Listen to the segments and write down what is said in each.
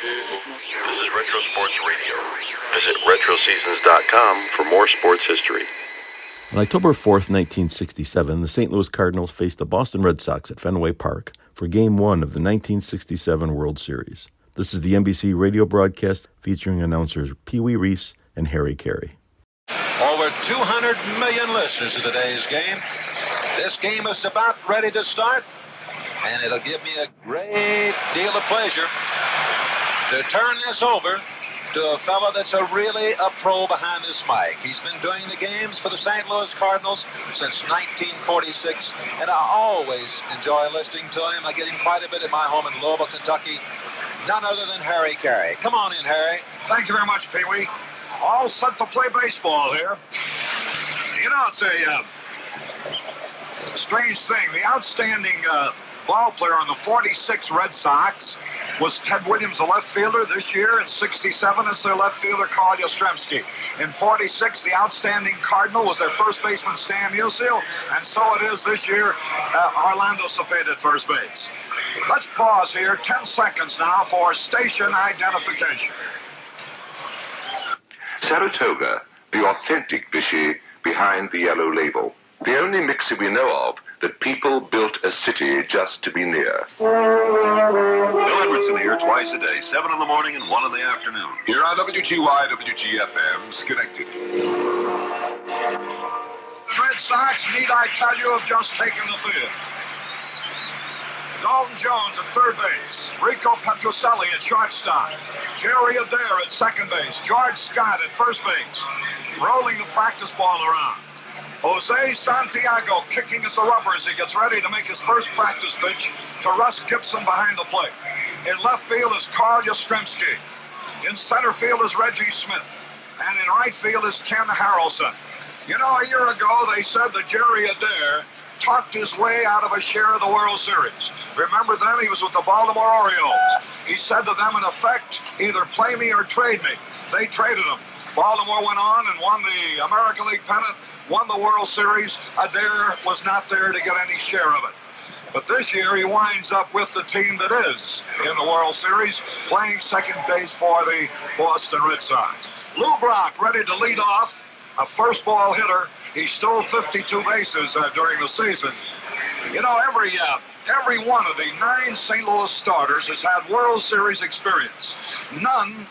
This is Retro Sports Radio. Visit RetroSeasons.com for more sports history. On October 4th, 1967, the St. Louis Cardinals faced the Boston Red Sox at Fenway Park for Game 1 of the 1967 World Series. This is the NBC radio broadcast featuring announcers Pee Wee Reese and Harry Carey. Over 200 million listeners to today's game. This game is about ready to start, and it'll give me a great deal of pleasure to turn this over to a fellow that's really a pro behind this mic. He's been doing the games for the St. Louis Cardinals since 1946, and I always enjoy listening to him. I get him quite a bit in my home in Louisville, Kentucky. None other than Harry Carey. Come on in, Harry. Thank you very much, Pee Wee. All set to play baseball here. You know, it's a strange thing. The outstanding ball player on the 46 Red Sox was Ted Williams, the left fielder. This year in 67, it's their left fielder, Carl Yastrzemski. In 46, the outstanding Cardinal was their first baseman, Stan Musial, and so it is this year, Orlando Cepeda at first base. Let's pause here, 10 seconds now for station identification. Saratoga, the authentic Vichy behind the yellow label. The only mixer we know of that people built a city just to be near. Bill Edmondson here twice a day, 7 in the morning and 1 in the afternoon. Here on WGY, WGFM, Schenectady. The Red Sox, need I tell you, have just taken the field. Dalton Jones at third base, Rico Petrocelli at shortstop, Jerry Adair at second base, George Scott at first base, rolling the practice ball around. Jose Santiago kicking at the rubber as he gets ready to make his first practice pitch to Russ Gibson behind the plate. In left field is Carl Yastrzemski. In center field is Reggie Smith. And in right field is Ken Harrelson. You know, a year ago they said that Jerry Adair talked his way out of a share of the World Series. Remember then, he was with the Baltimore Orioles. He said to them, in effect, either play me or trade me. They traded him. Baltimore went on and won the American League pennant, won the World Series. Adair was not there to get any share of it. But this year he winds up with the team that is in the World Series, playing second base for the Boston Red Sox. Lou Brock ready to lead off, a first ball hitter. He stole 52 bases during the season. You know, every one of the 9 St. Louis starters has had World Series experience. None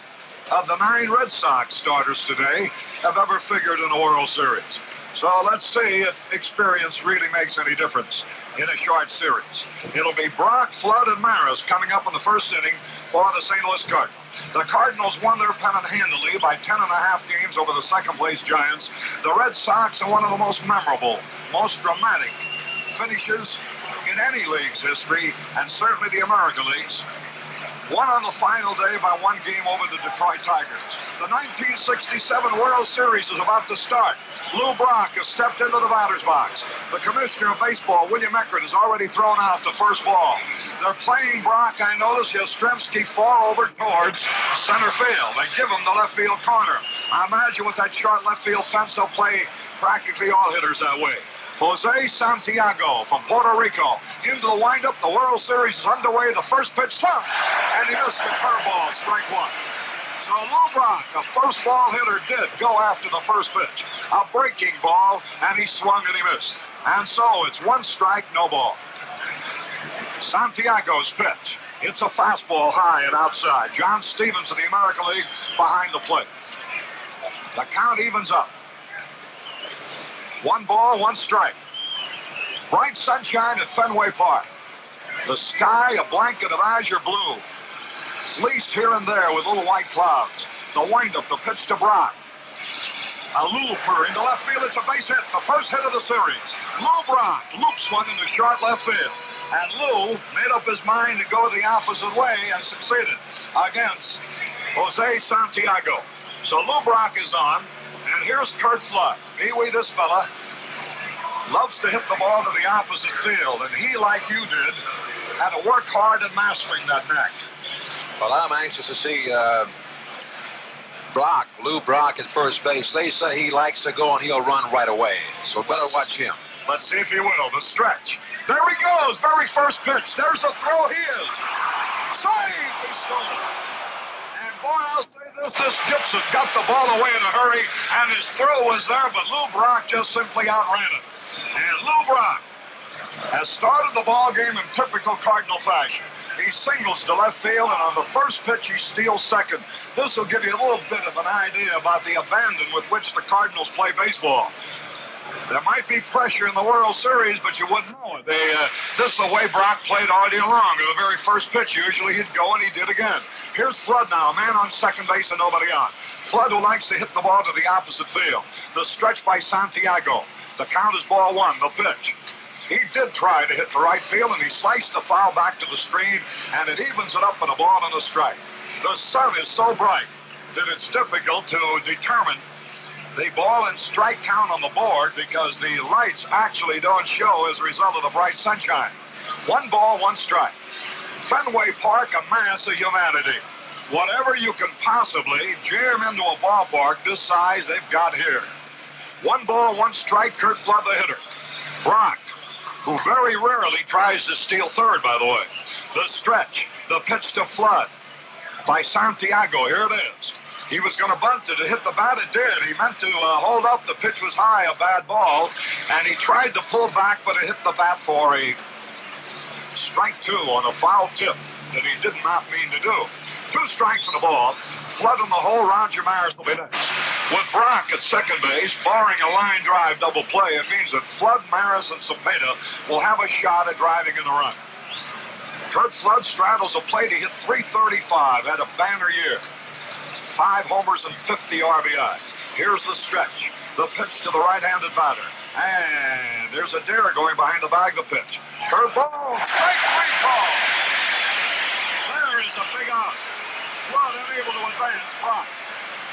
of the 9 Red Sox starters today have ever figured in a World Series. So let's see if experience really makes any difference in a short series. It'll be Brock, Flood, and Maris coming up in the first inning for the St. Louis Cardinals. The Cardinals won their pennant handily by 10.5 games over the second-place Giants. The Red Sox are one of the most memorable, most dramatic finishes in any league's history, and certainly the American League's. Won on the final day by 1 game over the Detroit Tigers. The 1967 World Series is about to start. Lou Brock has stepped into the batter's box. The commissioner of baseball, William Eckert, has already thrown out the first ball. They're playing Brock, I notice, Yastrzemski far over towards center field. They give him the left field corner. I imagine with that short left field fence, they'll play practically all hitters that way. Jose Santiago from Puerto Rico into the windup. The World Series is underway. The first pitch swung, and he missed the curveball, strike 1. So Lou Brock, a first ball hitter, did go after the first pitch. A breaking ball, and he swung and he missed. And so it's 1 strike, no ball. Santiago's pitch. It's a fastball high and outside. John Stevens of the American League behind the plate. The count evens up. 1 ball, 1 strike. Bright sunshine at Fenway Park. The sky a blanket of azure blue. Fleeced here and there with little white clouds. The windup, the pitch to Brock. A looper into left field. It's a base hit. The first hit of the series. Lou Brock loops one into short left field. And Lou made up his mind to go the opposite way and succeeded against Jose Santiago. So Lou Brock is on. And here's Curt Flood. Pee Wee, this fella, loves to hit the ball to the opposite field. And he, like you did, had to work hard at mastering that knack. Well, I'm anxious to see Lou Brock at first base. They say he likes to go and he'll run right away. So better watch him. Let's see if he will. The stretch. There he goes. Very first pitch. There's a throw. He is. Save. He stole it. This Gibson got the ball away in a hurry, and his throw was there, but Lou Brock just simply outran it. And Lou Brock has started the ball game in typical Cardinal fashion. He singles to left field, and on the first pitch, he steals second. This will give you a little bit of an idea about the abandon with which the Cardinals play baseball. There might be pressure in the World Series, but you wouldn't know it. This is the way Brock played all day long. In the very first pitch, usually he'd go, and he did again. Here's Flood now, a man on second base and nobody out. Flood, who likes to hit the ball to the opposite field. The stretch by Santiago. The count is ball one, the pitch. He did try to hit the right field, and he sliced the foul back to the screen, and it evens it up in a ball and a strike. The sun is so bright that it's difficult to determine the ball and strike count on the board because the lights actually don't show as a result of the bright sunshine. 1 ball, 1 strike. Fenway Park, a mass of humanity. Whatever you can possibly jam into a ballpark this size, they've got here. 1 ball, 1 strike, Kurt Flood the hitter. Brock, who very rarely tries to steal third, by the way. The stretch, the pitch to Flood by Santiago. Here it is. He was going to bunt it. It hit the bat. It did. He meant to hold up. The pitch was high, a bad ball, and he tried to pull back, but it hit the bat for a strike 2 on a foul tip that he did not mean to do. 2 strikes in the ball. Flood in the hole. Roger Maris will be next. With Brock at second base, barring a line drive double play, it means that Flood, Maris, and Cepeda will have a shot at driving in the run. Kurt Flood straddles the plate. He hit .335, had a banner year. 5 homers and 50 RBI. Here's the stretch. The pitch to the right-handed batter. And there's a dare going behind the bag of the pitch. Curveball. Strike 3 call. There is a big out. Flood unable to advance. Brock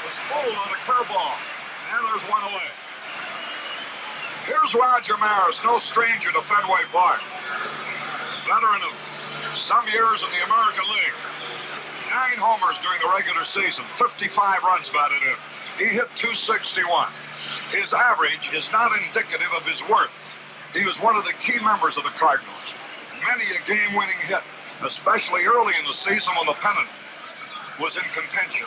was fooled on a curveball. And there's 1 away. Here's Roger Maris, no stranger to Fenway Park. Veteran of some years in the American League. 9 homers during the regular season, 55 runs batted in. He hit .261. His average is not indicative of his worth. He was one of the key members of the Cardinals. Many a game-winning hit, especially early in the season when the pennant was in contention.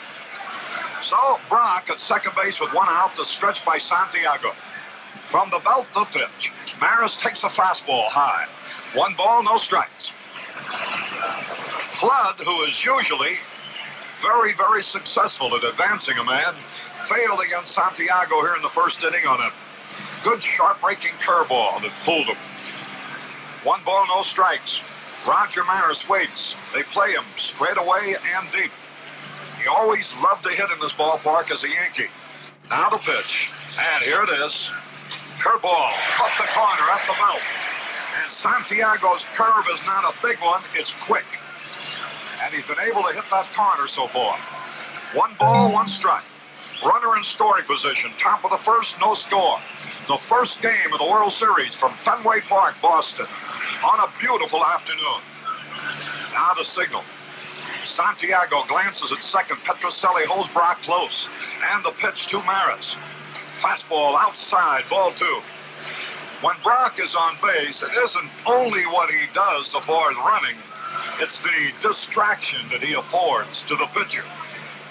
So, Brock at second base with 1 out, the stretch by Santiago. From the belt, the pitch. Maris takes a fastball high. 1 ball, no strikes. Flood, who is usually very, very successful at advancing a man, failed against Santiago here in the first inning on a good, sharp-breaking curveball that fooled him. 1 ball, no strikes. Roger Maris waits. They play him straight away and deep. He always loved to hit in this ballpark as a Yankee. Now the pitch. And here it is. Curveball. Cut the corner at the belt. And Santiago's curve is not a big one. It's quick. And he's been able to hit that corner so far. 1 ball, 1 strike. Runner in scoring position. Top of the first, no score. The first game of the World Series from Fenway Park, Boston, on a beautiful afternoon. Now the signal. Santiago glances at second. Petrocelli holds Brock close. And the pitch to Maris. Fastball outside, ball 2. When Brock is on base, it isn't only what he does so far as running. It's the distraction that he affords to the pitcher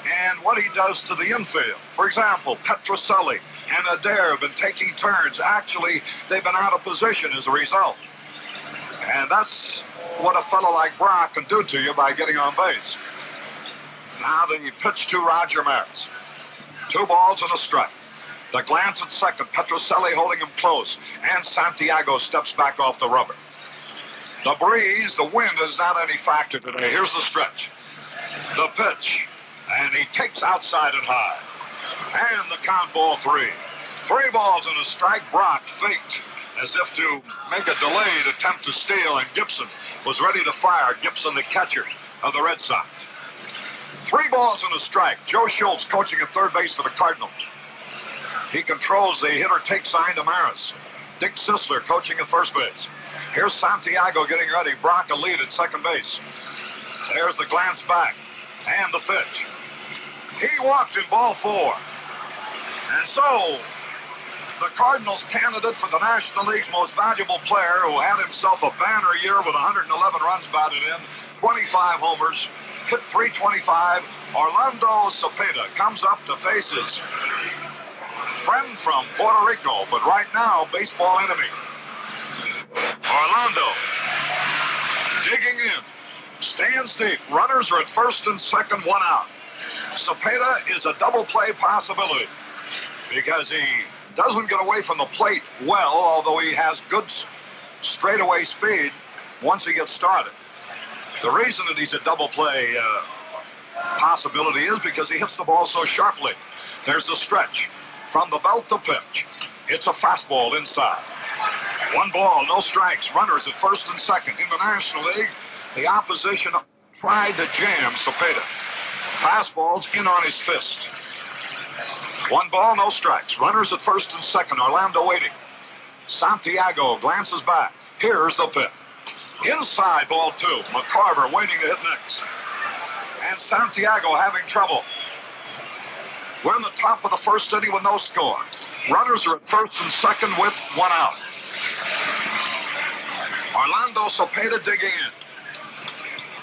and what he does to the infield. For example, Petrocelli and Adair have been taking turns. Actually, they've been out of position as a result. And that's what a fellow like Brock can do to you by getting on base. Now the pitch to Roger Maris. 2 balls and a strike. The glance at second, Petrocelli holding him close, and Santiago steps back off the rubber. The breeze, the wind is not any factor today. Here's the stretch. The pitch. And he takes outside and high. And the count, ball 3. 3 balls and a strike. Brock faked as if to make a delayed attempt to steal, and Gibson was ready to fire. Gibson, the catcher of the Red Sox. 3 balls and a strike. Joe Schultz coaching at third base for the Cardinals. He controls the hitter-take sign to Maris. Dick Sisler coaching at first base. Here's Santiago getting ready. Brock a lead at second base. There's the glance back. And the pitch. He walked in ball 4. And so, the Cardinals candidate for the National League's most valuable player, who had himself a banner year with 111 runs batted in, 25 homers, hit .325. Orlando Cepeda comes up to face his friend from Puerto Rico, but right now, baseball enemy. Orlando digging in. Stands deep. Runners are at first and second, one out. Cepeda is a double play possibility because he doesn't get away from the plate well, although he has good straightaway speed once he gets started. The reason that he's a double play possibility is because he hits the ball so sharply. There's a stretch from the belt to pitch. It's a fastball inside. 1 ball, no strikes. Runners at first and second. In the National League, the opposition tried to jam Cepeda. Fastballs in on his fist. 1 ball, no strikes. Runners at first and second. Orlando waiting. Santiago glances back. Here's the pitch. Inside, ball 2. McCarver waiting to hit next. And Santiago having trouble. We're in the top of the first inning with no score. Runners are at first and second with 1 out. Orlando Cepeda digging in.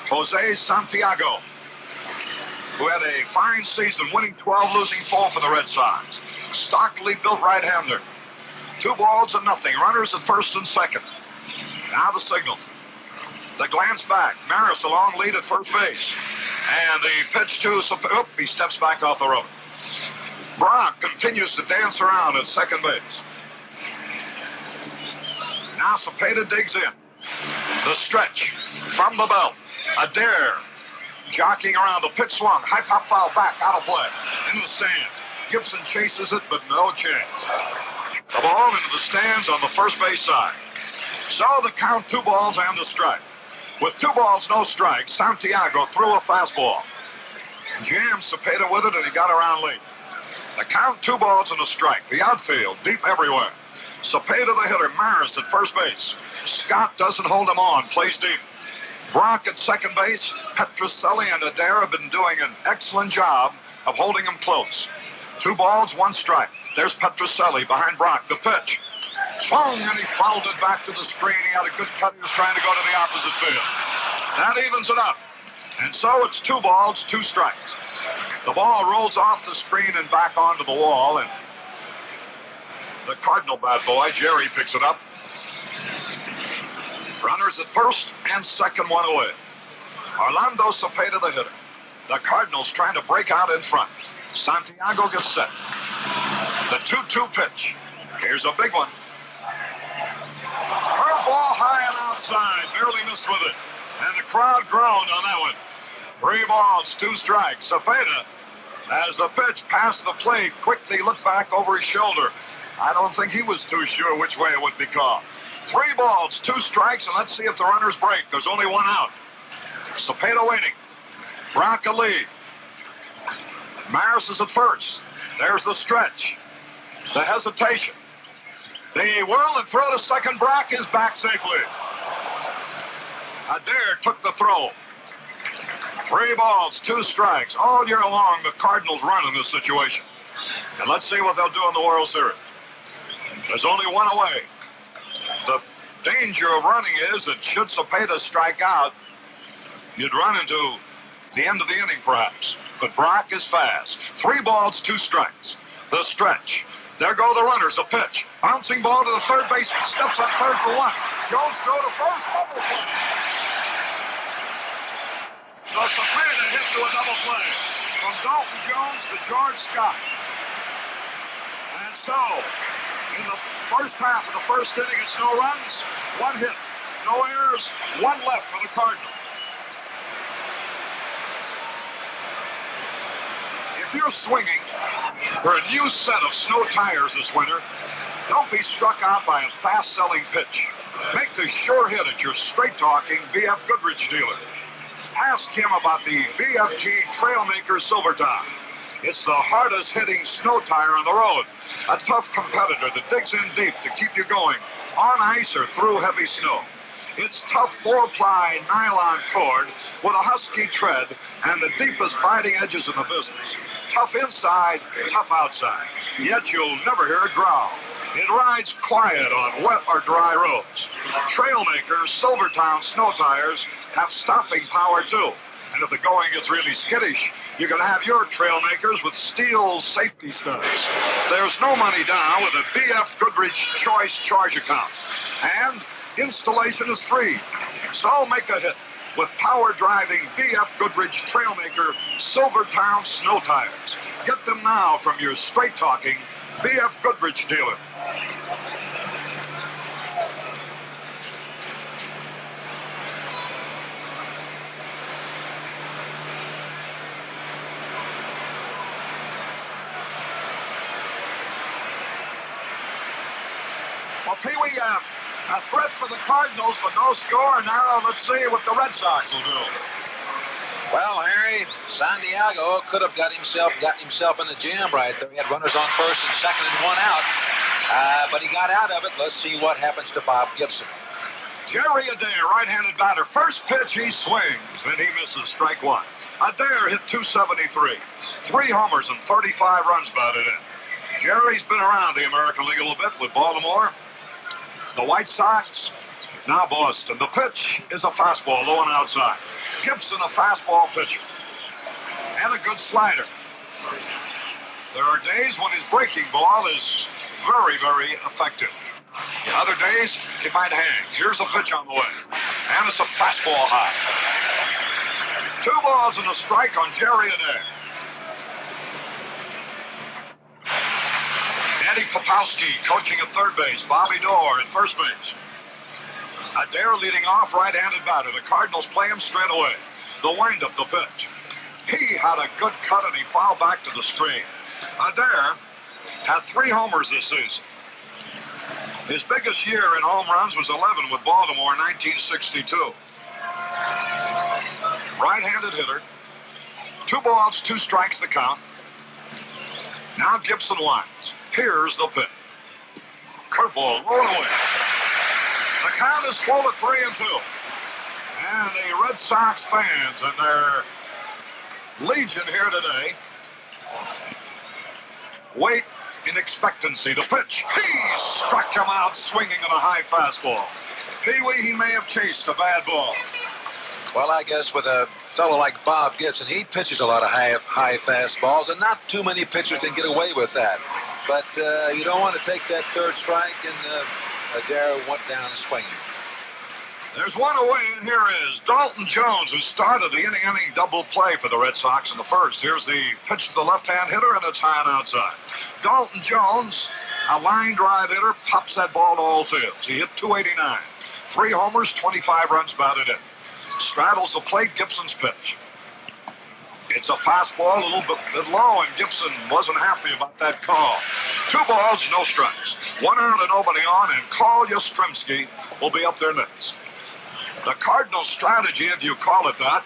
Jose Santiago, who had a fine season, winning 12, losing 4 for the Red Sox. Stockily built right-hander. 2 balls and nothing. Runners at first and second. Now the signal. The glance back. Maris a long lead at first base. And the pitch to Cepeda. He steps back off the rope. Brock continues to dance around at second base. Now Cepeda digs in. The stretch from the belt. Adair jockeying around. The pitch swung. High pop foul back. Out of play. In the stands. Gibson chases it, but no chance. The ball into the stands on the first base side. So the count, 2 balls and a strike. With 2 balls, no strikes, Santiago threw a fastball. Jammed Cepeda with it, and he got around late. The count, 2 balls and a strike. The outfield, deep everywhere. Cepeda the hitter, Maris at first base. Scott doesn't hold him on, plays deep. Brock at second base. Petrocelli and Adair have been doing an excellent job of holding him close. 2 balls, 1 strike. There's Petrocelli behind Brock. The pitch. Swung, and he fouled it back to the screen. He had a good cut. He was trying to go to the opposite field. That evens it up. And so it's 2 balls, 2 strikes. The ball rolls off the screen and back onto the wall, and the Cardinal bad boy, Jerry, picks it up. Runners at first and second, 1 away. Orlando Cepeda the hitter. The Cardinals trying to break out in front. Santiago gets set. The 2-2 pitch. Here's a big one. Curveball high and outside. Barely missed with it. And the crowd groaned on that one. 3 balls, 2 strikes. Cepeda, as the pitch passed the plate, quickly looked back over his shoulder. I don't think he was too sure which way it would be called. 3 balls, 2 strikes, and let's see if the runners break. There's only 1 out. Cepeda waiting. Brock a lead. Maris is at first. There's the stretch. The hesitation. The whirl and throw to second. Brock is back safely. Adair took the throw. 3 balls, 2 strikes. All year long, the Cardinals run in this situation. And let's see what they'll do in the World Series. There's only 1 away. The danger of running is that should Cepeda strike out, you'd run into the end of the inning perhaps. But Brock is fast. 3 balls, 2 strikes. The stretch. There go the runners. The pitch. Bouncing ball to the third baseman. Steps on third for 1. Jones throw to first. Double play. So Cepeda hit to a double play. From Dalton Jones to George Scott. And so, in the first half of the first inning, it's no runs, 1 hit. No errors, 1 left for the Cardinals. If you're swinging for a new set of snow tires this winter, don't be struck out by a fast-selling pitch. Make the sure hit at your straight-talking BF Goodrich dealer. Ask him about the BFG Trailmaker Silvertop. It's the hardest-hitting snow tire on the road. A tough competitor that digs in deep to keep you going on ice or through heavy snow. Its tough 4-ply nylon cord with a husky tread and the deepest biting edges in the business. Tough inside, tough outside. Yet you'll never hear it growl. It rides quiet on wet or dry roads. Trailmaker Silvertown snow tires have stopping power too. And if the going gets really skittish, you can have your trail makers with steel safety studs. There's no money down with a BF Goodrich Choice Charge account. And installation is free. So make a hit with power-driving BF Goodrich Trailmaker Silvertown snow tires. Get them now from your straight-talking BF Goodrich dealer. Well, Pee-wee, a threat for the Cardinals, but no score. Now let's see what the Red Sox will do. Well, Harry, Santiago could have gotten himself in the jam right there. He had runners on first and second and one out, but he got out of it. Let's see what happens to Bob Gibson. Jerry Adair, right-handed batter. First pitch, he swings, and he misses strike one. Adair hit .273. 3 homers and 35 runs batted in. Jerry's been around the American League a little bit with Baltimore, the White Sox, now Boston. The pitch is a fastball, low and outside. Gibson, a fastball pitcher. And a good slider. There are days when his breaking ball is very, very effective. Other days, he might hang. Here's a pitch on the way. And it's a fastball high. 2 balls and a strike on Jerry Adair. Eddie Popowski coaching at third base. Bobby Dorr at first base. Adair leading off, right-handed batter. The Cardinals play him straight away. The windup, the pitch. He had a good cut and he fouled back to the screen. Adair had 3 homers this season. His biggest year in home runs was 11 with Baltimore in 1962. Right-handed hitter. 2 balls, 2 strikes the count. Now Gibson winds. Here's the pitch. Curveball rolling away. The count is full at 3-2. And the Red Sox fans and their legion here today wait in expectancy. The pitch. He struck him out swinging on a high fastball. Pee-wee, he may have chased a bad ball. Well, I guess with a fellow like Bob Gibson, he pitches a lot of high fastballs, and not too many pitchers can get away with that. But you don't want to take that third strike, and Adair went down swinging. There's one away, and here is Dalton Jones, who started the inning double play for the Red Sox in the first. Here's the pitch to the left-hand hitter, and it's high and outside. Dalton Jones, a line drive hitter, pops that ball to all fields. He hit .289. 3 homers, 25 runs batted in. Straddles the plate, Gibson's pitch. It's a fastball, a little bit low, and Gibson wasn't happy about that call. 2 balls, no strikes. 1 out and nobody on, and Carl Yastrzemski will be up there next. The Cardinals' strategy, if you call it that,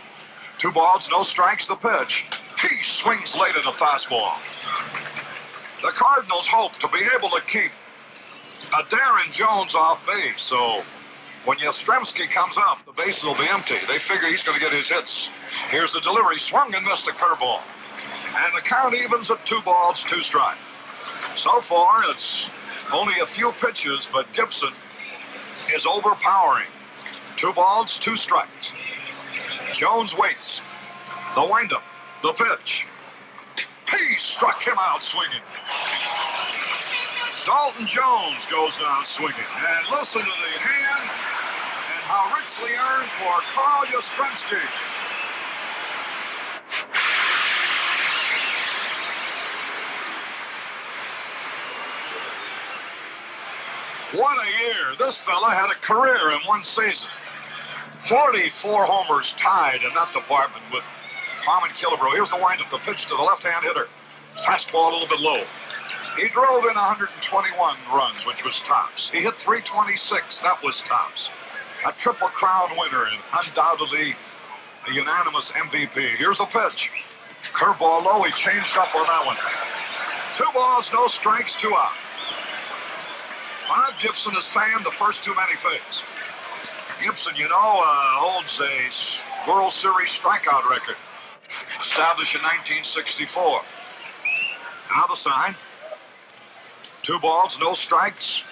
2 balls, no strikes, the pitch. He swings late at a fastball. The Cardinals hope to be able to keep Adair and Jones off base, so when Yastrzemski comes up, the bases will be empty. They figure he's going to get his hits. Here's the delivery. Swung and missed a curveball. And the count evens at 2 balls, 2 strikes. So far, it's only a few pitches, but Gibson is overpowering. 2 balls, 2 strikes. Jones waits. The windup. The pitch. He struck him out swinging. Dalton Jones goes down swinging. And listen to the hand and how richly earned for Carl Yastrzemski. What a year. This fella had a career in one season. 44 homers tied in that department with Harmon Killebrew. Here's the windup, the pitch to the left-hand hitter. Fastball a little bit low. He drove in 121 runs, which was tops. He hit .326. That was tops. A Triple Crown winner and undoubtedly a unanimous MVP. Here's a pitch. Curveball low. He changed up on that one. 2 balls, no strikes, 2 out. Bob Gibson has fanned the first too many figs. Gibson, holds a World Series strikeout record established in 1964. Now the sign. 2 balls, no strikes.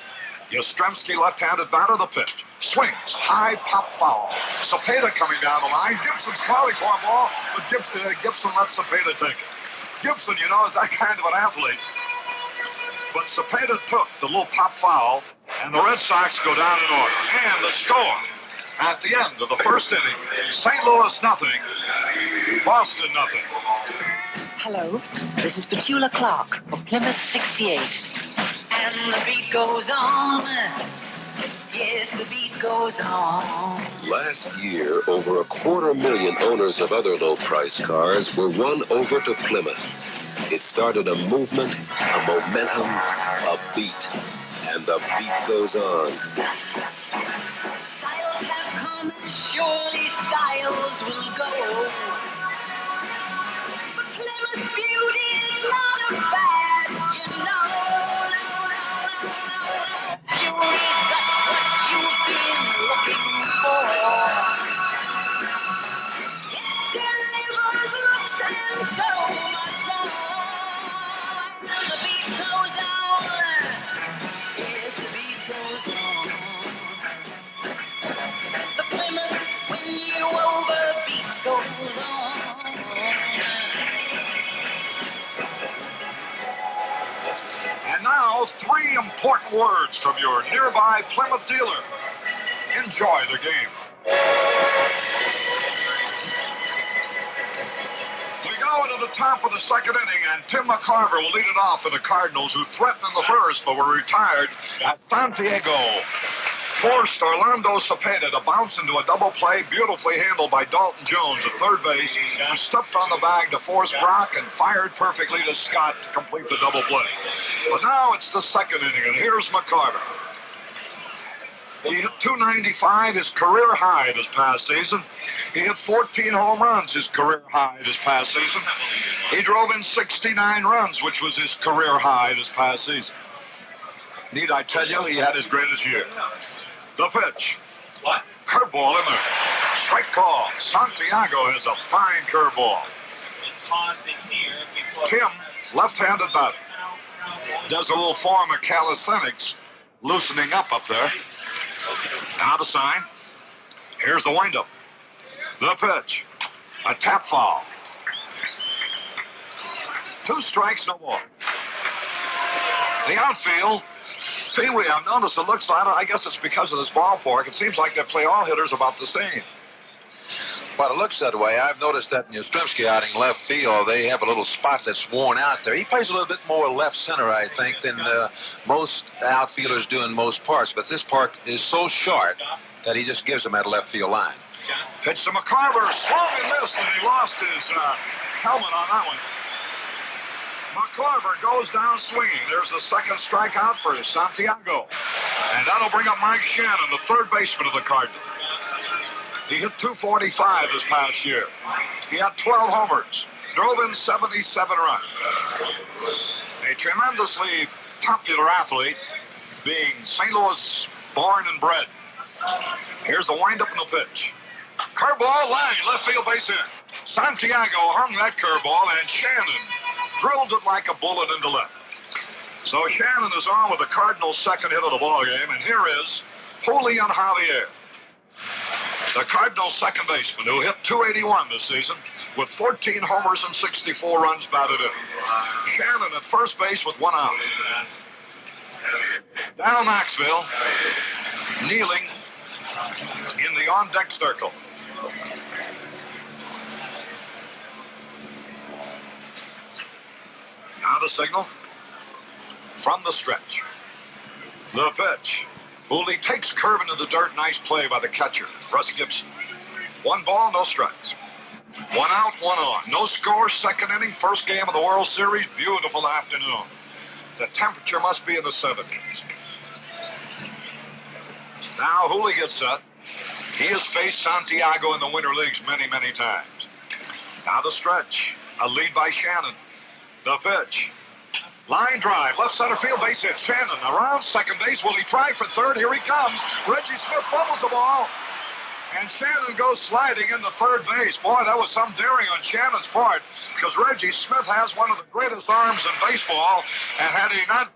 Yastrzemski, left-handed batter, the pitch. Swings, high pop foul. Cepeda coming down the line. Gibson's calling for a ball, but Gibson lets Cepeda take it. Gibson, you know, is that kind of an athlete. But Cepeda took the little pop foul, and the Red Sox go down in order. And the score at the end of the first inning, St. Louis nothing, Boston nothing. Hello, this is Petula Clark of Plymouth 68. And the beat goes on. Yes, the beat goes on. Last year, over 250,000 owners of other low-price cars were won over to Plymouth. It started a movement, a momentum, a beat. And the beat goes on. Styles have come, surely styles will go. But Plymouth beauty is not a fad, you know. Beauty, that's what you've been looking for. It delivers looks and so much more. The beat goes on. Yes, the beat goes on. The Plymouth, when you over, beat goes on. And now, 3 important words from your nearby Plymouth dealer. Enjoy the game. We go into the top of the second inning, and Tim McCarver will lead it off for the Cardinals, who threatened in the first but were retired at Santiago. Forced Orlando Cepeda to bounce into a double play, beautifully handled by Dalton Jones at third base, who stepped on the bag to force Brock and fired perfectly to Scott to complete the double play. But now it's the second inning, and here's McCarver. He hit .295, his career high this past season. He hit 14 home runs, his career high this past season. He drove in 69 runs, which was his career high this past season. Need I tell you, he had his greatest year. The pitch. What? Curveball in there. Strike call. Santiago has a fine curveball. Tim, left-handed batter. Does a little form of calisthenics, loosening up there. Now the sign. Here's the windup. The pitch. A tap foul. 2 strikes, no more. The outfield. Pee-wee, I've noticed it looks, I guess it's because of this ballpark. It seems like they play all hitters about the same. But it looks that way. I've noticed that in Yastrzemski out in left field, they have a little spot that's worn out there. He plays a little bit more left center, I think, than most outfielders do in most parts. But this park is so short that he just gives them that left field line. Pitch to McCarver, swung and missed, and he lost his helmet on that one. McCarver goes down swinging. There's the second strikeout for Santiago. And that'll bring up Mike Shannon, the third baseman of the Cardinals. He hit .245 this past year. He had 12 homers, drove in 77 runs. A tremendously popular athlete, being St. Louis born and bred. Here's the windup and the pitch. Curveball line, left field base in. Santiago hung that curveball, and Shannon drilled it like a bullet into left. So Shannon is on with the Cardinals' second hit of the ballgame, and here is Julian Javier, the Cardinals' second baseman, who hit .281 this season with 14 homers and 64 runs batted in. Shannon at first base with 1 out. Down Maxville, kneeling in the on-deck circle. Now the signal from the stretch. The pitch. Hooley takes curve into the dirt. Nice play by the catcher, Russ Gibson. 1 ball, no strikes. 1 out, 1 on. No score, second inning, first game of the World Series. Beautiful afternoon. The temperature must be in the 70s. Now Hooley gets set. He has faced Santiago in the Winter Leagues many, many times. Now the stretch. A lead by Shannon. The pitch. Line drive, left center field, base hit. Shannon around second base. Will he try for third? Here he comes. Reggie Smith fumbles the ball. And Shannon goes sliding into third base. Boy, that was some daring on Shannon's part, because Reggie Smith has one of the greatest arms in baseball, and had he not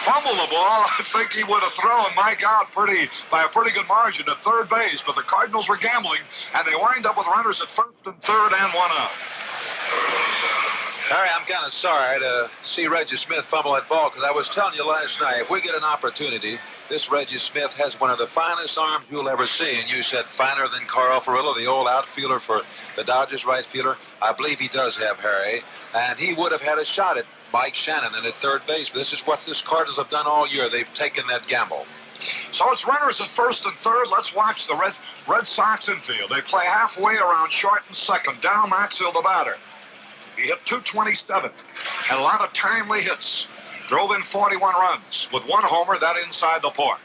fumbled the ball, I think he would have thrown Mike out by a pretty good margin at third base. But the Cardinals were gambling, and they wind up with runners at first and third and one out. Harry, I'm kind of sorry to see Reggie Smith fumble that ball, because I was telling you last night, if we get an opportunity, this Reggie Smith has one of the finest arms you'll ever see. And you said finer than Carl Furillo, the old outfielder for the Dodgers, right fielder. I believe he does have, Harry. And he would have had a shot at Mike Shannon at third base. But this is what this Cardinals have done all year. They've taken that gamble. So it's runners at first and third. Let's watch the Red Sox infield. They play halfway around short and second. Down Maxfield, the batter. He hit .227, had a lot of timely hits, drove in 41 runs with one homer, that inside the park.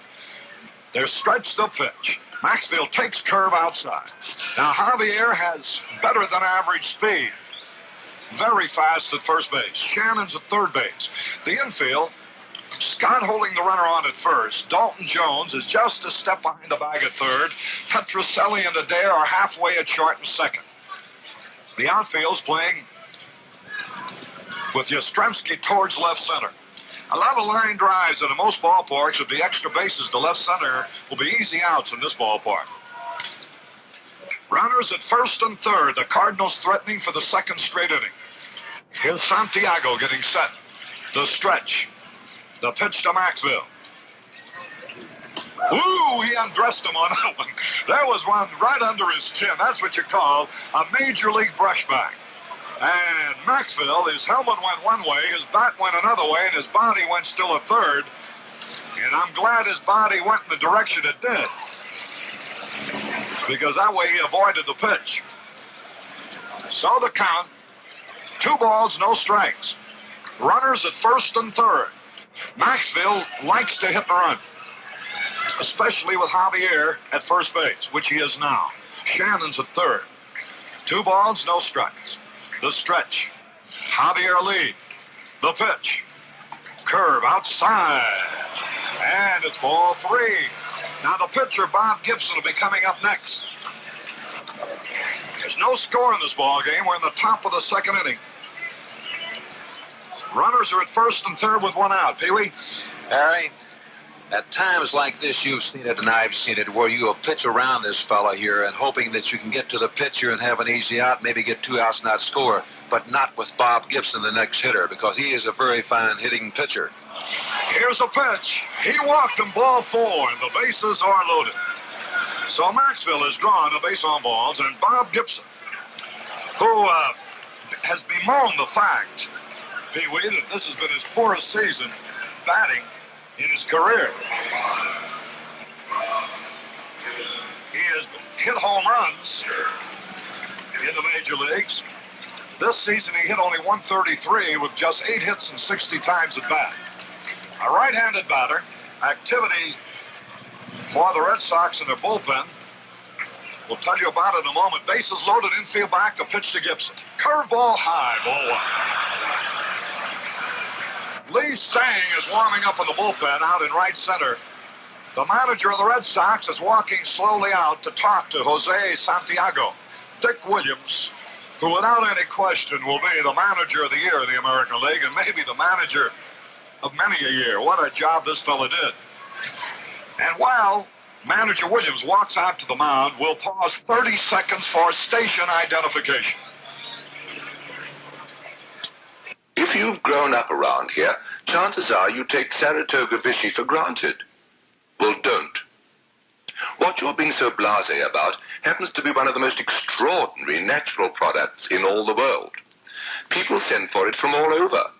They're stretched the pitch. Maxfield takes curve outside. Now Javier has better than average speed. Very fast at first base. Shannon's at third base. The infield, Scott holding the runner on at first. Dalton Jones is just a step behind the bag at third. Petrocelli and Adair are halfway at short and second. The outfield's playing with Yastrzemski towards left center. A lot of line drives, and in most ballparks, with the extra bases, the left center will be easy outs in this ballpark. Runners at first and third. The Cardinals threatening for the second straight inning. Here's Santiago getting set. The stretch. The pitch to Maxwell. Ooh, he undressed him on that one. There was one right under his chin. That's what you call a major league brushback. And Maxwell, his helmet went one way, his bat went another way, and his body went still a third. And I'm glad his body went in the direction it did, because that way he avoided the pitch. So the count, 2 balls, no strikes. Runners at first and third. Maxwell likes to hit the run, especially with Javier at first base, which he is now. Shannon's at third. 2 balls, no strikes. The stretch. Javier lead. The pitch. Curve outside. And it's ball 3. Now the pitcher, Bob Gibson, will be coming up next. There's no score in this ball game. We're in the top of the second inning. Runners are at first and third with 1 out. Pee-wee? Harry, at times like this, you've seen it and I've seen it, where you'll pitch around this fella here and hoping that you can get to the pitcher and have an easy out, maybe get 2 outs and not score, but not with Bob Gibson, the next hitter, because he is a very fine hitting pitcher. Here's a pitch. He walked him, ball 4, and the bases are loaded. So Maxwell has drawn a base on balls, and Bob Gibson, who has bemoaned the fact, Pee-wee, that this has been his poorest season batting in his career. He has hit home runs in the major leagues. This season he hit only 133 with just 8 hits and 60 times at bat. A right-handed batter. Activity for the Red Sox in their bullpen. We'll tell you about it in a moment. Bases loaded, infield back, the pitch to Gibson. Curveball high, ball 1. Lee Stang is warming up in the bullpen out in right center. The manager of the Red Sox is walking slowly out to talk to Jose Santiago. Dick Williams, who without any question will be the manager of the year in the American League, and maybe the manager of many a year. What a job this fella did. And while manager Williams walks out to the mound, we'll pause 30 seconds for station identification. If you've grown up around here, chances are you take Saratoga Vichy for granted. Well, don't. What you're being so blasé about happens to be one of the most extraordinary natural products in all the world. People send for it from all over,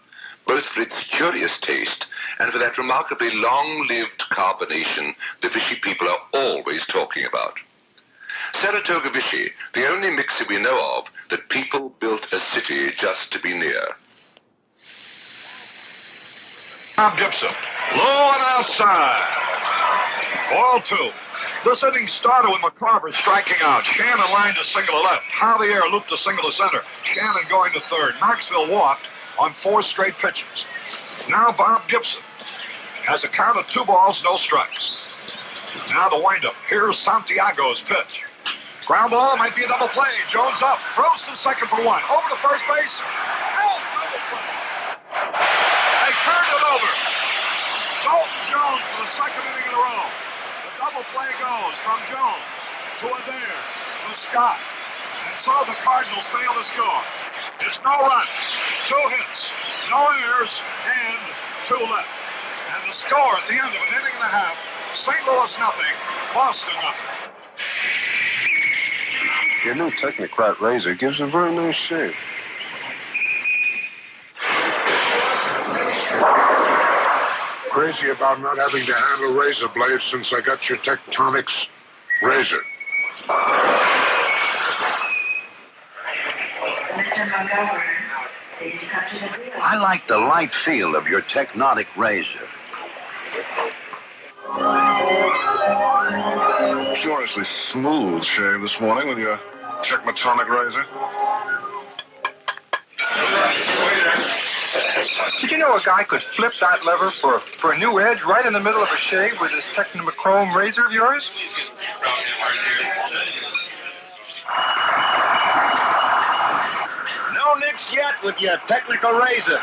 both for its curious taste and for that remarkably long-lived carbonation the Vichy people are always talking about. Saratoga Vichy, the only mixer we know of that people built a city just to be near. Bob Gibson, low and outside. Ball 2. This inning started with McCarver striking out. Shannon lined to single to left. Javier looped to single to center. Shannon going to third. Maxwell walked on 4 straight pitches. Now Bob Gibson has a count of 2 balls, no strikes. Now the windup. Here's Santiago's pitch. Ground ball, might be a double play. Jones up, throws to second for one. Over to first base. Oh, double play. They turned it over. Dalton Jones for the second inning in a row. The double play goes from Jones to Adair to Scott. And so the Cardinals fail to score. It's no runs, 2 hits, no errors, and 2 left. And the score at the end of an inning and a half, St. Louis nothing, Boston nothing. Your new Technocrat razor gives a very nice shave. Crazy about not having to handle razor blades since I got your Tectonics razor. I like the light feel of your Technotic razor. Curiously smooth shave this morning with your Techmatonic razor. Did you know a guy could flip that lever for a new edge right in the middle of a shave with his Technochrome razor of yours? No nicks yet with your technical razor.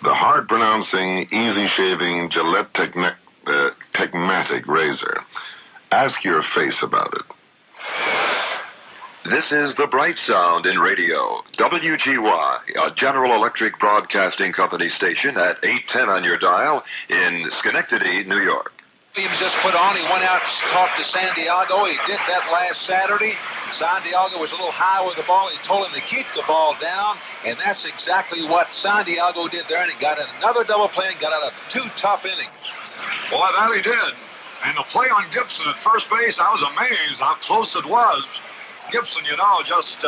The hard-pronouncing, easy-shaving Gillette Techmatic razor. Ask your face about it. This is the bright sound in radio. WGY, a General Electric Broadcasting Company station at 810 on your dial in Schenectady, New York. Williams just put on. He went out and talked to Santiago. He did that last Saturday. Santiago was a little high with the ball. He told him to keep the ball down, and that's exactly what Santiago did there, and he got another double play and got out of 2 tough innings. Boy, that he did. And the play on Gibson at first base, I was amazed how close it was. Gibson, just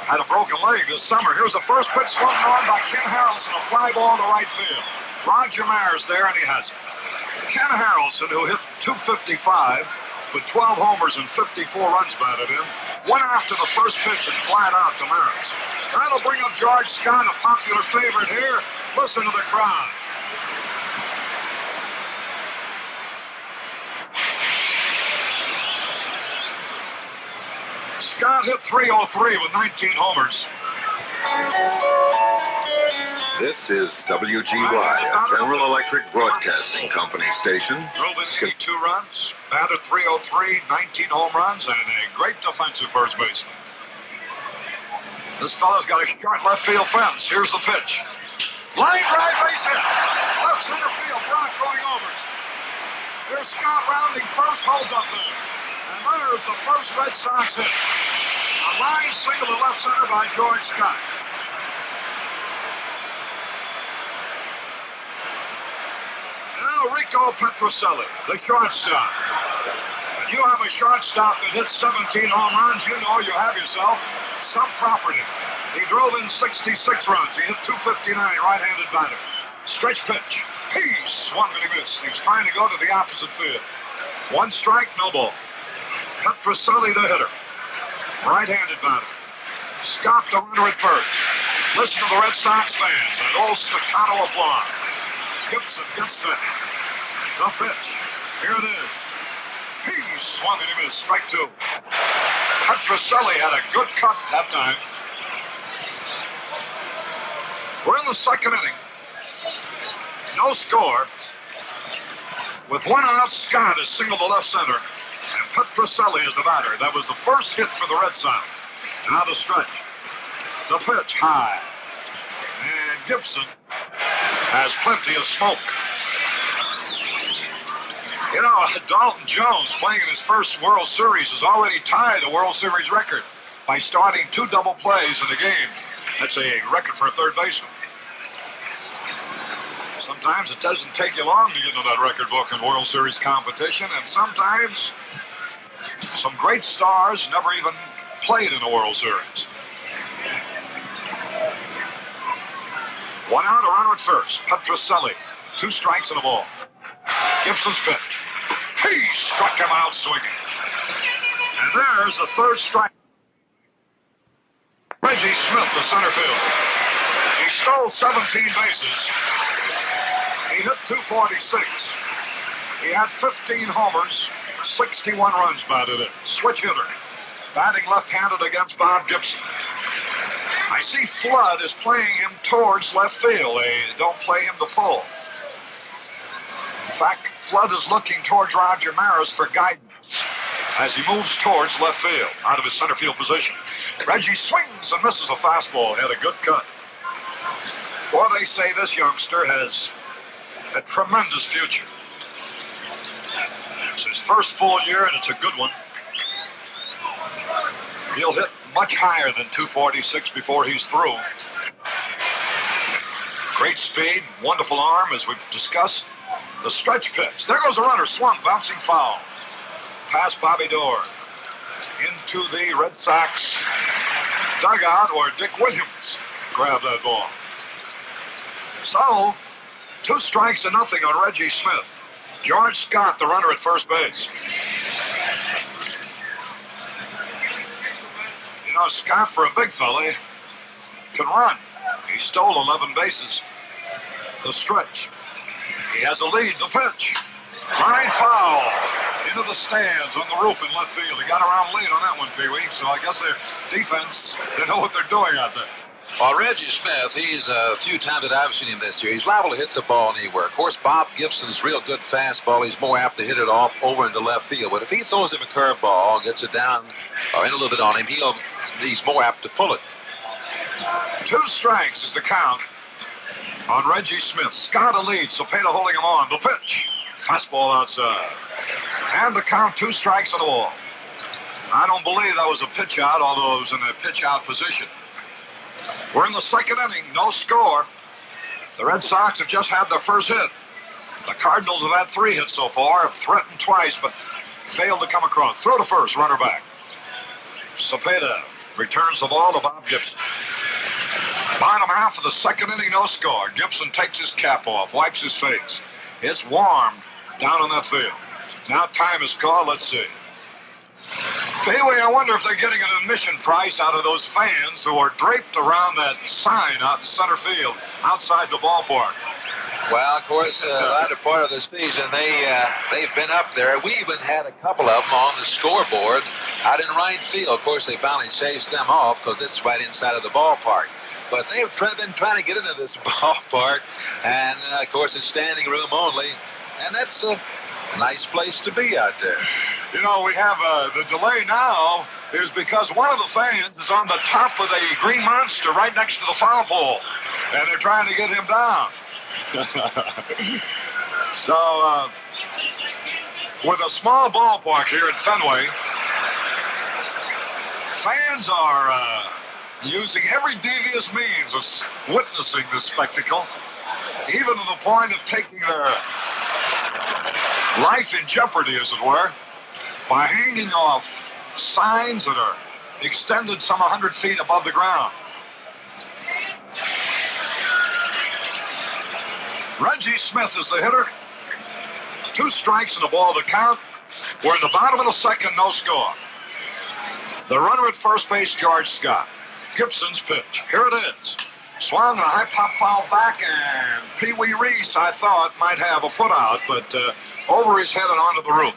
had a broken leg this summer. Here's the first pitch swung on by Ken Harrelson, a fly ball to right field. Roger Maris there, and he has it. Ken Harrelson, who hit .255 with 12 homers and 54 runs batted in, went after the first pitch and flat out to Maris. That'll bring up George Scott, a popular favorite here. Listen to the crowd. Scott hit .303 with 19 homers. This is WGY, a General Electric Broadcasting Company station. Drove in 82 runs, batted .303, 19 home runs, and a great defensive first baseman. This fellow's got a short left field fence. Here's the pitch. Line drive base hit. Left center field, Brock going over. Here's Scott rounding first, holds up there. And there's the first Red Sox hit. A line single to left center by George Scott. Now Rico Petrocelli, the shortstop. When you have a shortstop that hits 17 home runs, you know you have yourself some property. He drove in 66 runs. He hit .259, right-handed batter. Stretch pitch. He swung and he missed. He was trying to go to the opposite field. 1 strike, no ball. Petrocelli, the hitter. Right-handed batter. Scott, the runner at first. Listen to the Red Sox fans. An old staccato applause. Gibson gets set. The pitch. Here it is. He swung and he missed. Strike 2. Petrocelli had a good cut that time. We're in the second inning. No score. With 1 out, Scott is single to left center. And Petrocelli is the batter. That was the first hit for the Red Sox. Now the stretch. The pitch high. And Gibson has plenty of smoke. You know, Dalton Jones, playing in his first World Series, has already tied the World Series record by starting 2 double plays in a game. That's a record for a third baseman. Sometimes it doesn't take you long to get into that record book in World Series competition, and sometimes some great stars never even played in a World Series. 1 out, a runner at first. Petrocelli, 2 strikes and a ball. Gibson's pitch. He struck him out swinging. And there's the third strike. Reggie Smith, the center fielder. He stole 17 bases. He hit .246. He had 15 homers, 61 runs batted in. Switch hitter. Batting left-handed against Bob Gibson. I see Flood is playing him towards left field. They don't play him to pull. In fact, Flood is looking towards Roger Maris for guidance as he moves towards left field out of his center field position. Reggie swings and misses a fastball. Had a good cut. Well, they say this youngster has a tremendous future. It's his first full year, and it's a good one. He'll hit much higher than 246 before he's through. Great speed, wonderful arm, as we've discussed. The stretch pitch. There goes the runner, swung, bouncing foul. Past Bobby Dorr. Into the Red Sox dugout where Dick Williams grabbed that ball. So, 2 strikes to nothing on Reggie Smith. George Scott, the runner at first base. You know, Scott, for a big fella, can run. He stole 11 bases. The stretch. He has a lead. The pitch. Line foul. Into the stands on the roof in left field. He got around late on that one, Pee-wee. So I guess their defense, they know what they're doing out there. Well, Reggie Smith, he's a few times that I've seen him this year. He's liable to hit the ball anywhere. Of course, Bob Gibson's real good fastball. He's more apt to hit it off over into left field. But if he throws him a curveball, gets it down or in a little bit on him, he's more apt to pull it. 2 strikes is the count on Reggie Smith. Scott a lead. Cepeda holding him on. The pitch. Fastball outside. And the count, 2 strikes on the ball. I don't believe that was a pitch out, although it was in a pitch out position. We're in the second inning, no score. The Red Sox have just had their first hit. The Cardinals have had 3 hits so far, have threatened twice, but failed to come across. Throw to first, runner back. Cepeda returns the ball to Bob Gibson. Bottom half of the second inning, no score. Gibson takes his cap off, wipes his face. It's warm down on that field. Now time is called, let's see. Pee-wee, I wonder if they're getting an admission price out of those fans who are draped around that sign out in center field outside the ballpark. Well, of course, the latter part of the season, they've been up there. We even had a couple of them on the scoreboard out in right field. Of course, they finally chased them off because this is right inside of the ballpark. But they've been trying to get into this ballpark, and, of course, it's standing room only, and that's a nice place to be out there. You know, we have the delay now is because one of the fans is on the top of the green monster right next to the foul pole, and they're trying to get him down. So, with a small ballpark here at Fenway, fans are using every devious means of witnessing this spectacle, even to the point of taking their life in jeopardy, as it were, by hanging off signs that are extended some 100 feet above the ground. Reggie Smith is the hitter. 2 strikes and a ball to count. We're in the bottom of the second, no score. The runner at first base, George Scott. Gibson's pitch. Here it is. Swung a high pop foul back, and Pee Wee Reese, I thought, might have a put out, but over his head and onto the roof.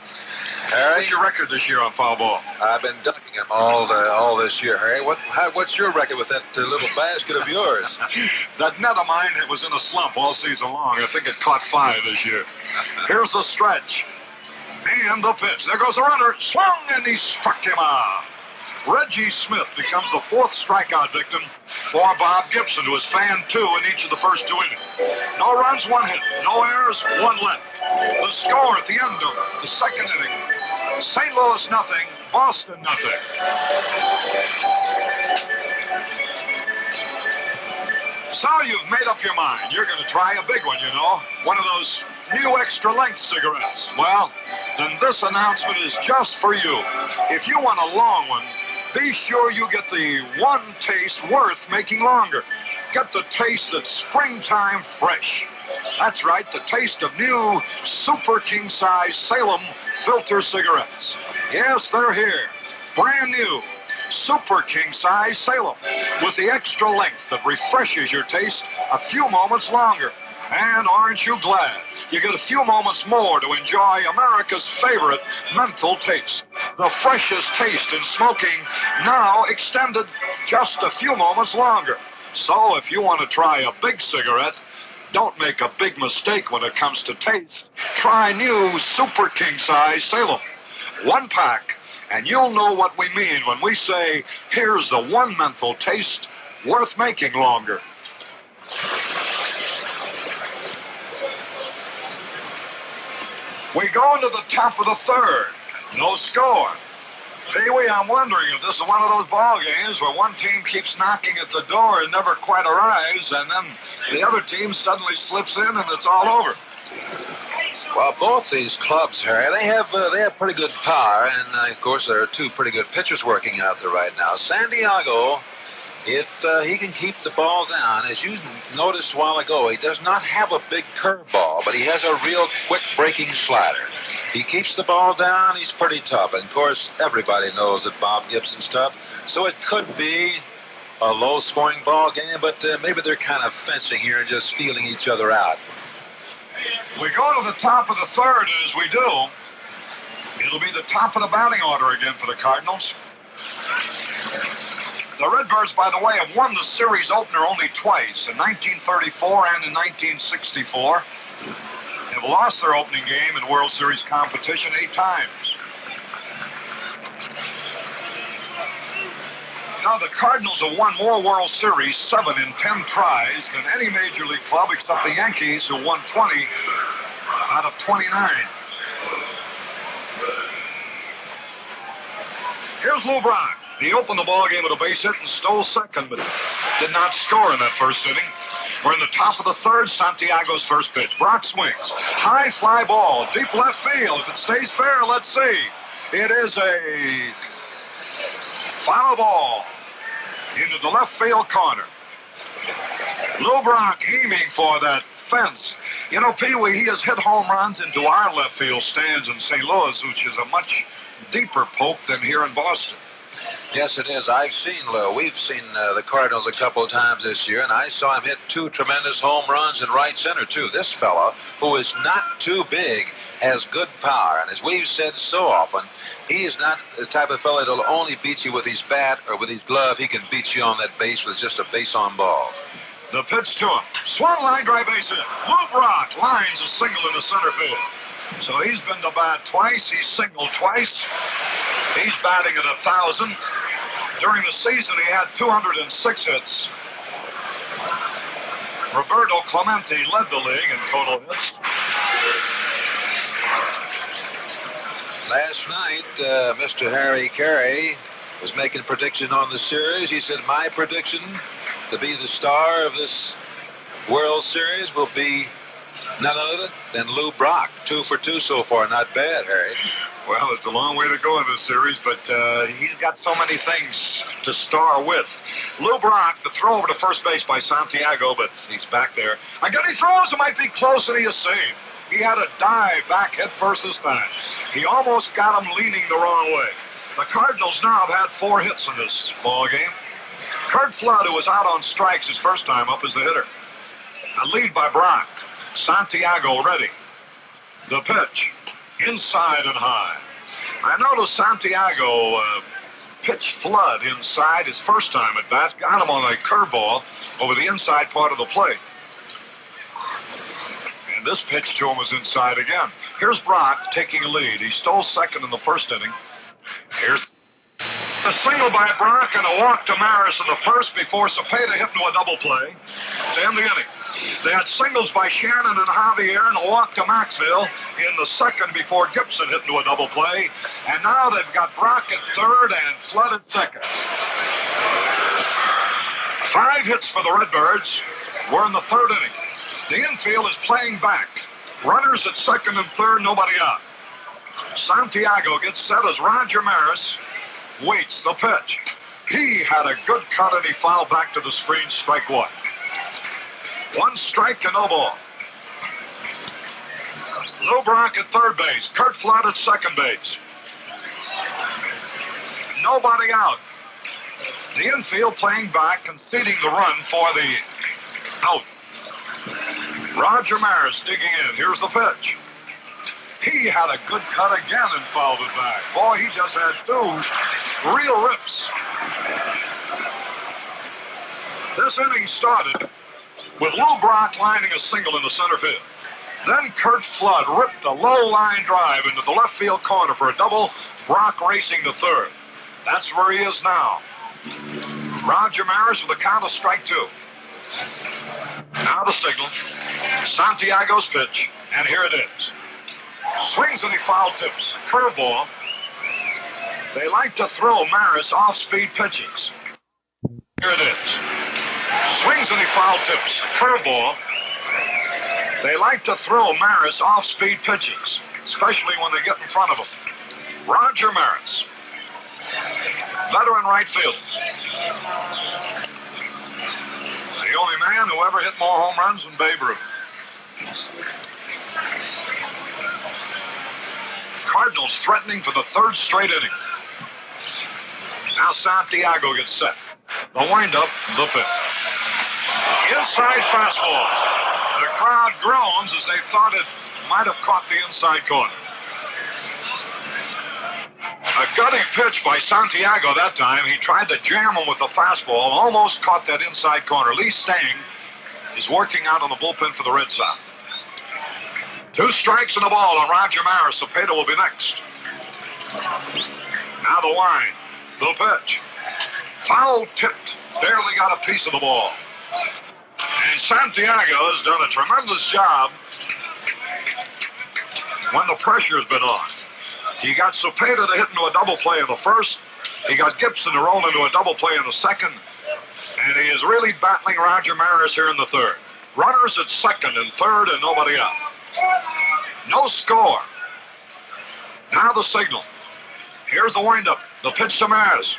Harry, what's your record this year on foul ball? I've been ducking him all this year, Harry. What's your record with that little basket of yours? That net of mine, it was in a slump all season long. I think it caught 5 this year. Here's the stretch. And the pitch. There goes the runner. Swung, and he struck him out. Reggie Smith becomes the 4th strikeout victim for Bob Gibson, who has fanned 2 in each of the first 2 innings. No runs, 1 hit. No errors, 1 left. The score at the end of the second inning, St. Louis nothing, Boston nothing. So you've made up your mind. You're going to try a big one, you know. One of those new extra-length cigarettes. Well, then this announcement is just for you. If you want a long one, be sure you get the one taste worth making longer. Get the taste that's springtime fresh. That's right, the taste of new Super King Size Salem filter cigarettes. Yes, they're here. Brand new Super King Size Salem with the extra length that refreshes your taste a few moments longer. And aren't you glad? You get a few moments more to enjoy America's favorite menthol taste. The freshest taste in smoking, now extended just a few moments longer. So if you want to try a big cigarette, don't make a big mistake when it comes to taste. Try new Super King Size Salem. 1 pack, and you'll know what we mean when we say, here's the one menthol taste worth making longer. We go into the top of the third. No score. Pee-wee, I'm wondering if this is one of those ball games where one team keeps knocking at the door and never quite arrives, and then the other team suddenly slips in and it's all over. Well, both these clubs, Harry, they have pretty good power, and of course there are two pretty good pitchers working out there right now. Santiago, if he can keep the ball down, as you noticed a while ago, he does not have a big curveball, but he has a real quick breaking slider. He keeps the ball down, he's pretty tough. And of course, everybody knows that Bob Gibson's tough, so it could be a low-scoring ball game, but maybe they're kind of fencing here and just feeling each other out. We go to the top of the third, and as we do, it'll be the top of the batting order again for the Cardinals. The Redbirds, by the way, have won the series opener only twice, in 1934 and in 1964. They've lost their opening game in World Series competition 8 times. Now, the Cardinals have won more World Series, 7 in 10 tries, than any Major League club except the Yankees, who won 20 out of 29. Here's Lou Brock. He opened the ball game with a base hit and stole second, but did not score in that first inning. We're in the top of the third, Santiago's first pitch. Brock swings. High fly ball, deep left field. If it stays fair, let's see. It is a foul ball into the left field corner. Lou Brock aiming for that fence. You know, Pee-wee, he has hit home runs into our left field stands in St. Louis, which is a much deeper poke than here in Boston. Yes, it is. I've seen Lou. We've seen the Cardinals a couple of times this year, and I saw him hit 2 tremendous home runs in right center, too. This fella, who is not too big, has good power. And as we've said so often, he is not the type of fella that'll only beat you with his bat or with his glove. He can beat you on that base with just a base-on ball. The pitch to him. Swung line drive base hit. Lou Brock lines a single in the center field. So he's been to bat twice. He's singled twice. He's batting at 1,000. During the season, he had 206 hits. Roberto Clemente led the league in total hits. Last night, Mr. Harry Carey was making a prediction on the series. He said, my prediction to be the star of this World Series will be none other than Lou Brock. 2 for 2 so far. Not bad, Harry. Well, it's a long way to go in this series, but he's got so many things to star with. Lou Brock, the throw over to first base by Santiago, but he's back there. Again, he throws. It might be close, and he is saved. He had a dive back head first this time. He almost got him leaning the wrong way. The Cardinals now have had 4 hits in this ball game. Curt Flood, who was out on strikes his first time up, is the hitter. A lead by Brock. Santiago ready. The pitch. Inside and high. I noticed Santiago pitched Flood inside his first time at bat. Got him on a curveball over the inside part of the plate. And this pitch to him was inside again. Here's Brock taking a lead. He stole second in the first inning. Here's a single by Brock and a walk to Maris in the first before Cepeda hit into a double play to end the inning. They had singles by Shannon and Javier and a walk to Maxville in the second before Gibson hit into a double play. And now they've got Brock at third and Flood at second. 5 hits for the Redbirds. We're in the third inning. The infield is playing back. Runners at second and third, nobody out. Santiago gets set as Roger Maris waits the pitch. He had a good cut and he fouled back to the screen, strike 1. 1 strike and no ball. Lou Brock at third base. Curt Flood at second base. Nobody out. The infield playing back, conceding the run for the out. Roger Maris digging in. Here's the pitch. He had a good cut again and fouled it back. Boy, he just had two real rips. This inning started with Lou Brock lining a single in the center field. Then Kurt Flood ripped a low line drive into the left field corner for a double, Brock racing to third. That's where he is now. Roger Maris with a count of strike two. Now the signal. Santiago's pitch, and here it is. Swings and he foul tips. Curveball. They like to throw Maris off-speed pitchings. Here it is. Swings and he foul tips. Curveball. They like to throw Maris off-speed pitchings, especially when they get in front of him. Roger Maris. Veteran right fielder. The only man who ever hit more home runs than Babe Ruth. Cardinals threatening for the third straight inning. Now Santiago gets set. The windup, the pitch. Inside fastball. The crowd groans as they thought it might have caught the inside corner. A gutting pitch by Santiago that time. He tried to jam him with the fastball, almost caught that inside corner. Lee Stang is working out on the bullpen for the Red Sox. 2 strikes and a ball on Roger Maris. Cepeda will be next. Now the wind, the pitch. Foul tipped, barely got a piece of the ball. And Santiago has done a tremendous job when the pressure's been on. He got Cepeda to hit into a double play in the first. He got Gibson to roll into a double play in the second. And he is really battling Roger Maris here in the third. Runners at second and third and nobody out. No score. Now the signal. Here's the windup. The pitch to Maris.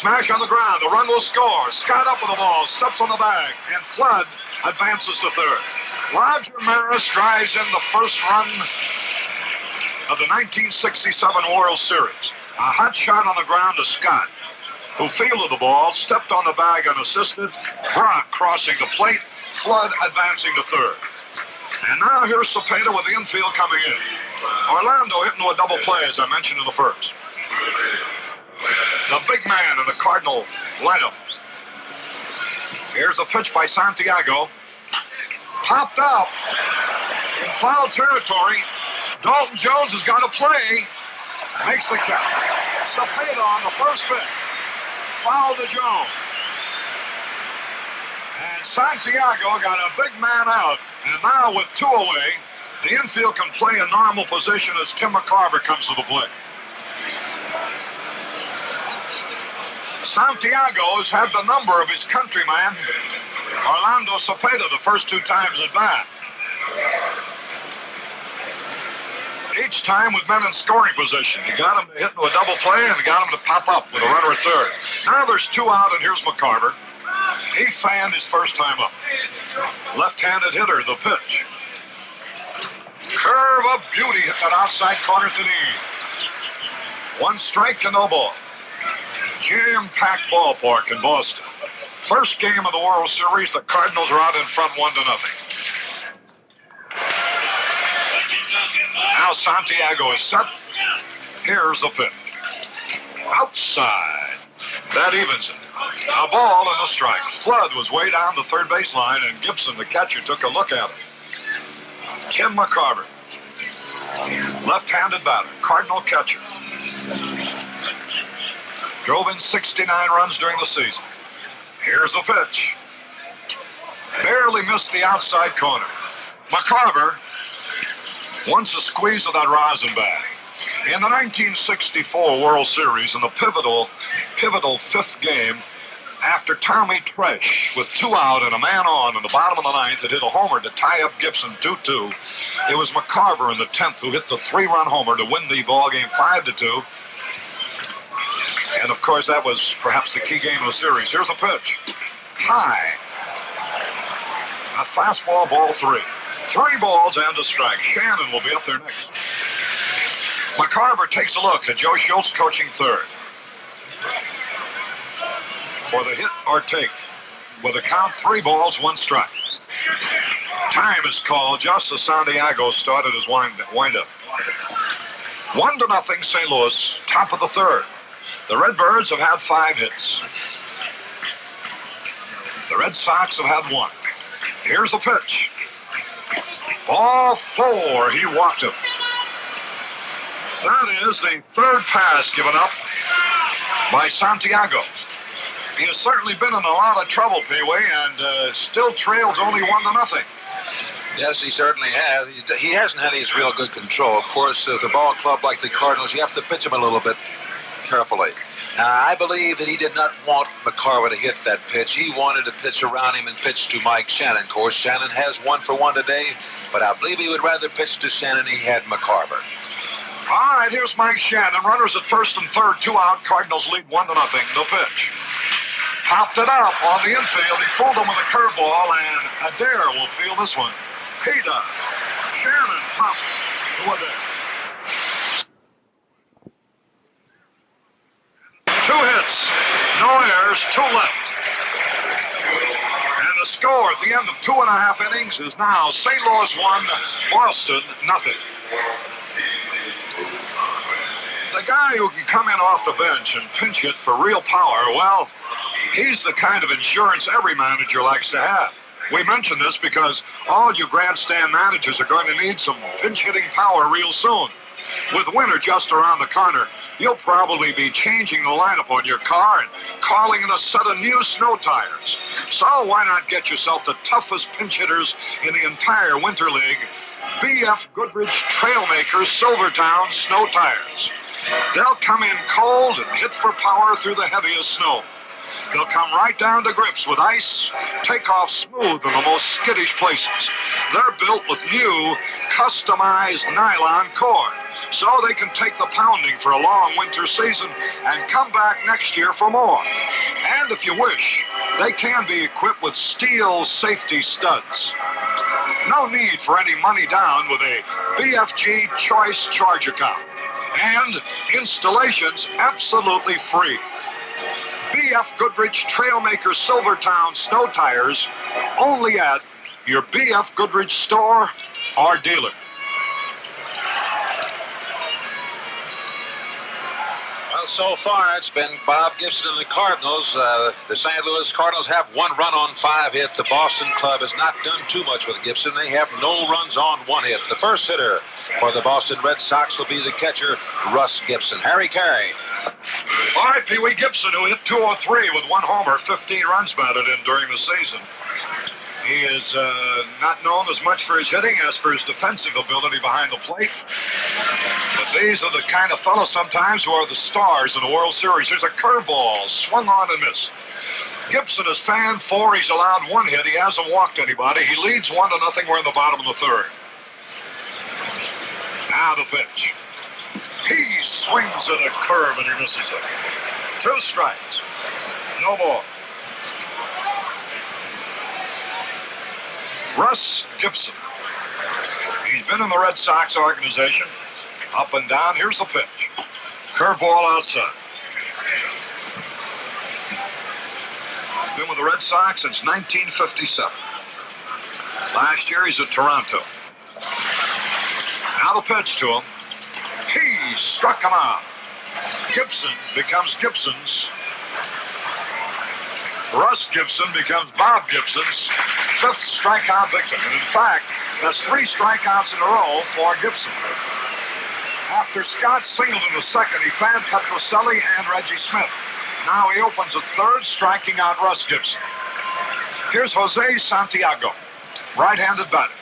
Smash on the ground. The run will score. Scott up with the ball. Steps on the bag. And Flood advances to third. Roger Maris drives in the first run of the 1967 World Series. A hot shot on the ground to Scott, who fielded the ball, stepped on the bag unassisted. Brock crossing the plate. Flood advancing to third. And now here's Cepeda with the infield coming in. Orlando hitting a double play, as I mentioned in the first. The big man in the Cardinal lineup. Here's the pitch by Santiago. Popped out in foul territory. Dalton Jones has got to play. Makes the catch. Cepeda on the first pitch. Foul to Jones. And Santiago got a big man out. And now with 2 away, the infield can play a normal position as Tim McCarver comes to the plate. Santiago has had the number of his countryman, Orlando Cepeda, the first 2 times at bat. Each time with men in scoring position. You got him to hit into a double play and you got him to pop up with a runner at third. Now there's 2 out and here's McCarver. He fanned his first time up. Left-handed hitter, the pitch. Curve of beauty hit that outside corner to the knee. 1 strike and no ball. Jam-packed ballpark in Boston. First game of the World Series, the Cardinals are out in front 1-0. Now Santiago is set. Here's the pitch. Outside. That evens it. A ball and a strike. Flood was way down the third baseline, and Gibson, the catcher, took a look at him. Tim McCarver. Left-handed batter. Cardinal catcher. Drove in 69 runs during the season. Here's the pitch. Barely missed the outside corner. McCarver wants a squeeze of that rosin bag. In the 1964 World Series, in the pivotal 5th game, after Tommy Tresh, with 2 out and a man on in the bottom of the 9th, had hit a homer to tie up Gibson 2-2, it was McCarver in the 10th who hit the 3-run homer to win the ball game 5-2. And, of course, that was perhaps the key game of the series. Here's a pitch. High. A fastball, ball 3. 3 balls and a strike. Shannon will be up there next. McCarver takes a look at Joe Schultz coaching third. For the hit or take. With a count, 3 balls, 1 strike. Time is called just as Santiago started his wind-up. 1-0 St. Louis, top of the third. The Redbirds have had 5 hits. The Red Sox have had 1. Here's the pitch. Ball 4. He walked him. That is the third pass given up by Santiago. He has certainly been in a lot of trouble, Pee-wee, and still trails only 1-0. Yes, he certainly has. He hasn't had his real good control. Of course, as a ball club like the Cardinals, you have to pitch him a little bit carefully. Now, I believe that he did not want McCarver to hit that pitch. He wanted to pitch around him and pitch to Mike Shannon. Of course, Shannon has 1 for 1 today, but I believe he would rather pitch to Shannon. He had McCarver. All right, here's Mike Shannon. Runners at first and third, 2 out. Cardinals lead 1-0. The pitch. Popped it up on the infield. He fooled him with a curveball, and Adair will field this one. He does. Shannon pops to Adair. 2 hits, no errors, 2 left. And the score at the end of 2.5 innings is now St. Louis 1, Boston nothing. The guy who can come in off the bench and pinch hit for real power, well, he's the kind of insurance every manager likes to have. We mention this because all you grandstand managers are going to need some pinch-hitting power real soon. With winter just around the corner, you'll probably be changing the lineup on your car and calling in a set of new snow tires. So why not get yourself the toughest pinch hitters in the entire Winter League, BF Goodrich Trailmakers Silvertown Snow Tires. They'll come in cold and hit for power through the heaviest snow. They'll come right down to grips with ice, take off smooth in the most skittish places. They're built with new, customized nylon cord, so they can take the pounding for a long winter season and come back next year for more. And if you wish, they can be equipped with steel safety studs. No need for any money down with a BFG Choice Charge account. And installations absolutely free. BF Goodrich Trailmaker Silvertown Snow Tires, only at your BF Goodrich store or dealer. Well, so far it's been Bob Gibson and the Cardinals. The St. Louis Cardinals have 1 run on 5 hits. The Boston club has not done too much with Gibson. They have no runs on 1 hit. The first hitter for the Boston Red Sox will be the catcher, Russ Gibson. Harry Carey. All right, Pee-wee Gibson, who hit 203 with 1 homer, 15 runs batted in during the season. He is not known as much for his hitting as for his defensive ability behind the plate. But these are the kind of fellows sometimes who are the stars in the World Series. There's a curveball, swung on and missed. Gibson has fanned 4. He's allowed 1 hit. He hasn't walked anybody. He leads 1-0. We're in the bottom of the third. Now the pitch. He swings at a curve and he misses it. 2 strikes. No more. Russ Gibson. He's been in the Red Sox organization. Up and down. Here's the pitch. Curveball outside. Been with the Red Sox since 1957. Last year he's at Toronto. Now the pitch to him. He struck him out. Gibson becomes Gibson's. Russ Gibson becomes Bob Gibson's 5th strikeout victim. And in fact, that's 3 strikeouts in a row for Gibson. After Scott singled in the second, he fanned Petrocelli and Reggie Smith. Now he opens at third, striking out Russ Gibson. Here's Jose Santiago, right-handed batter.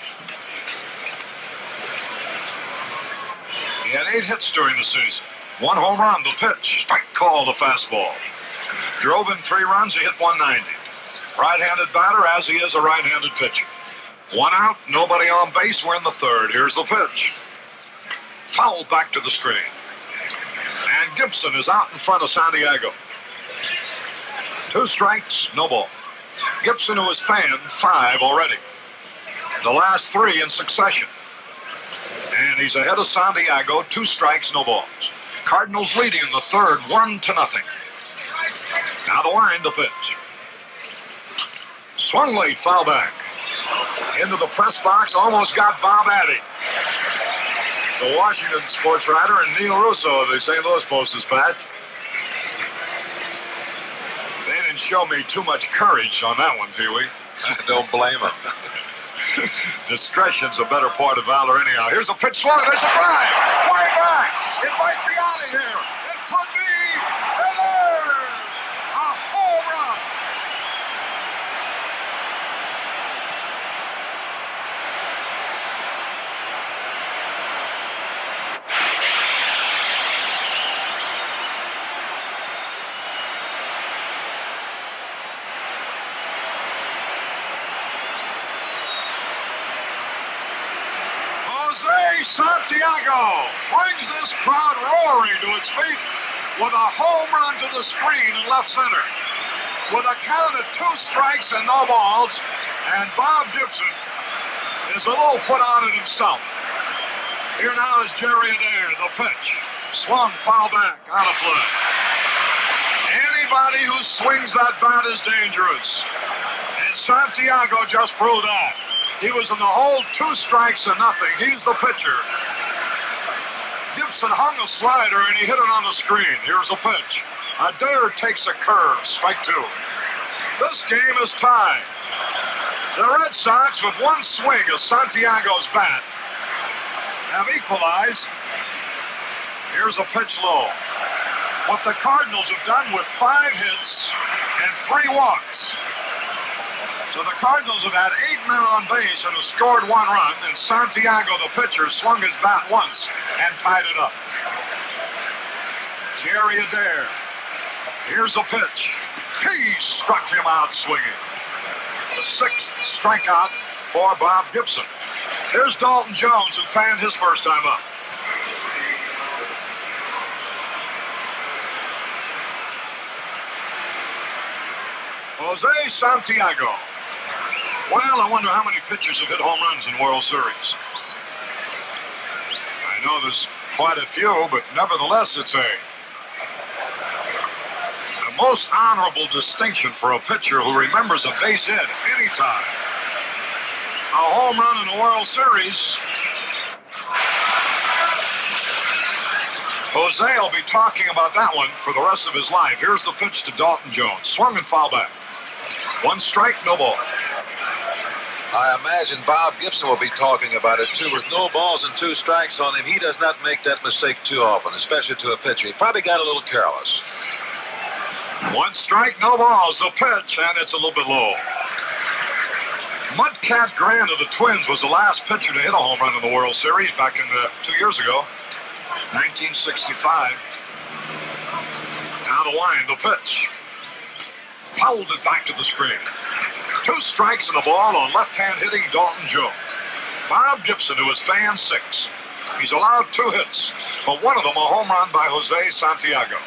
He had 8 hits during the season. 1 home run, the pitch. Strike call, the fastball. Drove in 3 runs, he hit 190. Right-handed batter, as he is a right-handed pitcher. 1 out, nobody on base, we're in the third. Here's the pitch. Foul back to the screen. And Gibson is out in front of Santiago. 2 strikes, no ball. Gibson, who has fanned 5 already. The last 3 in succession. And he's ahead of Santiago, 2 strikes, no balls. Cardinals leading in the third, 1-0. Now the wind, the pitch. Swung late, foul back. into the press box, almost got Bob Addy. The Washington sports writer and Neil Russo of the St. Louis Post-Dispatch. They didn't show me too much courage on that one, Pee-wee. Don't blame him. Discretion's a better part of valor anyhow. Here's a pitch swung. There's a drive. Way back. It might be out of here. It could be. It is. A home run. Santiago brings this crowd roaring to its feet with a home run to the screen in left center. With a count of 2 strikes and no balls, and Bob Gibson is a little put on it himself. Here now is Jerry Adair, the pitch. Swung, foul back, out of play. Anybody who swings that bat is dangerous. And Santiago just proved that. He was in the hole, 2 strikes and nothing. He's the pitcher. Gibson hung a slider and he hit it on the screen. Here's the pitch. Adair takes a curve, strike 2. This game is tied. The Red Sox, with 1 swing of Santiago's bat, have equalized. Here's a pitch low. What the Cardinals have done with 5 hits and 3 walks. So the Cardinals have had 8 men on base and have scored 1 run, and Santiago, the pitcher, swung his bat once and tied it up. Jerry Adair. Here's the pitch. He struck him out swinging. The 6th strikeout for Bob Gibson. Here's Dalton Jones, who fanned his first time up. Jose Santiago. Well, I wonder how many pitchers have hit home runs in World Series. I know there's quite a few, but nevertheless, it's a most honorable distinction for a pitcher who remembers a base hit anytime. A home run in the World Series. Jose will be talking about that one for the rest of his life. Here's the pitch to Dalton Jones. Swung and foul back. 1 strike, no ball. I imagine Bob Gibson will be talking about it, too. With no balls and 2 strikes on him, he does not make that mistake too often, especially to a pitcher. He probably got a little careless. 1 strike, no balls. The pitch, and it's a little bit low. Mudcat Grant of the Twins was the last pitcher to hit a home run in the World Series back in 2 years ago, 1965. Now the line, the pitch. Fouled it back to the screen. 2 strikes and a ball on left-hand hitting Dalton Jones. Bob Gibson, who is fan 6. He's allowed 2 hits, but one of them a home run by Jose Santiago.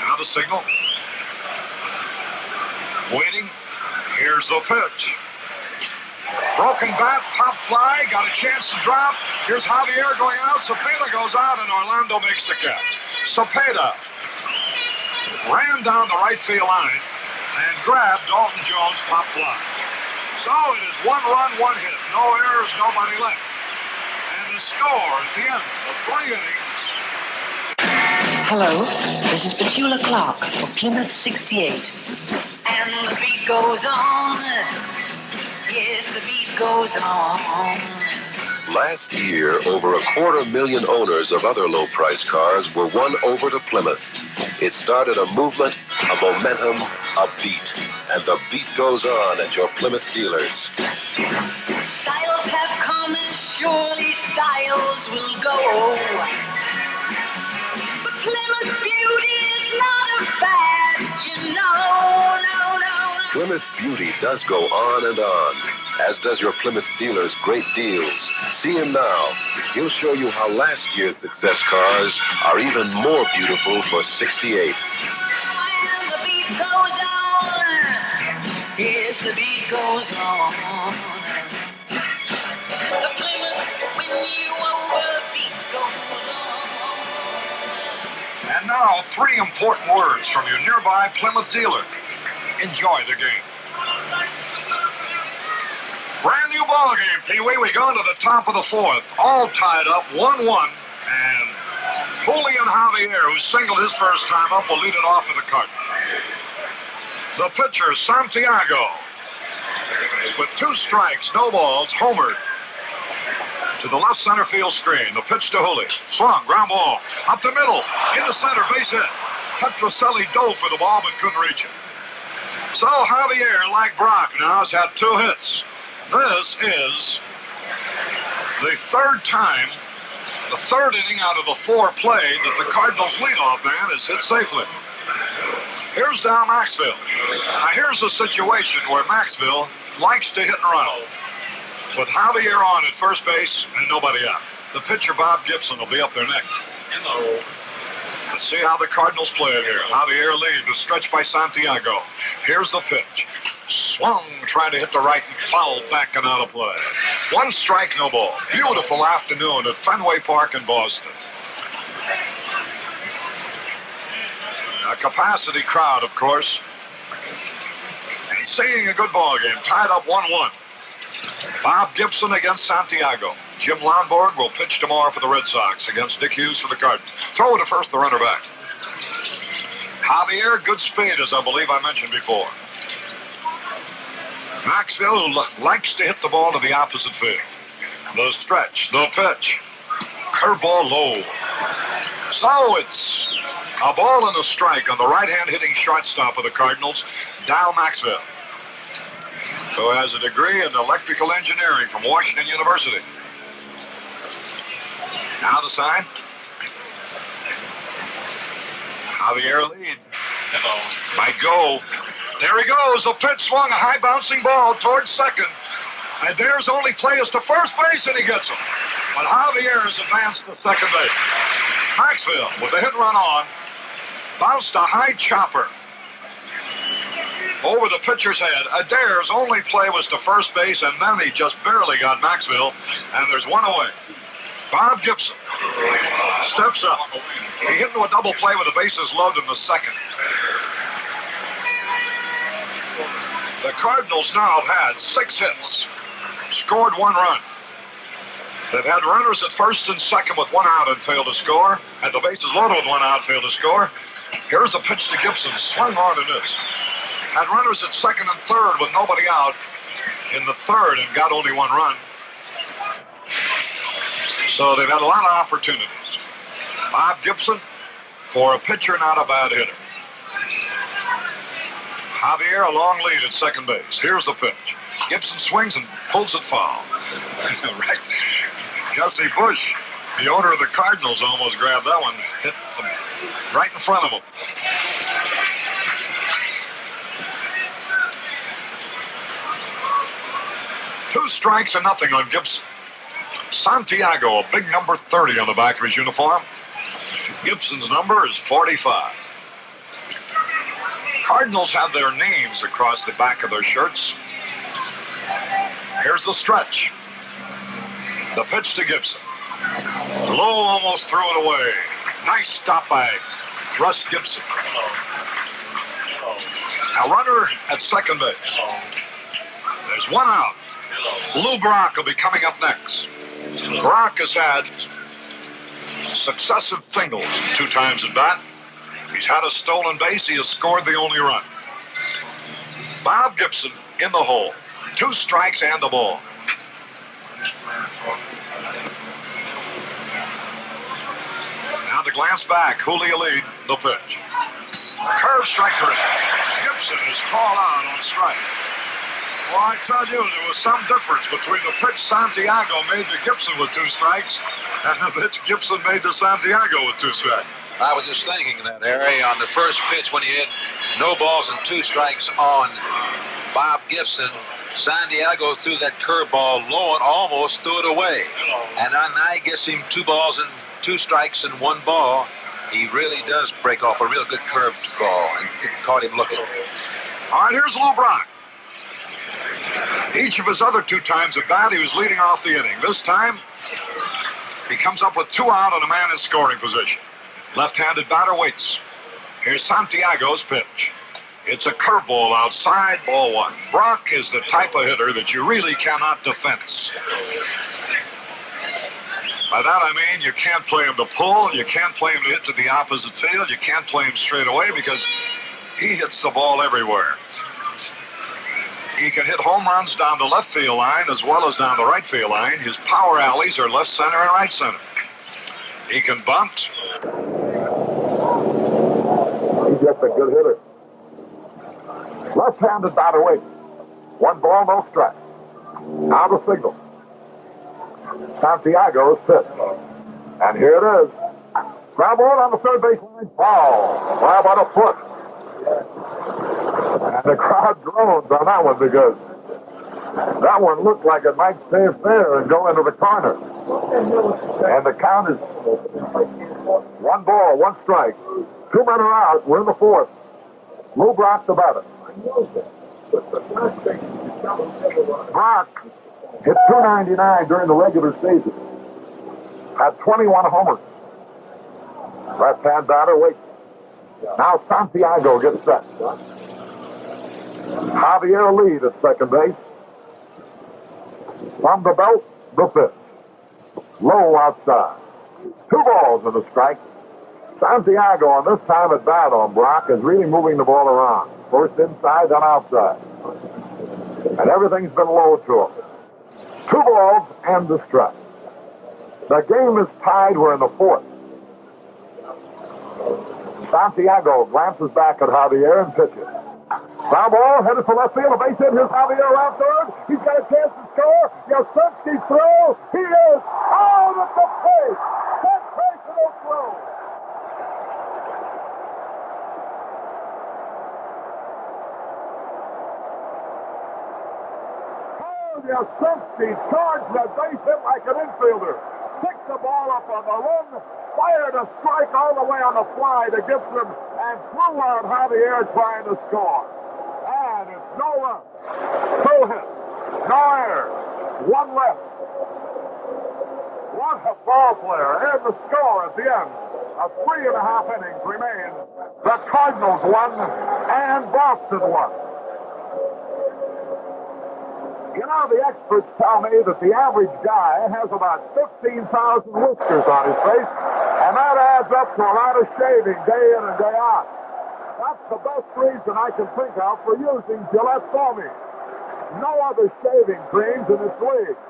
Now the signal. Waiting. Here's the pitch. Broken bat, pop fly, got a chance to drop. Here's Javier going out. Cepeda goes out, and Orlando makes the catch. Cepeda ran down the right field line and grabbed Dalton Jones' pop fly. So it is 1 run, 1 hit. No errors, nobody left. And the score at the end of 3 innings. Hello, this is Petula Clark for Plymouth 68. And the beat goes on. Yes, the beat goes on. Last year, over 250,000 owners of other low-price cars were won over to Plymouth. It started a movement, a momentum, a beat. And the beat goes on at your Plymouth dealers. Styles have come and surely styles will go. But Plymouth Beauty is not a fad, you know, no. Plymouth Beauty does go on and on, as does your Plymouth dealer's great deals. See him now. He'll show you how last year's success cars are even more beautiful for 68. And the beat goes on. Yes, the beat goes on. The Plymouth, when you over, beat goes on. And now, 3 important words from your nearby Plymouth dealer. enjoy the game. Brand new ball game, Pee-wee. We go to the top of the fourth. All tied up, 1-1. And Julian Javier, who singled his first time up, will lead it off for the Cardinals. The pitcher, Santiago, with 2 strikes, no balls, homered to the left center field screen. The pitch to Juli. Swung, ground ball, up the middle, into center, base hit. Petrocelli dove for the ball but couldn't reach it. So Javier, like Brock now, has had 2 hits. This is the third time, the third inning out of the 4 played that the Cardinals' leadoff man has hit safely. Here's Dow Maxville. Now here's the situation where Maxville likes to hit and run. With Javier on at first base and nobody out. The pitcher, Bob Gibson, will be up there next. Let's see how the Cardinals play it here. Javier leads, the stretch by Santiago. Here's the pitch. Swung, trying to hit the right and fouled back and out of play. 1 strike, no ball. Beautiful afternoon at Fenway Park in Boston. A capacity crowd, of course. And he's seeing a good ball game. Tied up 1-1. Bob Gibson against Santiago. Jim Lonborg will pitch tomorrow for the Red Sox against Dick Hughes for the Cardinals. Throw to first, the runner back. Javier, good speed, as I believe I mentioned before. Maxville likes to hit the ball to the opposite field. The stretch, the pitch. Curveball low. So it's a ball and a strike on the right-hand hitting shortstop of the Cardinals, Dow Maxville, who has a degree in electrical engineering from Washington University. Now the sign. Javier lead. Might go. There he goes. The pitch swung, a high bouncing ball towards second. And there's only play is to first base, and he gets him. But Javier has advanced to second base. Maxville with the hit run on. Bounced a high chopper over the pitcher's head. Adair's only play was to first base, and then he just barely got Maxville, and there's 1 away. Bob Gibson steps up. He hit into a double play with the bases loaded in the second. The Cardinals now have had 6 hits, scored 1 run. They've had runners at first and second with 1 out and failed to score. Had the bases loaded with 1 out, failed to score. Here's a pitch to Gibson, swung hard and missed. Had runners at second and third with nobody out in the third and got only 1 run. So they've had a lot of opportunities. Bob Gibson, for a pitcher, not a bad hitter. Javier, a long lead at second base. Here's the pitch. Gibson swings and pulls it foul. Right. Jesse Bush, the owner of the Cardinals, almost grabbed that one. Hit them right in front of him. Two strikes and nothing on Gibson. Santiago, a big number 30 on the back of his uniform. Gibson's number is 45. Cardinals have their names across the back of their shirts. Here's the stretch. The pitch to Gibson. Low almost threw it away. Nice stop by Russ Gibson. A runner at second base. There's 1 out. Lou Brock will be coming up next. Brock has had successive singles 2 times at bat. He's had a stolen base. He has scored the only run. Bob Gibson in the hole. 2 strikes and the ball. Now the glance back. Julio lead the pitch. Curve strike to Gibson is called out on strike. Well, I tell you, there was some difference between the pitch Santiago made to Gibson with 2 strikes and the pitch Gibson made to Santiago with 2 strikes. I was just thinking that, Harry, on the first pitch when he had no balls and 2 strikes on Bob Gibson, Santiago threw that curveball low and almost threw it away. And now he gets him 2 balls and 2 strikes and 1 ball. He really does break off a real good curved ball and caught him looking. All right, here's Lou Brock. Each of his other 2 times at bat, he was leading off the inning. This time, he comes up with 2 out and a man in scoring position. Left-handed batter waits. Here's Santiago's pitch. It's a curveball outside, ball one. Brock is the type of hitter that you really cannot defense. By that I mean you can't play him to pull, you can't play him to hit to the opposite field, you can't play him straight away because he hits the ball everywhere. He can hit home runs down the left field line as well as down the right field line. His power alleys are left center and right center. He can bunt. He's just a good hitter. Left-handed batter waits. 1 ball, no strike. Now the signal. Santiago's pitch. And here it is. Ground ball on the third baseline. Foul. By about a foot. And the crowd groans on that one because that one looked like it might stay fair and go into the corner. And the count is 1 ball, 1 strike. 2 men are out. We're in the 4th. Lou Brock the batter. Brock hit .299 during the regular season. Had 21 homers. Left-hand batter waits. Now Santiago gets set. Javier lead at second base. From the belt, the pitch. Low outside. 2 balls and a strike. Santiago on this time at bat on Brock is really moving the ball around. First inside, then outside. And everything's been low to him. 2 balls and the strike. The game is tied. We're in the 4th. Santiago glances back at Javier and pitches. Foul ball headed for left field. A base hit. Here's Javier out third. He's got a chance to score. Yastrzemski throw. He is out at the plate. Sensational throw. Yastrzemski charged the base hit like an infielder. Picked the ball up on the run, fired a strike all the way on the fly to Gibson, and threw out Javier trying to score. And it's no run, 2 hits, no errors, 1 left. What a ball player. And the score at the end of 3.5 innings remains. The Cardinals won and Boston won. You know, the experts tell me that the average guy has about 15,000 whiskers on his face, and that adds up to a lot of shaving day in and day out. That's the best reason I can think of for using Gillette Foamy. No other shaving creams in this league.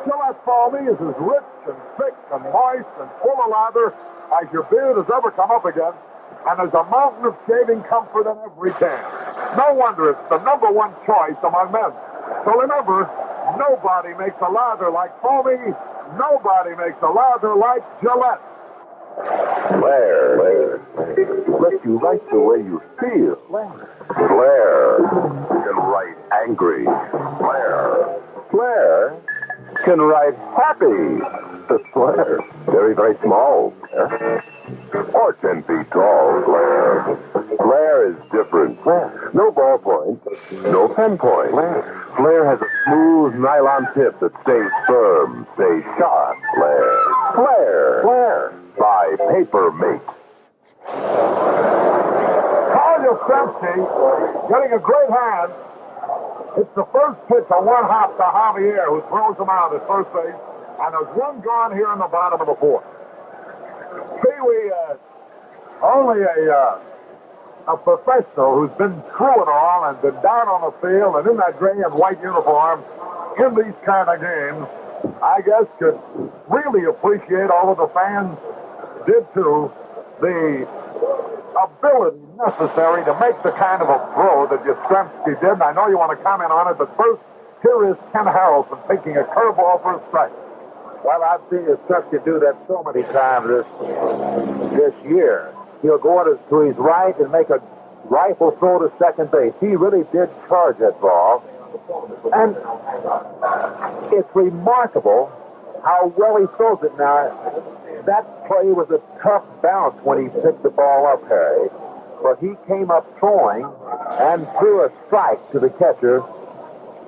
Gillette Foamy is as rich and thick and moist and full of lather as your beard has ever come up again, and there's a mountain of shaving comfort in every can. No wonder it's the #1 choice among men. So remember, nobody makes a lather like Foamy. Nobody makes a lather like Gillette. Flair lets you write the way you feel. Flair can write angry. Flair can write happy. Flair, very, very small. Or 10 feet tall. Flair is different. No ballpoint, no pen point. Flair has a smooth nylon tip that stays firm, stays sharp. Flair. By Paper Mate. Carl Yastrzemski getting a great hand. It's the first pitch, a 1-hop to Javier, who throws him out at first base. And there's 1 gone here in the bottom of the 4th. See, only a professional who's been through it all and been down on the field and in that gray and white uniform in these kind of games, I guess could really appreciate, all of the fans did too, the ability necessary to make the kind of a throw that Yastrzemski did. And I know you want to comment on it, but first, here is Ken Harrelson taking a curveball for a strike. Well, I've seen Yastrzemski do that so many times this year. He'll go to his right and make a rifle throw to second base. He really did charge that ball. And it's remarkable how well he throws it now. That play was a tough bounce when he picked the ball up, Harry. But he came up throwing and threw a strike to the catcher,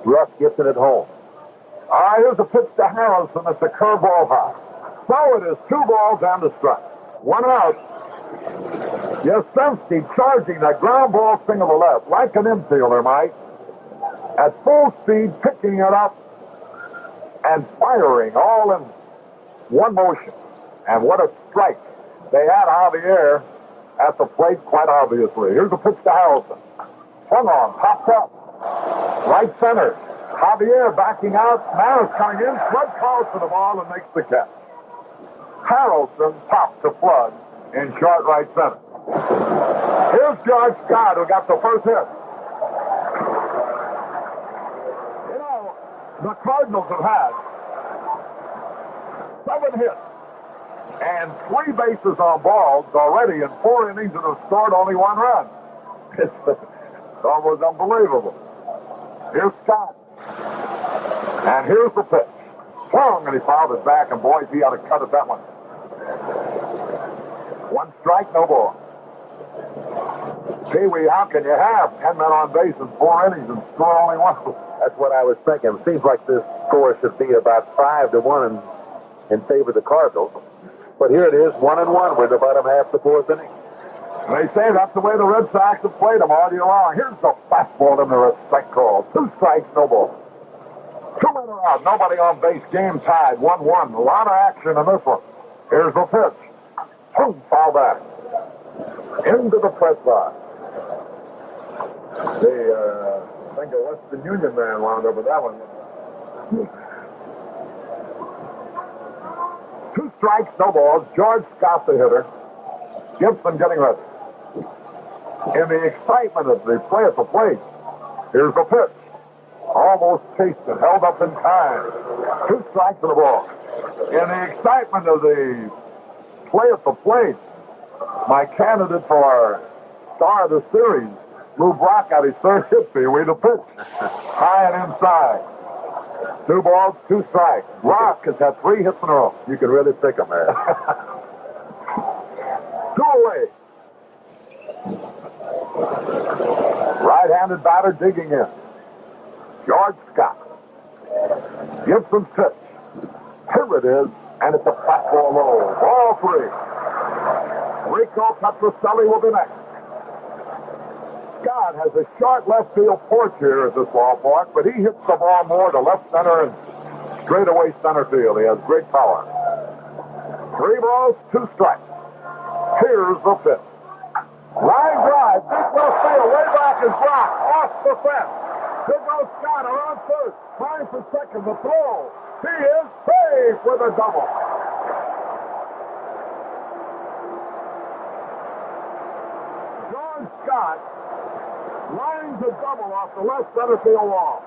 Russ Gibson, at home. All right, here's a pitch to Harrelson. It's a curveball high. So it is 2 balls and a strike. 1 out. Yastrzemski charging that ground ball single to left, like an infielder might, at full speed, picking it up and firing all in one motion. And what a strike. They had Javier at the plate, quite obviously. Here's a pitch to Harrelson. Swung on, popped up. Right center. Javier backing out. Maris coming in. Flood calls for the ball and makes the catch. Harrelson popped to Flood in short right center. Here's George Scott, who got the first hit. You know, the Cardinals have had 7 hits and 3 bases on balls already in 4 innings and have scored only 1 run. It's almost unbelievable. Here's Scott. And here's the pitch. Swung, and he fouled it back, and boy, he ought to cut at that one. 1 strike, no ball. Pee-wee, how can you have 10 men on base in 4 innings and score only 1? That's what I was thinking. Seems like this score should be about 5-1 in favor of the Cardinals. But here it is, 1-1 with the bottom half of the 4th inning. They say that's the way the Red Sox have played them all year long. Here's the fastball in the respect call. 2 strikes, no ball. 2 men are out, nobody on base. Game tied, 1-1. A lot of action in this one. Here's the pitch. Boom, foul back. Into the press box. I think a Western Union man wound up with that one. 2 strikes, no balls. George Scott, the hitter. Gibson getting ready. In the excitement of the play at the plate, here's the pitch. Almost chased it, held up in time. 2 strikes and a ball. In the excitement of the play at the plate, my candidate for star of the series, Lou Brock, got his 3rd hit. Pee-wee, the pitch. High and inside. 2 balls, 2 strikes. Brock has had 3 hits in a row. You can really pick him, man. 2 away. Right-handed batter digging in. George Scott. Gibson's pitch. Here it is, and it's a fastball low. Ball 3. Rico Petrocelli will be next. Scott has a short left field porch here at this ballpark, but he hits the ball more to left center and straightaway center field. He has great power. 3 balls, 2 strikes. Here's the pitch. Line drive, deep left field, way back is Brock, off the fence. Here goes Scott around first, trying for second, the throw. He is safe with a double. John Scott lines a double off the left center field wall.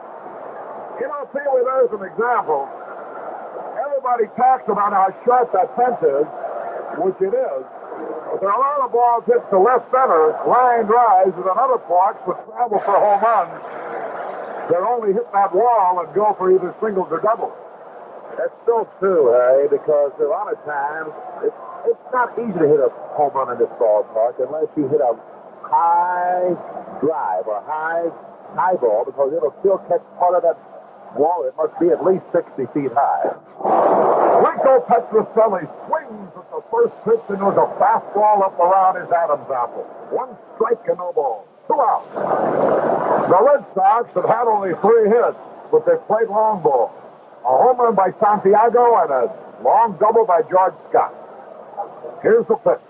You know, Pee-wee, there's an example. Everybody talks about how short that fence is, which it is. But there are a lot of balls hit to left center, line drives, and another parks would travel for home runs. They're only hit that wall and go for either singles or doubles. That's so true, Harry, because a lot of times it's not easy to hit a home run in this ballpark unless you hit a high drive or high ball, because it'll still catch part of that wall. It must be at least 60 feet high. Rico Petrocelli swings at the first pitch, and there's a fastball up around his Adam's apple. 1 strike and no ball. 2 out. The Red Sox have had only 3 hits, but they've played long ball. A home run by Santiago and a long double by George Scott. Here's the pitch.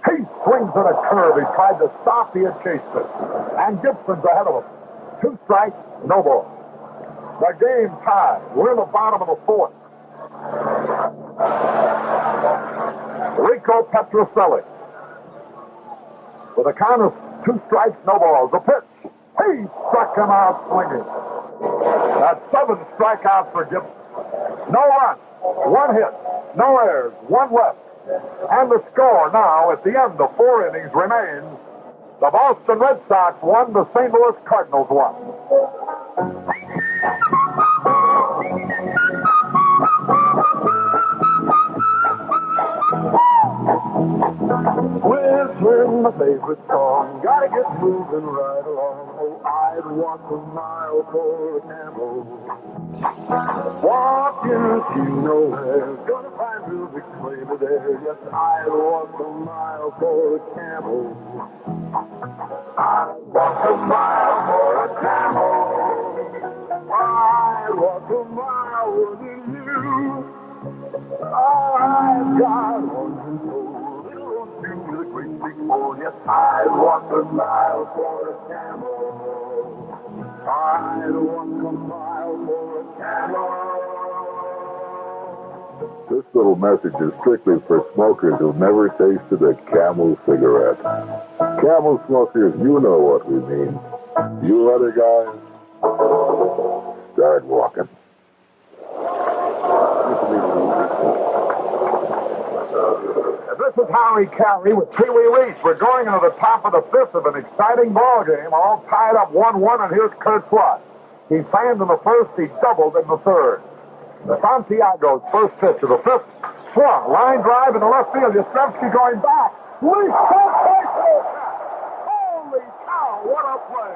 He swings at a curve. He tried to stop. He had chased it. And Gibson's ahead of him. 2 strikes, no ball. The game tied. We're in the bottom of the 4th. Rico Petrocelli. With a count of 2 strikes, no balls. The pitch. He struck him out swinging. That's 7 strikeouts for Gibson. No runs, 1 hit, no errors, 1 left. And the score now at the end of 4 innings remains: the Boston Red Sox won, the St. Louis Cardinals won. Whistling my favorite song, gotta get moving right along. Oh, I'd walk a mile for a camel. Walk into nowhere, gonna find music playing there. Yes, I'd walk a mile for a camel. I'd walk a mile for a camel. I'd walk a mile with you. I've got one soul, little two with a great big bone. Yes, I'd walk a mile for a camel. I'd walk a mile for a camel. This little message is strictly for smokers who've never tasted a Camel cigarette. Camel smokers, you know what we mean. You other guys, start walking. This is Harry Carey with Pee Wee Reese. We're going into the top of the fifth of an exciting ball game, all tied up 1-1, and here's Kurt Flood. He fanned in the first, he doubled in the third. Santiago's first pitch of the fifth, swung, line drive in the left field. Yastrzemski going back. Holy cow, what a play.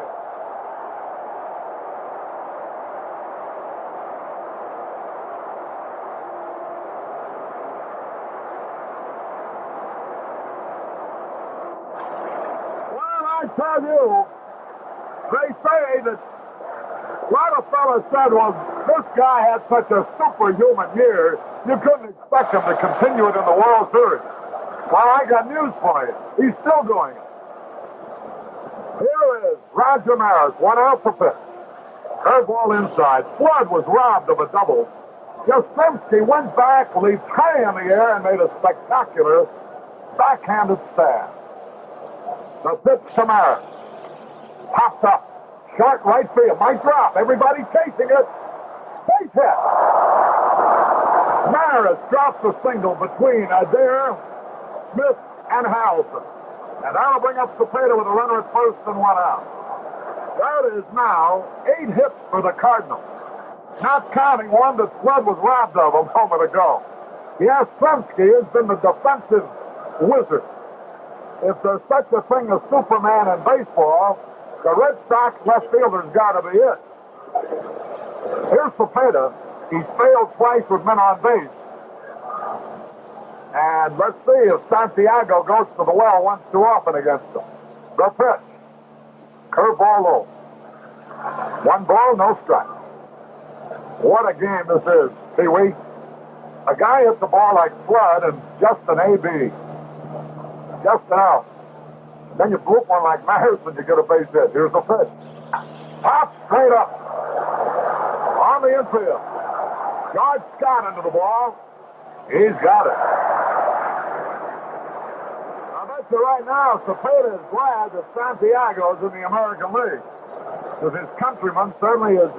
I tell you, they say that a lot of fellas said, well, this guy had such a superhuman year, you couldn't expect him to continue it in the World Series. Well, I got news for you. He's still doing it. Here is Roger Maris, 1 out for pitch. Curveball inside. Flood was robbed of a double. Yastrzemski went back, leaped high in the air, and made a spectacular backhanded stab. The pitch to Maris. Popped up. Short right field. Might drop. Everybody chasing it. Base hit. Maris drops a single between Adair, Smith, and Harrelson. And that'll bring up Cepeda with a runner at first and 1 out. That is now 8 hits for the Cardinals. Not counting one that Flood was robbed of a moment ago. Yastrzemski has been the defensive wizard. If there's such a thing as Superman in baseball, the Red Sox left fielder's got to be it. Here's Cepeda. He's failed twice with men on base. And let's see if Santiago goes to the well once too often against him. The pitch. Curveball low. 1 ball, no strike. What a game this is, Pee Wee. A guy hits the ball like Flood and just an A.B. Just an out. Then you bloop one like Myers when you get a base hit. Here's the pitch. Pop straight up. On the infield. George Scott into the ball. He's got it. I bet you right now, Cepeda is glad that Santiago's in the American League. Because his countryman certainly has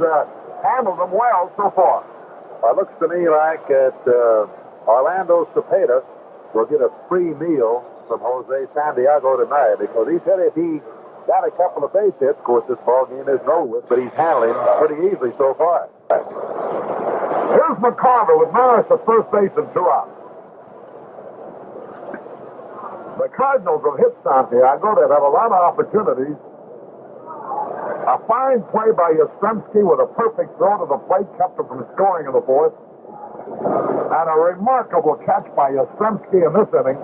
handled them well so far. It looks to me like Orlando Cepeda will get a free meal from Jose Santiago tonight, because he said if he got a couple of base hits, of course this ball game isn't over with, but he's handling pretty easily so far. Here's McCarver with Maris at first base and 2 outs. The Cardinals have hit Santiago. They've had a lot of opportunities. A fine play by Yastrzemski with a perfect throw to the plate kept him from scoring in the fourth. And a remarkable catch by Yastrzemski in this inning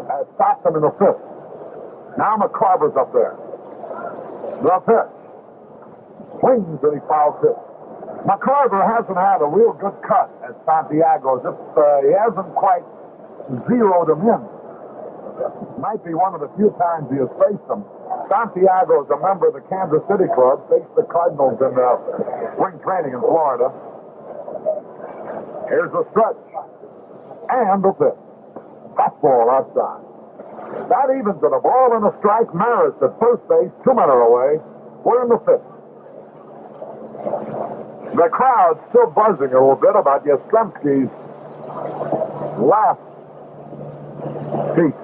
has stopped him in the fifth. Now McCarver's up there. The pitch. Swings and he fouls it. McCarver hasn't had a real good cut at Santiago. He hasn't quite zeroed him in. Might be one of the few times he has faced him. Santiago is a member of the Kansas City Club, faced the Cardinals in spring training in Florida. Here's the stretch. And the pitch. Fastball outside. That evens it. A ball and a strike. Maris at first base, 2 men are away. We're in the fifth. The crowd's still buzzing a little bit about Yastrzemski's last piece.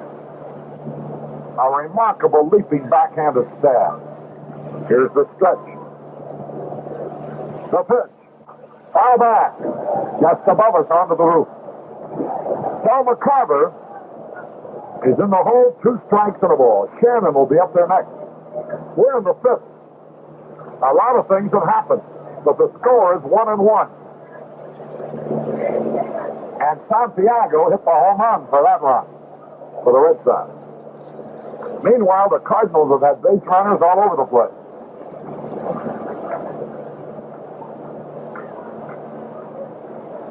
A remarkable leaping backhanded stab. Here's the stretch. The pitch. Foul back. Just above us onto the roof. So McCarver is in the hole, 2 strikes and a ball. Shannon will be up there next. We're in the fifth. A lot of things have happened, but the score is 1-1. And Santiago hit the home run for that run for the Red Sox. Meanwhile, the Cardinals have had base runners all over the place.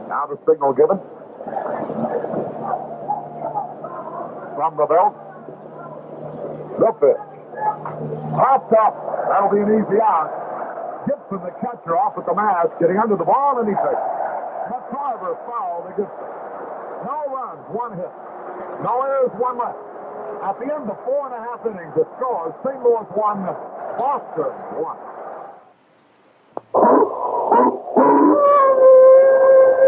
Now the signal given from the belt. The pitch. Popped up. That'll be an easy out. Gibson, the catcher, off at the mask, getting under the ball, and he takes it. McCarver fouled to Gibson. No runs, one hit. No errors, one left. At the end of 4.5 innings, the score is St. Louis 1, Boston 1.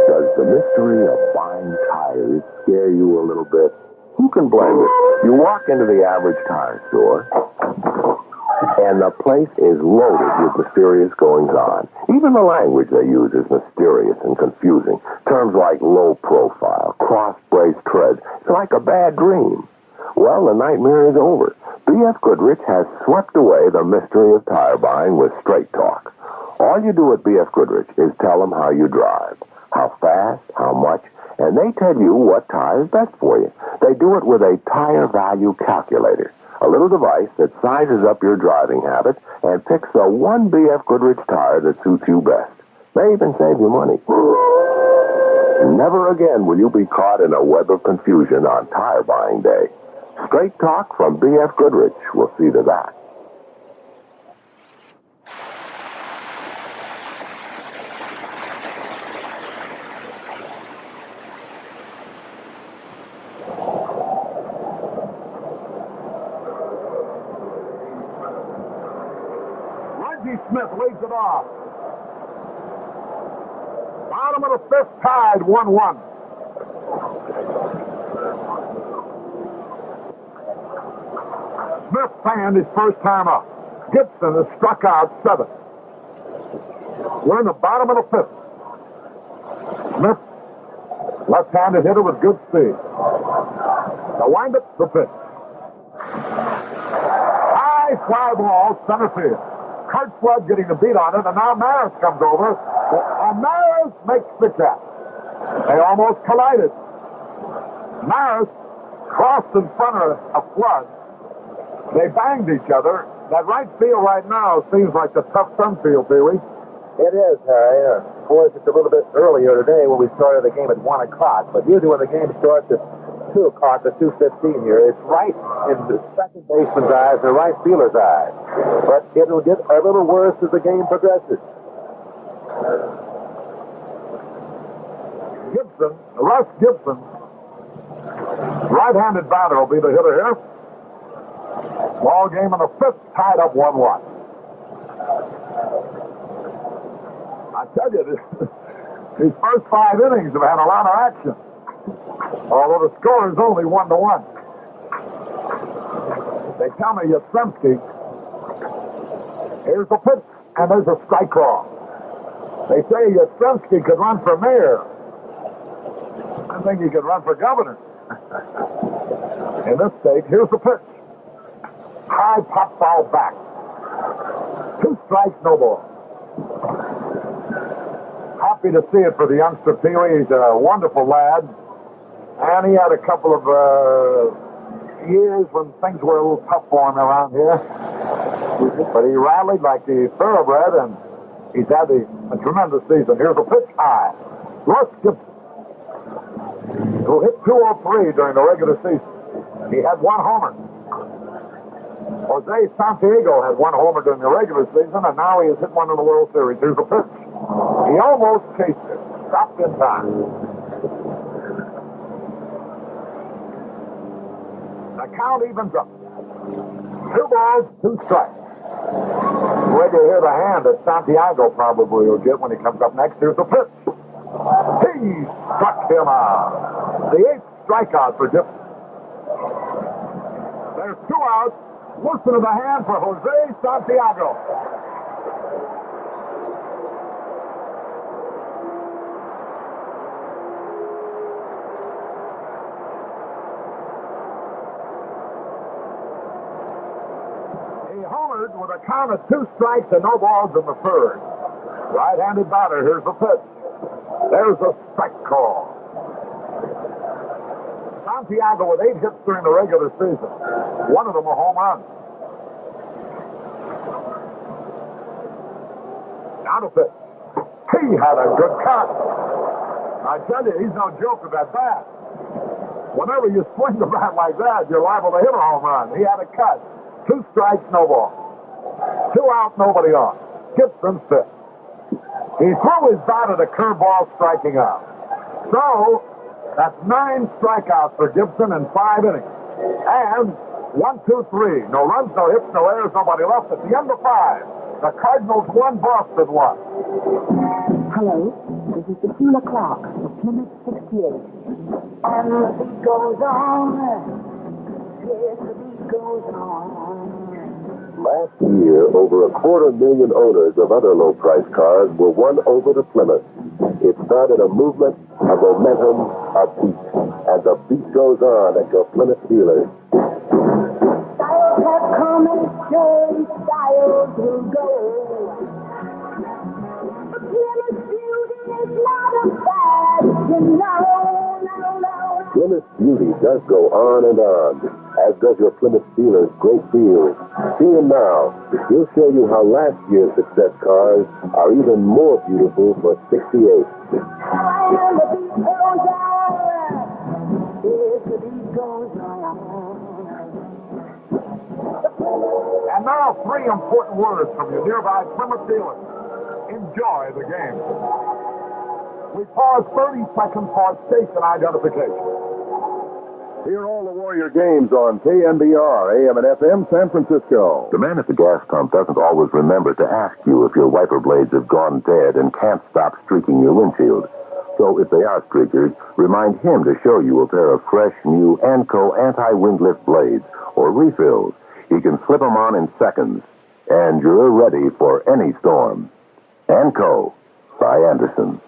Does the mystery of buying tires scare you a little bit? Who can blame it? You walk into the average tire store, and the place is loaded with mysterious goings-on. Even the language they use is mysterious and confusing. Terms like low profile, cross-brace treads. It's like a bad dream. Well, the nightmare is over. B.F. Goodrich has swept away the mystery of tire buying with straight talk. All you do at B.F. Goodrich is tell them how you drive, how fast, how much, and they tell you what tire is best for you. They do it with a tire value calculator, a little device that sizes up your driving habits and picks the one B.F. Goodrich tire that suits you best. They even save you money. Never again will you be caught in a web of confusion on tire buying day. Straight talk from B.F. Goodrich will see to that. Smith leads it off. Bottom of the fifth, tied 1-1. Smith fanned his first time up. Gibson has struck out 7. We're in the bottom of the fifth. Smith, left-handed hitter with good speed. The windup, the pitch. High fly ball, center field. Kurt Flood getting the beat on it, and now Maris comes over, and Maris makes the catch. They almost collided. Maris crossed in front of Flood. They banged each other. That right field right now seems like the tough sun field, Pee-wee. It is, Harry. Of course, it's a little bit earlier today when we started the game at 1 o'clock, but usually when the game starts at 2 o'clock, the 2:15 here, it's right in the second baseman's eyes, the right fielder's eyes. But it'll get a little worse as the game progresses. Gibson, Russ Gibson, right-handed batter will be the hitter here. Ball game in the fifth, tied up 1-1. I tell you, these first 5 innings have had a lot of action. Although the score is only 1-1. They tell me Yastrzemski. Here's the pitch, and there's a strike call. They say Yastrzemski could run for mayor. I think he could run for governor. In this state, here's the pitch. High pop foul back. 2 strikes, no ball. Happy to see it for the youngster Pee-wee. He's a wonderful lad. And he had a couple of years when things were a little tough for him around here. But he rallied like the thoroughbred, and he's had a tremendous season. Here's a pitch high. Russ Gibson, who hit 203 during the regular season. He had 1 homer. Jose Santiago had 1 homer during the regular season, and now he has hit 1 in the World Series. Here's a pitch. He almost chased it. Stopped in time. The count evens up. 2 balls, 2 strikes. Wait to hear the hand that Santiago probably will get when he comes up next. Here's the pitch. He struck him out. The 8th strikeout for Gibson. There's 2 outs. Listen to the hand for Jose Santiago. homered with a count of 2 strikes and no balls in the third. Right-handed batter, here's the pitch. There's a strike call. Santiago with 8 hits during the regular season. One of them a home run. Now to pitch. He had a good cut. I tell you, he's no joke with that bat. Whenever you swing the bat like that, you're liable to hit a home run. He had a cut. 2 strikes, no ball. 2 out, nobody on. Gibson pitch. He threw his bat at a curveball, striking out. So, that's 9 strikeouts for Gibson in 5 innings. And 1, 2, 3. No runs, no hits, no errors, nobody left. At the end of 5, the Cardinals won, Boston won. Hello, this is Petula Clark of Plymouth 68. And the beat goes on. Yes, the beat goes on. Last year, over 250,000 owners of other low-priced cars were won over to Plymouth. It started a movement, a momentum, a beat. And the beat goes on at your Plymouth dealers. Styles have come and surely styles will go. But Plymouth beauty is not a fashion, no. Plymouth beauty does go on and on, as does your Plymouth dealer's great deals. See him now. He'll show you how last year's success cars are even more beautiful for 68. And the beat goes on. Yes, the beat goes on. And now 3 important words from your nearby Plymouth dealer. Enjoy the game. We pause 30 seconds for station identification. Hear all the Warrior games on KNBR, AM and FM, San Francisco. The man at the gas pump doesn't always remember to ask you if your wiper blades have gone dead and can't stop streaking your windshield. So if they are streakers, remind him to show you a pair of fresh, new Anco anti-wind lift blades or refills. He can slip them on in seconds, and you're ready for any storm. Anco by Anderson.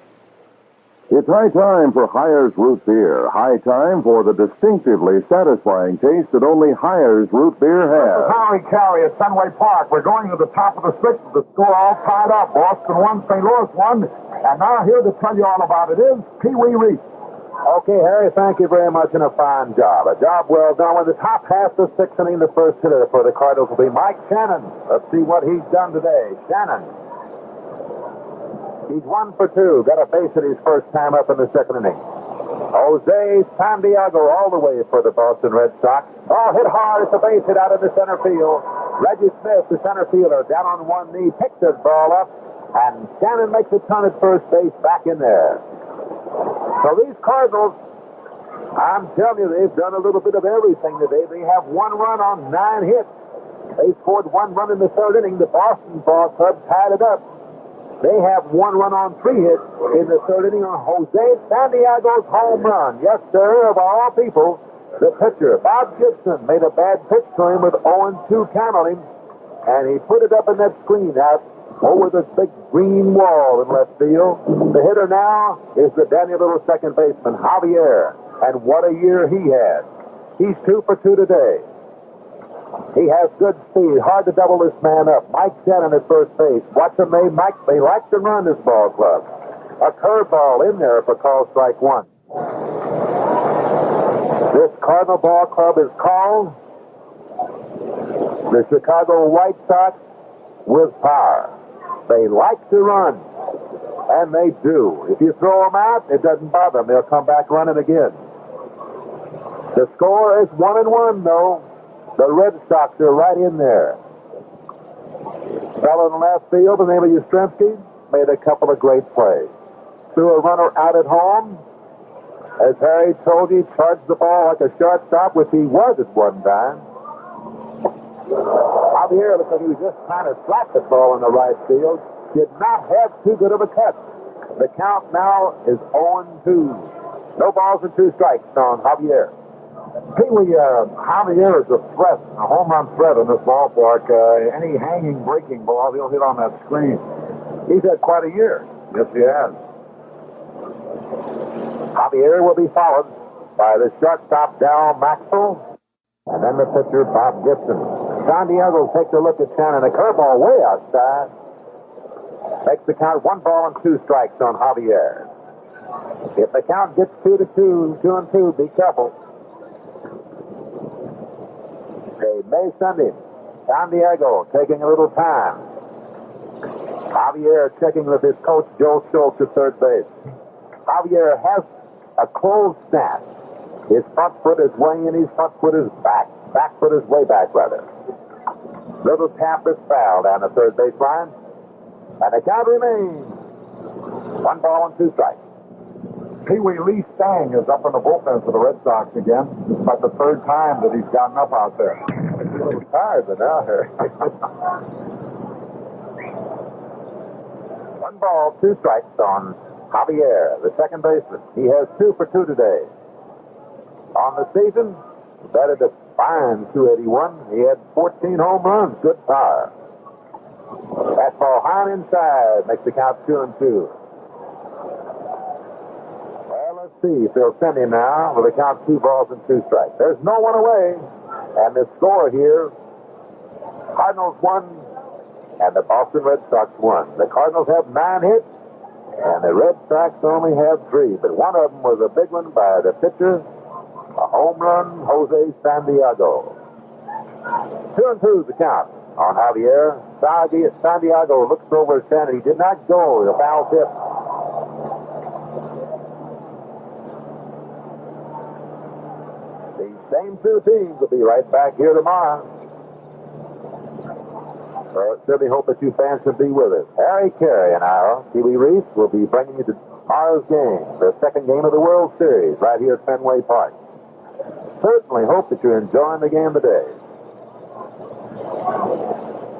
It's high time for Hires Root Beer. High time for the distinctively satisfying taste that only Hires Root Beer has. This is Harry Carey at Fenway Park. We're going to the top of the 6th. The score all tied up. Boston won, St. Louis won. And now here to tell you all about it is Pee Wee Reese. Okay, Harry, thank you very much and a fine job. A job well done. With the top half of the 6th inning, the first hitter for the Cardinals will be Mike Shannon. Let's see what he's done today. Shannon. He's 1 for 2. Got a base at his first time up in the 2nd inning. Jose Santiago all the way for the Boston Red Sox. Oh, hit hard. It's a base hit out in the center field. Reggie Smith, the center fielder, down on one knee, picks his ball up, and Shannon makes a turn at first base back in there. So these Cardinals, I'm telling you, they've done a little bit of everything today. They have 1 run on 9 hits. They scored 1 run in the 3rd inning. The Boston Ball Club tied it up. They have 1 run on 3 hits in the 3rd inning on Jose Santiago's home run. Yes, sir, of all people, the pitcher, Bob Gibson, made a bad pitch to him with 0-2 count on him, and he put it up in that screen out over this big green wall in left field. The hitter now is the dandy little second baseman, Javier, and what a year he had. He's 2 for 2 today. He has good speed. Hard to double this man up. Mike Shannon at first base. Watch him. They like to run this ball club. A curveball in there for call strike 1. This Cardinal ball club is called the Chicago White Sox with power. They like to run, and they do. If you throw them out, it doesn't bother them. They'll come back running again. The score is 1-1, though. The Red Sox are right in there. Fellow in the left field, the name of Yastrzemski, made a couple of great plays. Threw a runner out at home. As Harry told you, charged the ball like a shortstop, which he was at one time. Javier looked like he was just trying to slap the ball in the right field. Did not have too good of a cut. The count now is 0-2. No balls and 2 strikes on Javier. Javier is a threat, a home run threat in this ballpark. Any hanging, breaking ball, he'll hit on that screen. He's had quite a year. Yes, he has. Javier will be followed by the shortstop, Darryl Maxwell, and then the pitcher, Bob Gibson. Santiago takes a look at Shannon. A curveball way outside. Makes the count 1 ball and 2 strikes on Javier. If the count gets 2-2, 2-2, be careful. They may send him. Santiago taking a little time. Javier checking with his coach, Joe Schultz, at third base. Javier has a closed stance. His front foot is way in, his front foot is back. Back foot is way back, rather. Little tap is foul down the third baseline. And the count remains 1 ball and 2 strikes. Pee Wee Lee Stang is up in the bullpen for the Red Sox again. It's about the 3rd time that he's gotten up out there. He's a little tired, but now here. 1 ball, 2 strikes on Javier, the second baseman. He has 2 for 2 today. On the season, he batted a fine .281. He had 14 home runs. Good power. Fastball high and inside makes the count 2-2. Well, let's see if they'll send him now with a count 2 balls and 2 strikes. There's no one away. And the score here, Cardinals 1 and the Boston Red Sox 1. The Cardinals have 9 hits and the Red Sox only have 3. But one of them was a big one by the pitcher, a home run, Jose Santiago. 2-2 is the count on Javier. Santiago looks over at Shannon. He did not go. The foul tip. These same 2 teams will be right back here tomorrow. So I certainly hope that you fans can be with us. Harry Carey and I, Pee Wee Reese, will be bringing you to tomorrow's game, the 2nd game of the World Series, right here at Fenway Park. Certainly hope that you're enjoying the game today.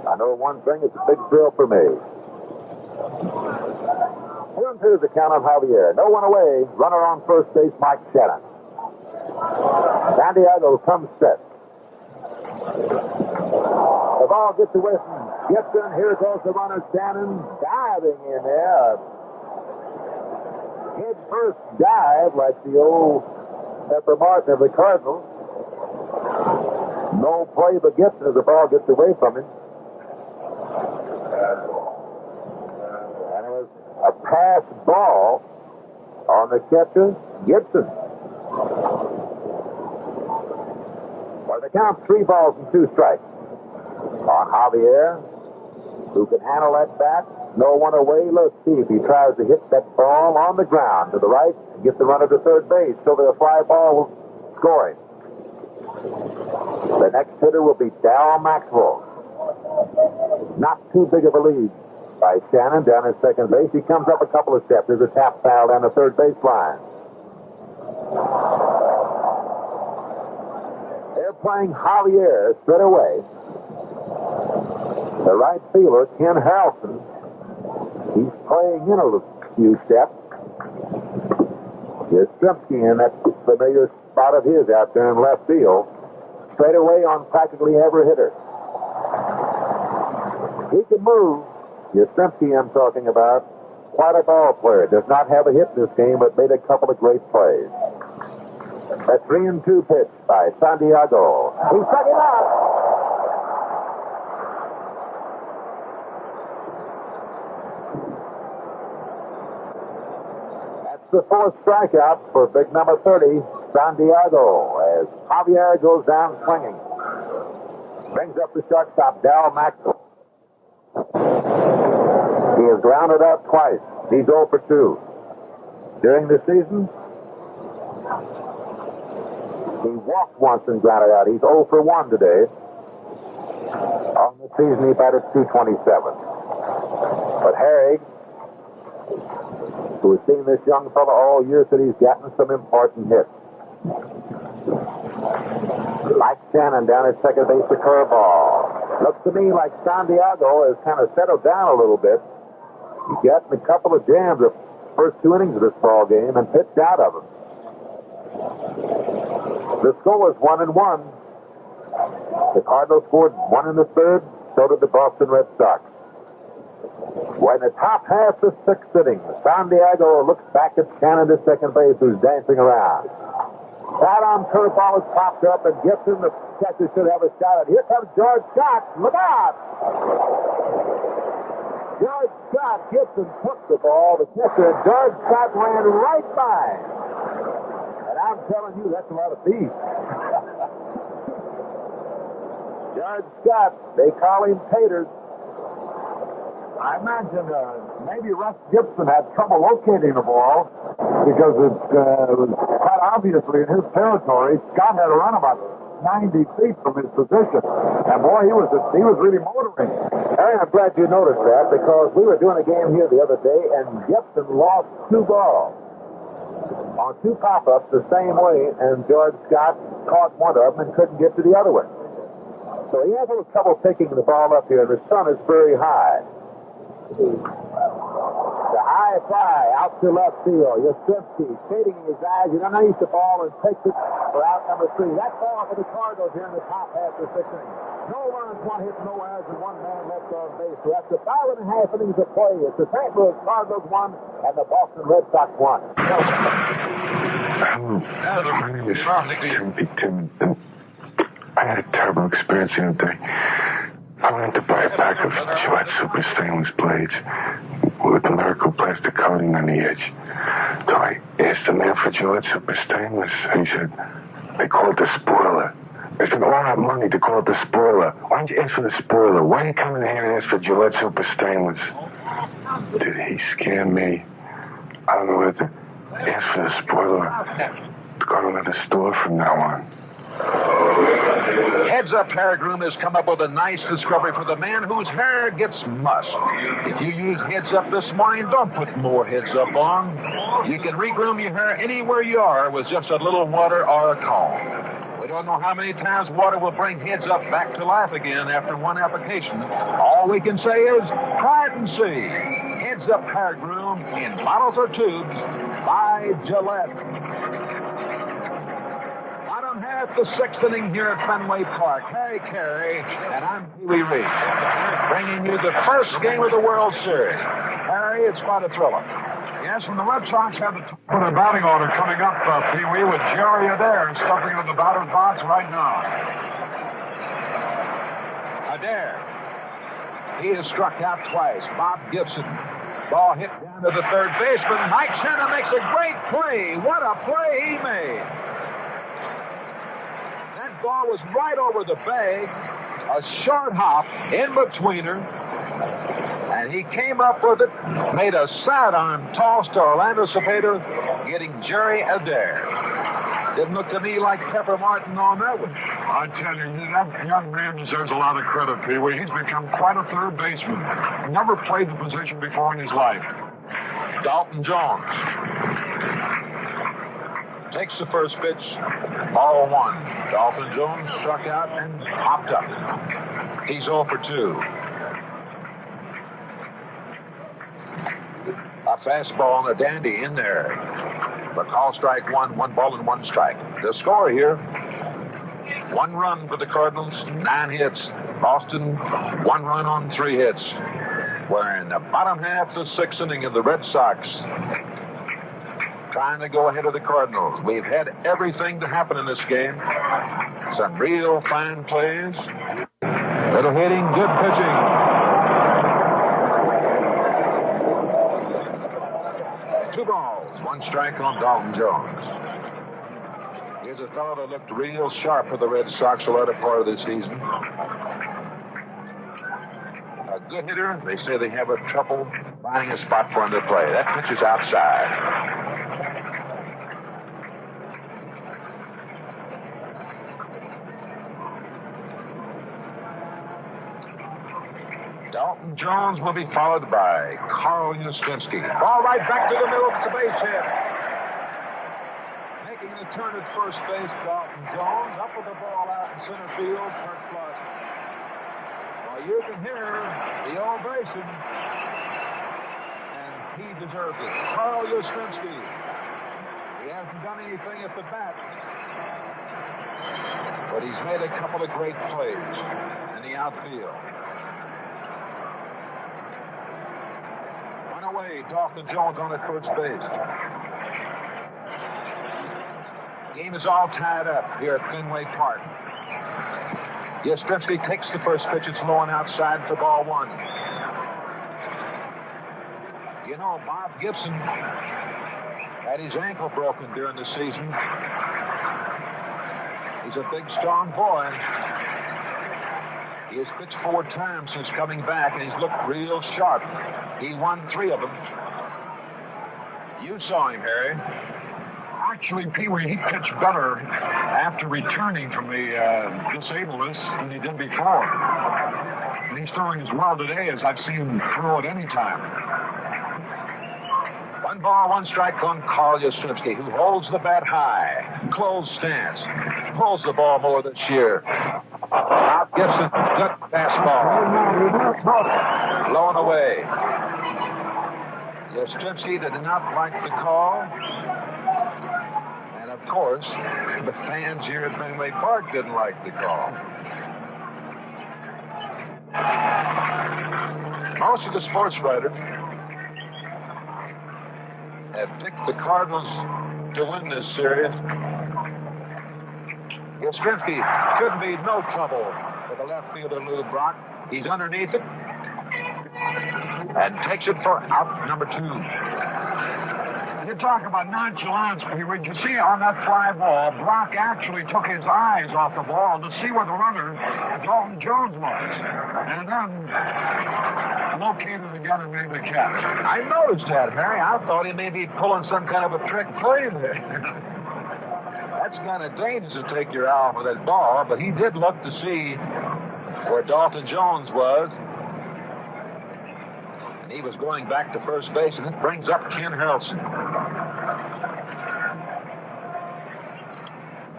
I know one thing, it's a big thrill for me. 2-2 the count on Javier. No one away. Runner on first base, Mike Shannon. Santiago comes set. The ball gets away from Gibson. Here goes the runner, Shannon, diving in there. Head first dive like the old Pepper Martin of the Cardinals. No play but Gibson as the ball gets away from him. And it was a pass ball on the catcher, Gibson. Well, the count 3 balls and 2 strikes on Javier, who can handle that bat. No one away. Let's see if he tries to hit that ball on the ground to the right and get the runner to third base so that a fly ball will score him. The next hitter will be Dal Maxwell. Not too big of a lead by Shannon down at second base. He comes up a couple of steps. There's a tap foul down the third base line. They're playing Javier straight away. The right fielder, Ken Harrelson, he's playing in a few steps. Yastrzemski in that familiar spot of his out there in left field. Straight away on practically every hitter. He can move. Yastrzemski I'm talking about. Quite a ball player. Does not have a hit in this game, but made a couple of great plays. A 3-2 pitch by Santiago. He struck him out. The 4th strikeout for big number 30, Santiago, as Javier goes down swinging. Brings up the shortstop, Dal Maxwell. He has grounded out twice. He's 0 for 2. During the season, he walked once and grounded out. He's 0 for 1 today. On the season, he batted .227. But Harry, who has seen this young fellow all year, said he's gotten some important hits. Mike Shannon down at second base, the curveball. Looks to me like Santiago has kind of settled down a little bit. He's gotten a couple of jams the first 2 innings of this ball game and pitched out of them. The score was 1-1. The Cardinals scored 1 in the 3rd. So did the Boston Red Sox. When the top half of 6th inning, Santiago looks back at Shannon at second base, who's dancing around. Sidearm curveball is popped up, and Gibson, the catcher, should have a shot at it. Here comes George Scott. Look out! George Scott, Gibson took the ball, the catcher, and George Scott ran right by. And I'm telling you, that's a lot of beef. George Scott, they call him Taters. I imagine maybe Russ Gibson had trouble locating the ball because it was quite obviously in his territory. Scott had to run about 90 feet from his position. And boy, he was really motoring. Harry, I'm glad you noticed that because we were doing a game here the other day and Gibson lost 2 balls on 2 pop-ups the same way, and George Scott caught one of them and couldn't get to the other one. So he has a little trouble picking the ball up here, and the sun is very high. The high fly out to left field. Yastrzemski shading his eyes. He underneath the ball and takes it for out number 3. That's all for the Cardinals here in the top half of the 6th inning. No runs, 1 hit, no errors, and 1 man left on base. So that's the 5.5 innings of play. It's the St. Louis Cardinals 1 and the Boston Red Sox 1. My name is Tim. I had a terrible experience the other day. I went to buy a pack of Gillette Super Stainless blades with the miracle plastic coating on the edge. So I asked the man for Gillette Super Stainless, and he said, they call it the spoiler. They spent all that money to call it the spoiler. Why don't you ask for the spoiler? Why are you coming here and ask for Gillette Super Stainless? Did he scam me? I don't know whether to ask for the spoiler to go to another store from now on. Heads Up Hair Groom has come up with a nice discovery for the man whose hair gets mussed. If you use Heads Up this morning, don't put more Heads Up on. You can regroom your hair anywhere you are with just a little water or a comb. We don't know how many times water will bring Heads Up back to life again after one application. All we can say is, try it and see. Heads Up Hair Groom in bottles or tubes by Gillette. Half the 6th inning here at Fenway Park. Harry Carey, and I'm Pee Wee Reed, bringing you the first game of the World Series. Harry, it's quite a thriller. Yes, when the Red Sox have the batting order coming up, Pee Wee, with Jerry Adair stepping into the batter's box right now. Adair. He has struck out twice. Bob Gibson. Ball hit down to the third baseman. Mike Shannon makes a great play. What a play he made. Ball was right over the bag, a short hop in between her, and he came up with it, made a sidearm toss to Orlando Cepeda, getting Jerry Adair. Didn't look to me like Pepper Martin on that one. I tell you, that young man deserves a lot of credit, Pee Wee. He's become quite a third baseman. Never played the position before in his life. Dalton Jones takes the first pitch, ball 1. Dalton Jones struck out and popped up. He's 0 for 2. A fastball and a dandy in there. But call strike 1, 1 ball and 1 strike. The score here, 1 run for the Cardinals, 9 hits. Boston, 1 run on 3 hits. We're in the bottom half of the 6th inning of the Red Sox, trying to go ahead of the Cardinals. We've had everything to happen in this game. Some real fine plays. Little hitting, good pitching. Two balls, 1 strike on Dalton Jones. Here's a fellow that looked real sharp for the Red Sox the latter part of the season. A good hitter. They say they have a trouble finding a spot for him to play. That pitch is outside. Dalton Jones will be followed by Carl Yastrzemski. Ball right back to the middle of the base hit. Making the turn at first base, Dalton Jones. Up with the ball out in center field, Kurt Clark. Well, you can hear the ovation, and he deserves it. Carl Yastrzemski. He hasn't done anything at the bat, but he's made a couple of great plays in the outfield. Away, Dalton Jones on at first base. Game is all tied up here at Fenway Park. Yastrzemski takes the first pitch. It's low and outside for ball one. You know, Bob Gibson had his ankle broken during the season. He's a big, strong boy. He has pitched 4 times since coming back, and he's looked real sharp. He won 3 of them. You saw him, Harry. Actually, Pee Wee, he pitched better after returning from the disabledness than he did before. And he's throwing as well today as I've seen him throw at any time. 1 ball, 1 strike on Carl Yastrzemski, who holds the bat high. Closed stance. Pulls the ball more this year. Bob Gibson, good fastball. Low and away. Yastrzemski did not like the call. And, of course, the fans here at Fenway Park didn't like the call. Most of the sports writers have picked the Cardinals to win this series. Yastrzemski should be no trouble for the left fielder, Lou Brock. He's underneath it and takes it for out number 2. You talk about nonchalance, Pee Wee. You see on that fly ball, Brock actually took his eyes off the ball to see where the runner, Dalton Jones, was. And then located again and made the catch. I noticed that, Harry. I thought he may be pulling some kind of a trick play there. That's kind of dangerous to take your eye off of that ball, but he did look to see where Dalton Jones was. And he was going back to first base, and it brings up Ken Harrelson.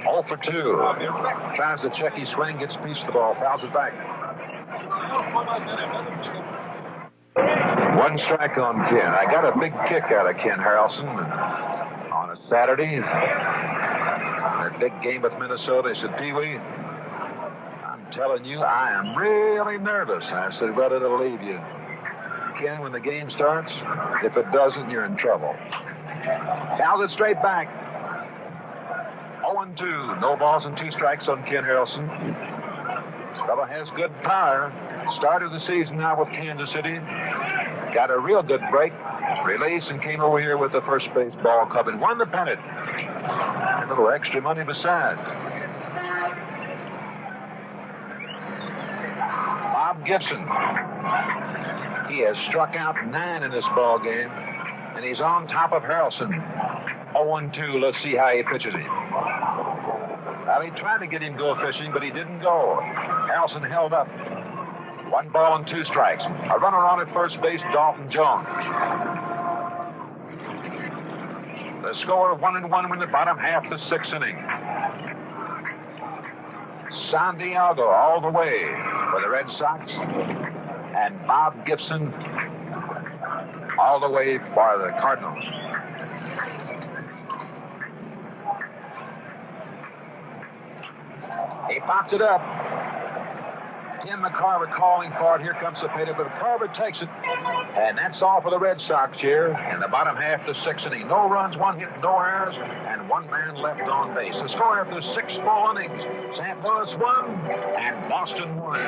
0 for 2. Tries to check his swing, gets a piece of the ball, fouls it back. 1 strike on Ken. I got a big kick out of Ken Harrelson on a Saturday. That big game with Minnesota. He said, Pee Wee, I'm telling you, I am really nervous. I said, well, it'll leave you, Ken, when the game starts. If it doesn't, you're in trouble. Fouls it straight back. 0-2. No balls and 2 strikes on Ken Harrelson. This fellow has good power. Started the season now with Kansas City. Got a real good break, release, and came over here with the first base ball club and won the pennant. A little extra money beside. Bob Gibson. He has struck out 9 in this ball game, and he's on top of Harrelson. 0-2. Let's see how he pitches him. Well, he tried to get him go fishing, but he didn't go. Harrelson held up. 1 ball and 2 strikes. A runner on at first base, Dalton Jones. The score of 1-1 in the bottom half of the 6th inning. Santiago all the way for the Red Sox. And Bob Gibson all the way for the Cardinals. He pops it up. Tim McCarver calling for it. Here comes Cepeda, but McCarver takes it. And that's all for the Red Sox here in the bottom half of the 6th inning. No runs, 1 hit, no errors, and 1 man left on base. The score after 6 full innings. St. Louis 1 and Boston 1.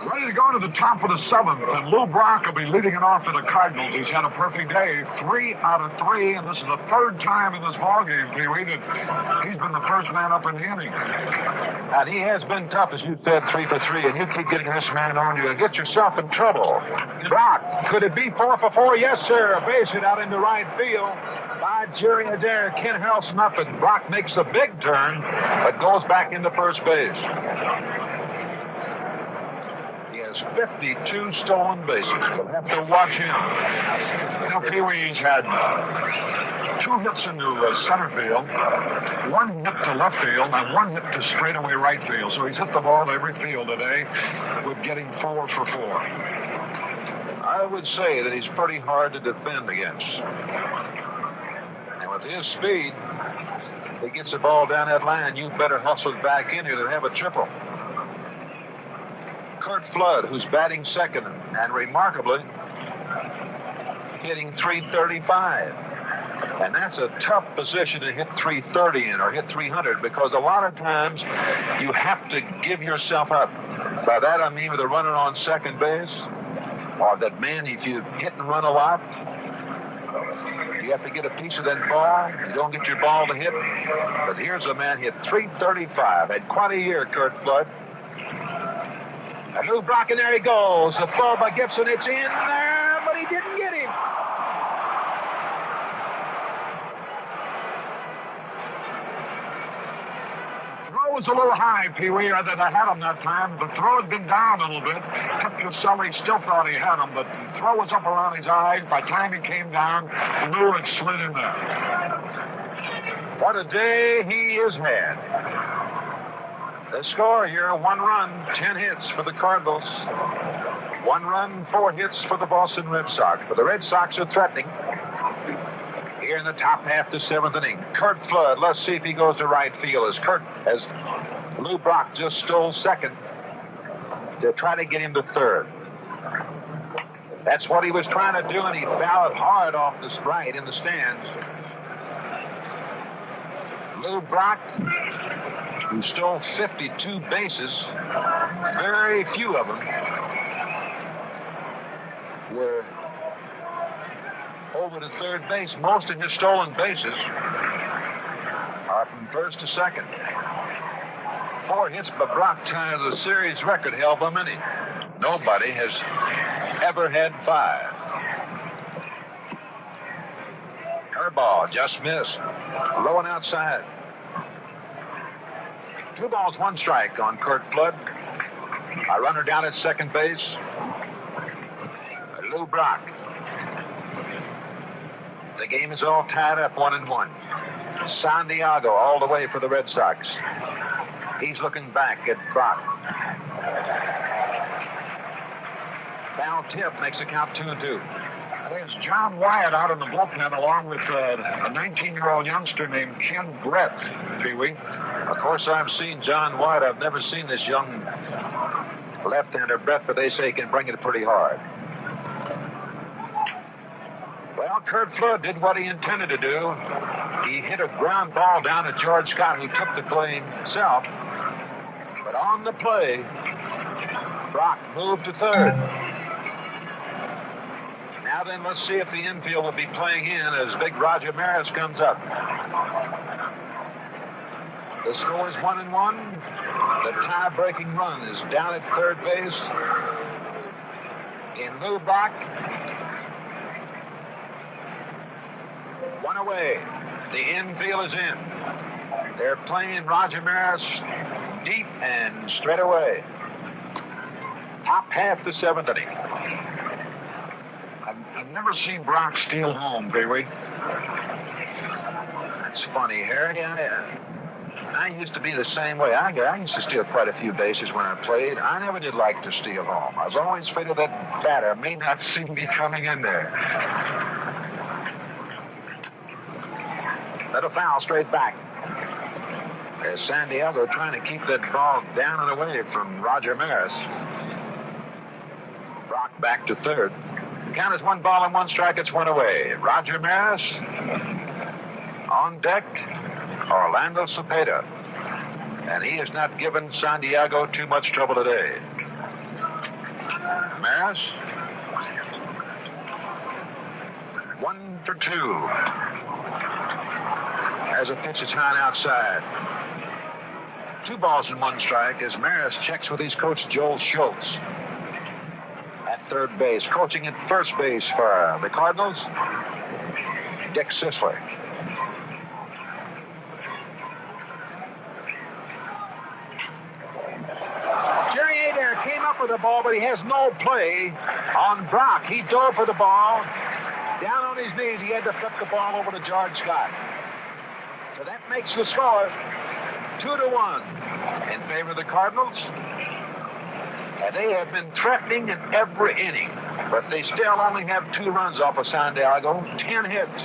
Ready to go to the top of the 7th, and Lou Brock will be leading it off to the Cardinals. He's had a perfect day, 3 out of 3, and this is the 3rd time in this ballgame, Pee Wee, that he's been the first man up in the inning. And he has been tough, as you said, 3 for 3, and you keep getting this man on you and get yourself in trouble. Brock, could it be 4 for 4? Yes, sir. A base hit out into right field by Jerry Adair. Ken Harrelson up, and Brock makes a big turn, but goes back into first base. 52 stolen bases. We'll have to watch him. You know, Pee Wee's had 2 hits into center field, 1 hit to left field, and 1 hit to straightaway right field. So he's hit the ball to every field today with getting 4 for 4. I would say that he's pretty hard to defend against. And with his speed, if he gets the ball down that line, you better hustle it back in here to have a triple. Curt Flood, who's batting second, and remarkably hitting .335. And that's a tough position to hit .330 in or hit .300, because a lot of times you have to give yourself up. By that I mean with a runner on second base, or that man, if you hit and run a lot, you have to get a piece of that ball. You don't get your ball to hit. But here's a man hit .335. Had quite a year, Curt Flood. And Lou Brock, and there he goes. The throw by Gibson. It's in there, but he didn't get him. Throw was a little high, Pee-wee. I had him that time. The throw had been down a little bit. Sully still thought he had him, but the throw was up around his eyes. By the time he came down, Lou had slid in there. What a day he has had. The score here, 1 run, 10 hits for the Cardinals. 1 run, 4 hits for the Boston Red Sox. But the Red Sox are threatening here in the top half of the 7th inning. Curt Flood, let's see if he goes to right field as Lou Brock just stole second to try to get him to third. That's what he was trying to do, and he fouled hard off the right in the stands. Lou Brock, who stole 52 bases, very few of them were over to third base. Most of his stolen bases are from first to second. 4 hits by Brock ties the series record held by many. Nobody has ever had 5. Curveball just missed. Low and outside. 2 balls, 1 strike on Curt Flood. A runner down at second base. Lou Brock. The game is all tied up 1-1. Santiago all the way for the Red Sox. He's looking back at Brock. Foul tip makes the count 2-2. There's John Wyatt out in the bullpen along with a 19-year-old youngster named Ken Brett, Pee-wee. Of course, I've seen John Wyatt. I've never seen this young left-hander Brett, but they say he can bring it pretty hard. Well, Curt Flood did what he intended to do. He hit a ground ball down at George Scott, who took the play himself. But on the play, Brock moved to third. Now then, let's see if the infield will be playing in as big Roger Maris comes up. The score is 1-1. The tie-breaking run is down at third base. In Lou Brock. 1 away. The infield is in. They're playing Roger Maris deep and straight away. Top half the 7th inning. I've never seen Brock steal home, Pee-wee. That's funny, Harry. I used to be the same way. I used to steal quite a few bases when I played. I never did like to steal home. I was always afraid of that batter may not see me coming in there. Let a foul straight back. There's Santiago trying to keep that ball down and away from Roger Maris. Brock back to third. The count is 1 ball and 1 strike. It's 1 away. Roger Maris on deck. Orlando Cepeda. And he has not given Santiago too much trouble today. Maris. 1 for 2. As a pitch, it's high outside. 2 balls and 1 strike as Maris checks with his coach, Joel Schultz. At third base. Coaching at first base for the Cardinals, Dick Sisler. Jerry Adair came up with the ball, but he has no play on Brock. He dove for the ball. Down on his knees, he had to flip the ball over to George Scott. So that makes the score 2-1 in favor of the Cardinals. And they have been threatening in every inning, but they still only have 2 runs off of Santiago, 10 hits.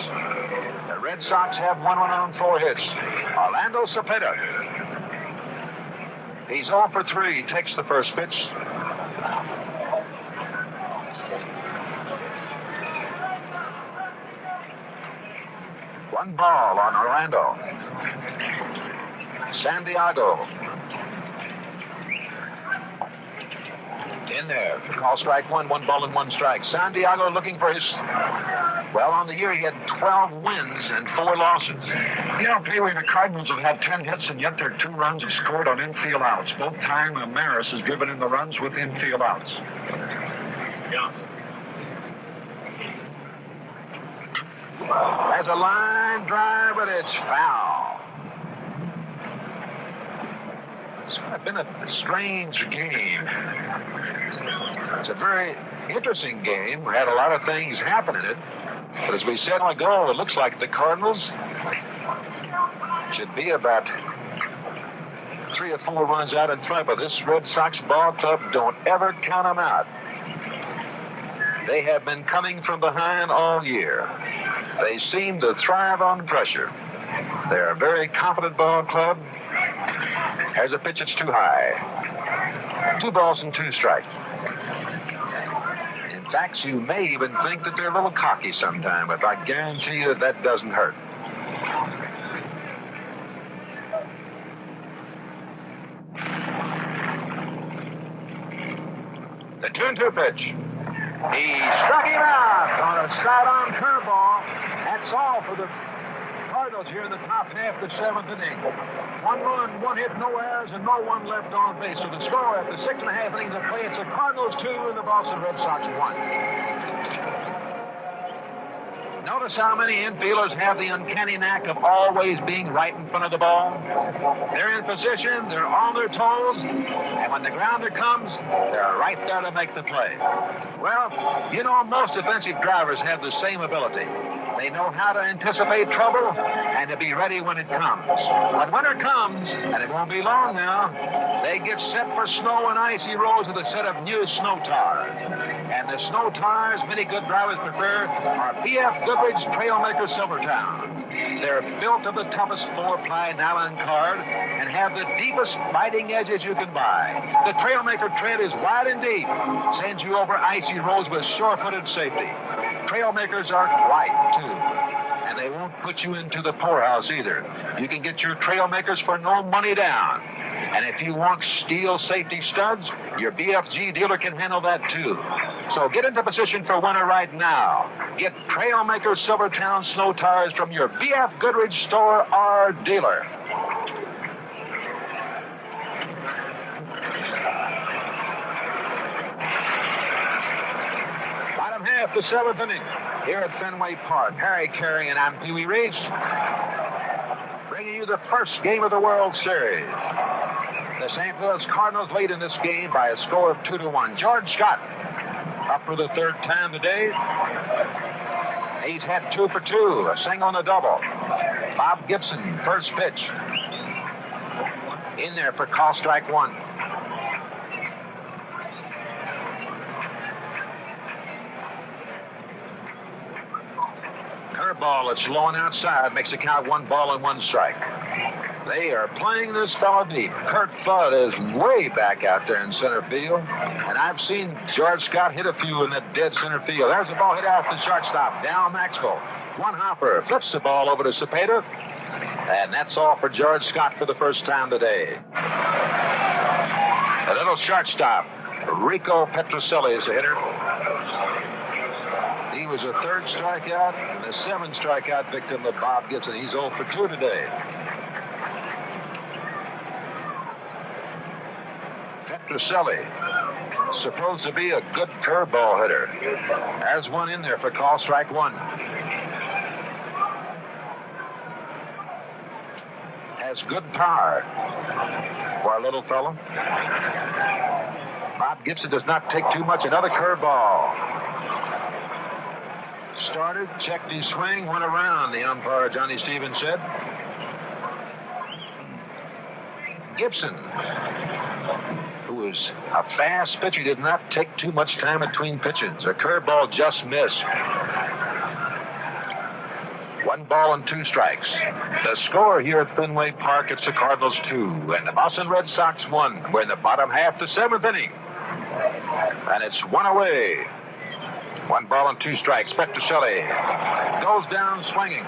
The Red Sox have 1 run on 4 hits. Orlando Cepeda. He's 0 for 3. Takes the first pitch. 1 ball on Orlando. Santiago. In there. Call strike 1, 1 ball and 1 strike. Santiago looking for his... Well, on the year he had 12 wins and 4 losses. You know, Pee Wee, the Cardinals have had 10 hits, and yet their 2 runs have scored on infield outs. Both time Maris has driven in the runs with infield outs. Yeah. There's a line drive, but it's foul. It's been a strange game. It's a very interesting game. We had a lot of things happen in it. But as we said ago, it looks like the Cardinals should be about 3 or 4 runs out in front. But this Red Sox ball club, don't ever count them out. They have been coming from behind all year. They seem to thrive on pressure. They're a very competent ball club. There's a pitch that's too high. 2 balls and 2 strikes. In fact, you may even think that they're a little cocky sometime, but I guarantee you that doesn't hurt. The 2-2 pitch. He struck him out on a side-on curveball. That's all for the Cardinals here in the top half of the 7th inning. 1 run, 1 hit, no errors, and no one left on base. So the score after 6.5 innings of play, it's the Cardinals 2 and the Boston Red Sox 1. Notice how many infielders have the uncanny knack of always being right in front of the ball. They're in position, they're on their toes, and when the grounder comes, they're right there to make the play. Well, you know, most defensive drivers have the same ability. They know how to anticipate trouble and to be ready when it comes. When winter comes, and it won't be long now, they get set for snow and icy roads with a set of new snow tires. And the snow tires many good drivers prefer are B.F. Goodrich Trailmaker Silvertown. They're built of the toughest 4-ply nylon card and have the deepest biting edges you can buy. The Trailmaker tread is wide and deep, sends you over icy roads with sure-footed safety. Trailmakers are light, too, and they won't put you into the poorhouse either. You can get your Trailmakers for no money down. And if you want steel safety studs, your BFG dealer can handle that, too. So get into position for winter right now. Get Trailmaker Silvertown snow tires from your BF Goodrich store or dealer. Bottom half, the 7th inning, here at Fenway Park. Harry Carey and I'm Pee Wee Reese, bringing you the first game of the World Series. The St. Louis Cardinals lead in this game by a score of 2-1. George Scott up for the 3rd time today. He's had 2 for 2, a single and a double. Bob Gibson, first pitch. In there for call strike 1. Curveball that's low and outside makes the count 1 ball and 1 strike. They are playing this fellow deep. Kurt Flood is way back out there in center field. And I've seen George Scott hit a few in that dead center field. There's the ball hit off the shortstop. Down Maxwell. One hopper. Flips the ball over to Cepeda. And that's all for George Scott for the first time today. A little shortstop. Rico Petrocelli is the hitter. He was a 3rd strikeout and a 7th strikeout victim of Bob Gibson. He's 0 for 2 today. Petrocelli, supposed to be a good curveball hitter. There's one in there for call strike 1. Has good power for a little fellow. Bob Gibson does not take too much. Another curveball. Started, checked his swing, went around, the umpire Johnny Stevens said. Gibson, who is a fast pitcher, did not take too much time between pitches. A curveball just missed. 1 ball and 2 strikes. The score here at Fenway Park, it's the Cardinals 2 and the Boston Red Sox 1. We're in the bottom half, the 7th inning. And it's 1 away. 1 ball and 2 strikes. Petrocelli goes down swinging.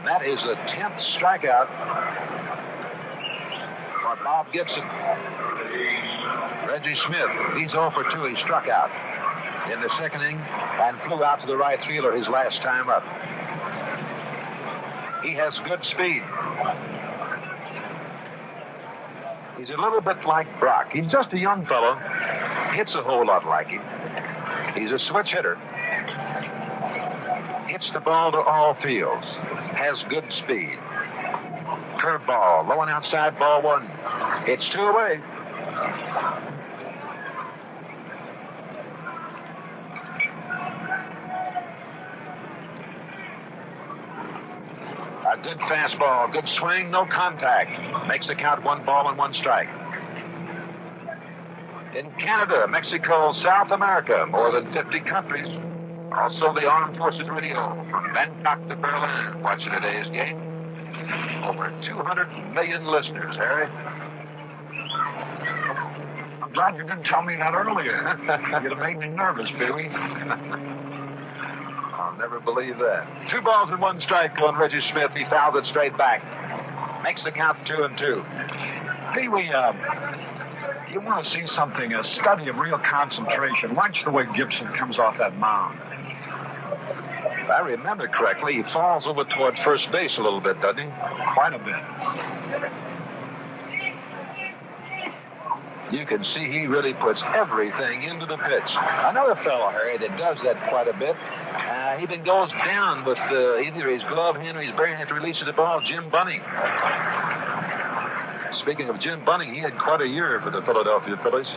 And that is the 10th strikeout for Bob Gibson. Reggie Smith, he's 0 for 2. He struck out in the second inning and flew out to the right fielder his last time up. He has good speed. He's a little bit like Brock. He's just a young fellow. Hits a whole lot like him. He's a switch hitter. Hits the ball to all fields. Has good speed. Curveball, low and outside, ball one. It's 2 away. A good fastball, good swing, no contact. Makes the count 1 ball and 1 strike. In Canada, Mexico, South America, more than 50 countries. Also the Armed Forces Radio from Bangkok to Berlin watching today's game. Over 200 million listeners, Harry. I'm glad you didn't tell me that earlier. You'd have made me nervous, Pee-wee. I'll never believe that. 2 balls and 1 strike on Reggie Smith. He fouled it straight back. Makes the count 2-2. Pee-wee, you want to see something, a study of real concentration. Watch the way Gibson comes off that mound. If I remember correctly, he falls over toward first base a little bit, doesn't he? Quite a bit. You can see he really puts everything into the pitch. Another fellow, Harry, that does that quite a bit, he even goes down with either his glove hand or his bare hand to release the ball, Jim Bunning. Speaking of Jim Bunning, he had quite a year for the Philadelphia Phillies.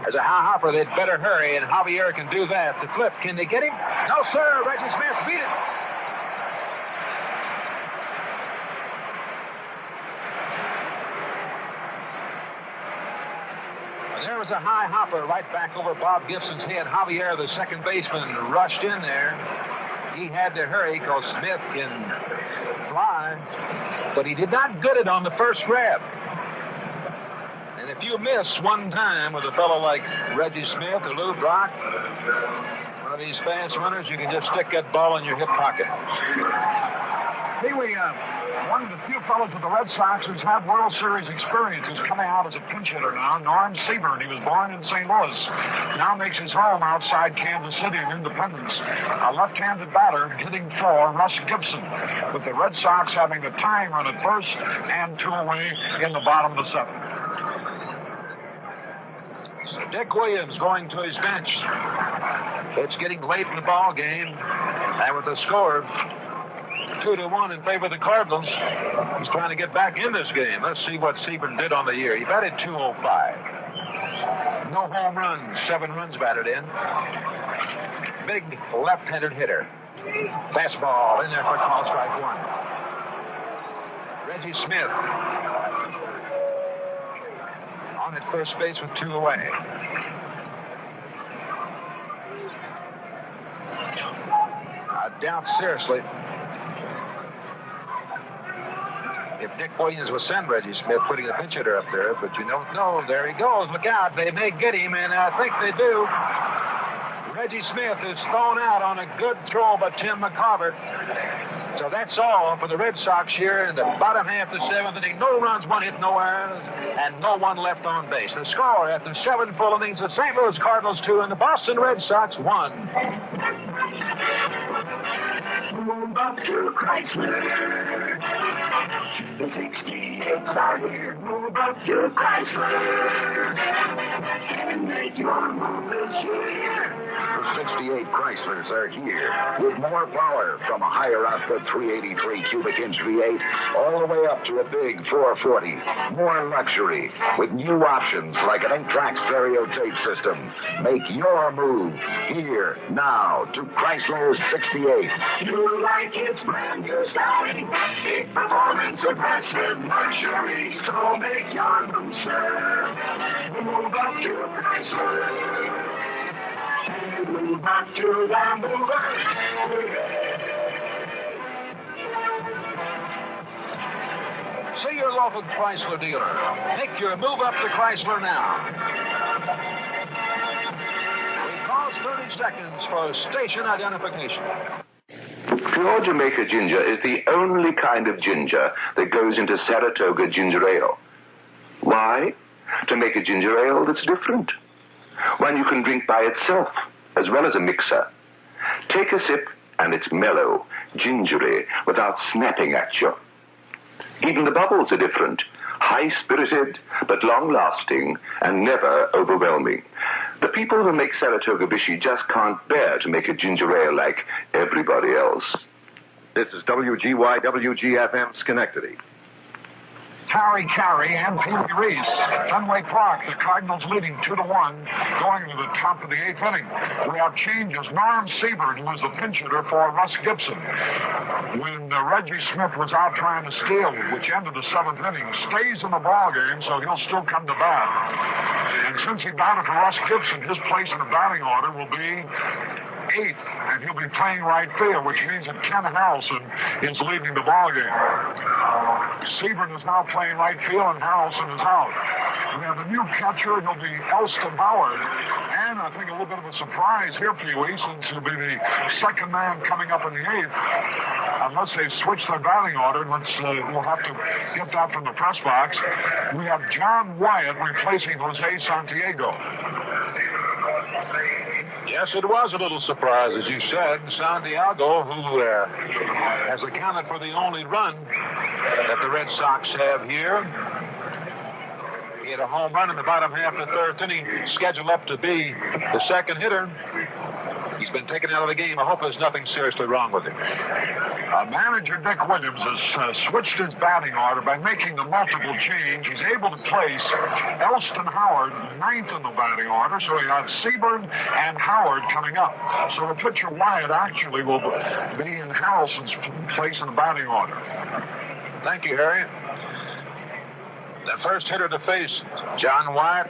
There's a high hopper. They'd better hurry, and Javier can do that. The flip, can they get him? No, sir. Reggie Smith beat it. And there was a high hopper right back over Bob Gibson's head. Javier, the second baseman, rushed in there. He had to hurry because Smith can fly, but he did not get it on the first grab. And if you miss one time with a fellow like Reggie Smith or Lou Brock, one of these fast runners, you can just stick that ball in your hip pocket. Pee-wee, one of the few fellows with the Red Sox who's had World Series experience is coming out as a pinch hitter now. Norm Seaburn. He was born in St. Louis. Now makes his home outside Kansas City in Independence. A left-handed batter hitting for Russ Gibson, with the Red Sox having the tying run at first and 2 away in the bottom of the 7th. So Dick Williams going to his bench. It's getting late in the ball game, and with the score 2-1 in favor of the Cardinals, he's trying to get back in this game. Let's see what Seaburn did on the year. He batted .205. No home runs, 7 runs batted in. Big left-handed hitter. Fastball in there for call strike 1. Reggie Smith on at first base with 2 away. I doubt seriously if Dick Williams will send Reggie Smith, putting a pinch hitter up there, but you don't know. There he goes. Look out. They may get him, and I think they do. Reggie Smith is thrown out on a good throw by Tim McCarver. So that's all for the Red Sox here in the bottom half of the 7th inning. No runs, 1 hit, no errors, and no one left on base. The score after 7 full innings, the St. Louis Cardinals 2 and the Boston Red Sox 1. Move up to Chrysler. The 68s are here. Move up to Chrysler. And make your move this year. The 68 Chryslers are here with more power, from a higher output 383 cubic inch V8 all the way up to a big 440. More luxury with new options like an 8-track stereo tape system. Make your move here now to Chrysler 68. You like its brand new styling, big performance, aggressive luxury. So make your move, sir. Move up to Chrysler. Move up to the mover. See your local Chrysler dealer. Make your move up to Chrysler now. We pause 30 seconds for station identification. Pure Jamaica ginger is the only kind of ginger that goes into Saratoga ginger ale. Why? To make a ginger ale that's different. One you can drink by itself, as well as a mixer. Take a sip, and it's mellow, gingery, without snapping at you. Even the bubbles are different. High-spirited, but long-lasting, and never overwhelming. The people who make Saratoga Vichy just can't bear to make a ginger ale like everybody else. This is WGY-WGFM Schenectady. Carry and Pee Wee Reese. Fenway Park, the Cardinals leading 2-1, going to the top of the 8th inning. We have changes. Norm Siebert, who was the pinch hitter for Russ Gibson, when Reggie Smith was out trying to steal, which ended the 7th inning, stays in the ball game, so he'll still come to bat. And since he batted for Russ Gibson, his place in the batting order will be 8th, and he'll be playing right field, which means that Ken Harrelson is leading the ball game. Siebert is now playing right field, and Harrelson is out. We have a new catcher. He'll be Elston Howard, and I think a little bit of a surprise here, Pee Wee, since he'll be the second man coming up in the 8th, unless they switch their batting order. We'll have to get that from the press box. We have John Wyatt replacing Jose Santiago. Yes, it was a little surprise, as you said. Santiago, who has accounted for the only run that the Red Sox have here. He had a home run in the bottom half of the 3rd inning, scheduled up to be the second hitter. He's been taken out of the game. I hope there's nothing seriously wrong with him. Manager Dick Williams has switched his batting order by making the multiple change. He's able to place Elston Howard 9th in the batting order, so he has Siebert and Howard coming up. So the pitcher Wyatt actually will be in Harrelson's place in the batting order. Thank you, Harry. The first hitter to face John Wyatt,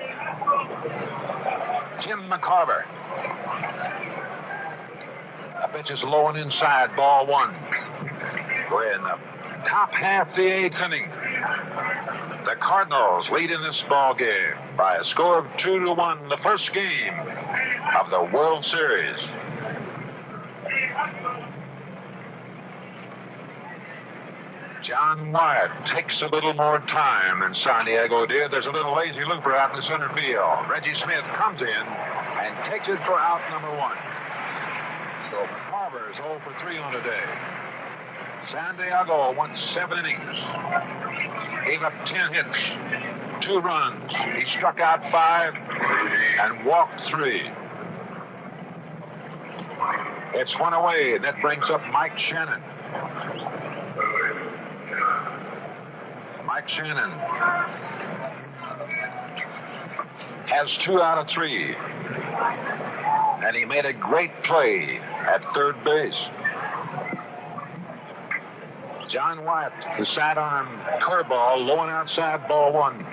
Tim McCarver. The pitch is low and inside, ball 1. We're in the top half of the 8th inning. The Cardinals lead in this ball game by a score of 2-1, the first game of the World Series. John Wyatt takes a little more time than Santiago did. There's a little lazy looper out in the center field. Reggie Smith comes in and takes it for out number 1. So McCarver is 0 for 3 on the day. Santiago went 7 innings. Gave up 10 hits, 2 runs. He struck out 5 and walked 3. It's 1 away, and that brings up Mike Shannon. Mike Shannon has 2 out of 3. And he made a great play at third base. John Wyatt, the sidearm curveball, low and outside, ball 1.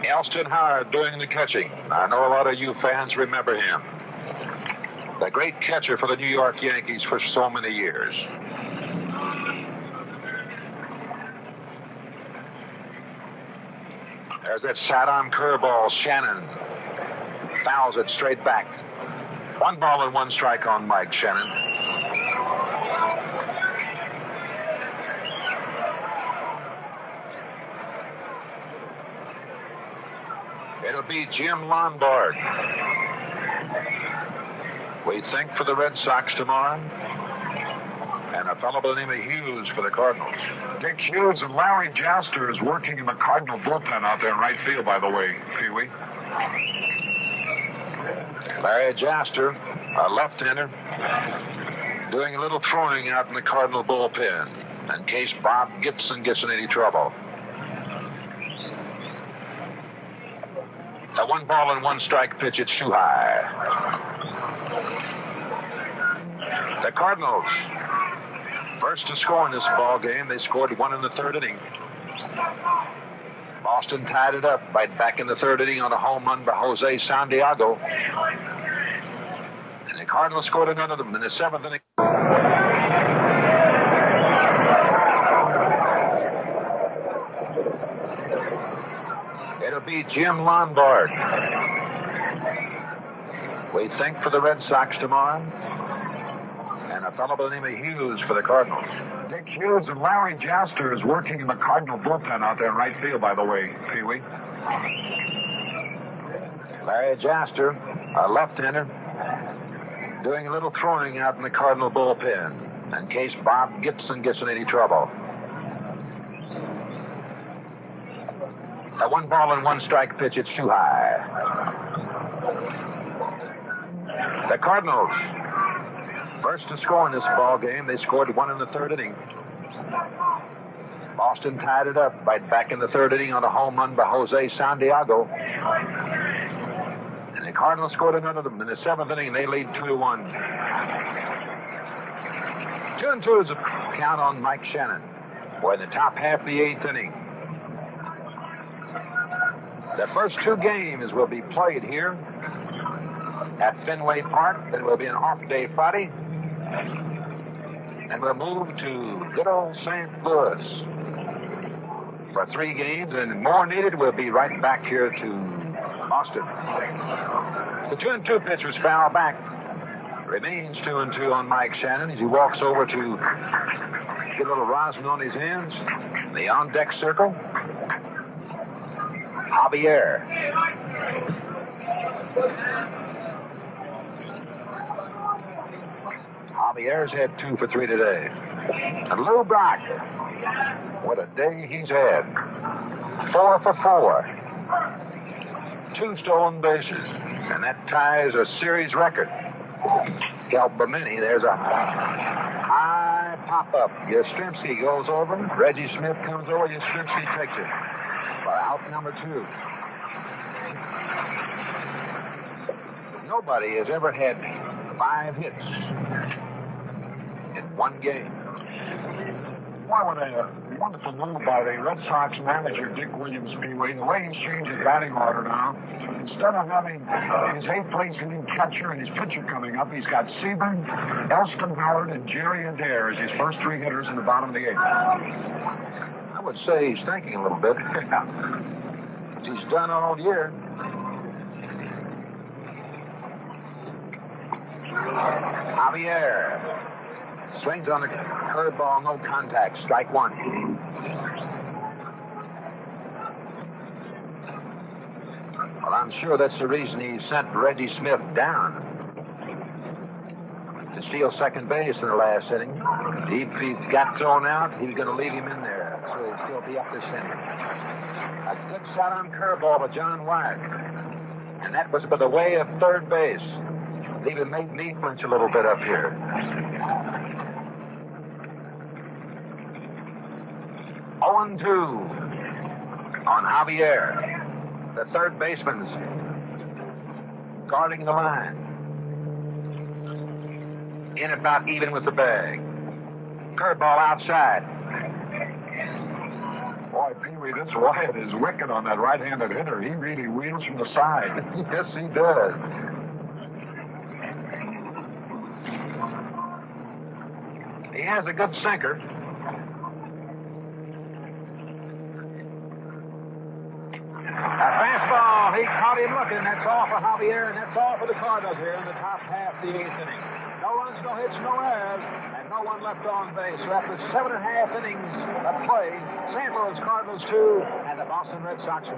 Elston Howard doing the catching. I know a lot of you fans remember him. The great catcher for the New York Yankees for so many years. There's that sidearm curveball. Shannon fouls it straight back. 1 ball and 1 strike on Mike Shannon. It'll be Jim Lombard. We think for the Red Sox tomorrow. And a fellow by the name of Hughes for the Cardinals. Dick Hughes and Larry Jaster is working in the Cardinal bullpen out there in right field, by the way, Pee Wee. Larry Jaster, a left-hander, doing a little throwing out in the Cardinal bullpen in case Bob Gibson gets in any trouble. A 1 ball and 1 strike pitch, it's too high. The Cardinals, first to score in this ball game. They scored 1 in the 3rd inning. Boston tied it up right back in the 3rd inning on a home run by Jose Santiago. And the Cardinals scored another in the 7th inning. It'll be Jim Lombard. We think for the Red Sox tomorrow. And a A fellow by the name of Hughes for the Cardinals. Dick Hughes and Larry Jaster is working in the Cardinal bullpen out there in right field, by the way, Pee-wee. Larry Jaster, a left-hander, doing a little throwing out in the Cardinal bullpen in case Bob Gibson gets in any trouble. A 1-ball-and-1-strike pitch. It's too high. The Cardinals, first to score in this ball game. They scored 1 in the third inning. Boston tied it up right back in the third inning on a home run by Jose Santiago. And the Cardinals scored another of them in the seventh inning. They lead 2-1. 2-2 is a count on Mike Shannon. We're in the top half of the eighth inning. The first 2 games will be played here at Fenway Park. Then will be an off day Friday. And we'll move to good old St. Louis for 3 games. And more needed, we'll be right back here to Boston. The 2-2 pitch was fouled back. Remains 2-2 on Mike Shannon as he walks over to get a little rosin on his hands. The on-deck circle. Javier. Javier's had 2 for 3 today. And Lou Brock. What a day he's had. 4 for 4. 2 stolen bases. And that ties a series record. Galbamini, there's a high pop-up. Yastrzemski goes over. Reggie Smith comes over. Yastrzemski takes it. For out number 2. Nobody has ever had 5 hits in 1 game. Why, what a wonderful move by the Red Sox manager, Dick Williams, Pee-wee. The way he's changed his batting order now, instead of having his 8th-place hitting catcher and his pitcher coming up, he's got Seaburn, Elston Howard, and Jerry Adair as his first 3 hitters in the bottom of the 8th. I would say he's thinking a little bit. He's done all year. Javier swings on the curveball, no contact, strike 1. Well, I'm sure that's the reason he sent Reggie Smith down to steal second base in the last inning. If he got thrown out, he was going to leave him in there, so he'd still be up this inning. A good shot on curveball by John Wyatt, and that was by the way of third base. It even made me flinch a little bit up here. On 2 on Javier. The third baseman's guarding the line. In about even with the bag. Curveball outside. Boy, Pee-wee, this Wyatt is wicked on that right-handed hitter. He really wheels from the side. Yes, he does. He has a good sinker. A fastball. He caught him looking. That's all for Javier, and that's all for the Cardinals here in the top half of the 8th inning. No runs, no hits, no errors, and no one left on base. So after 7.5 innings of play, St. Louis Cardinals 2 and the Boston Red Sox 1.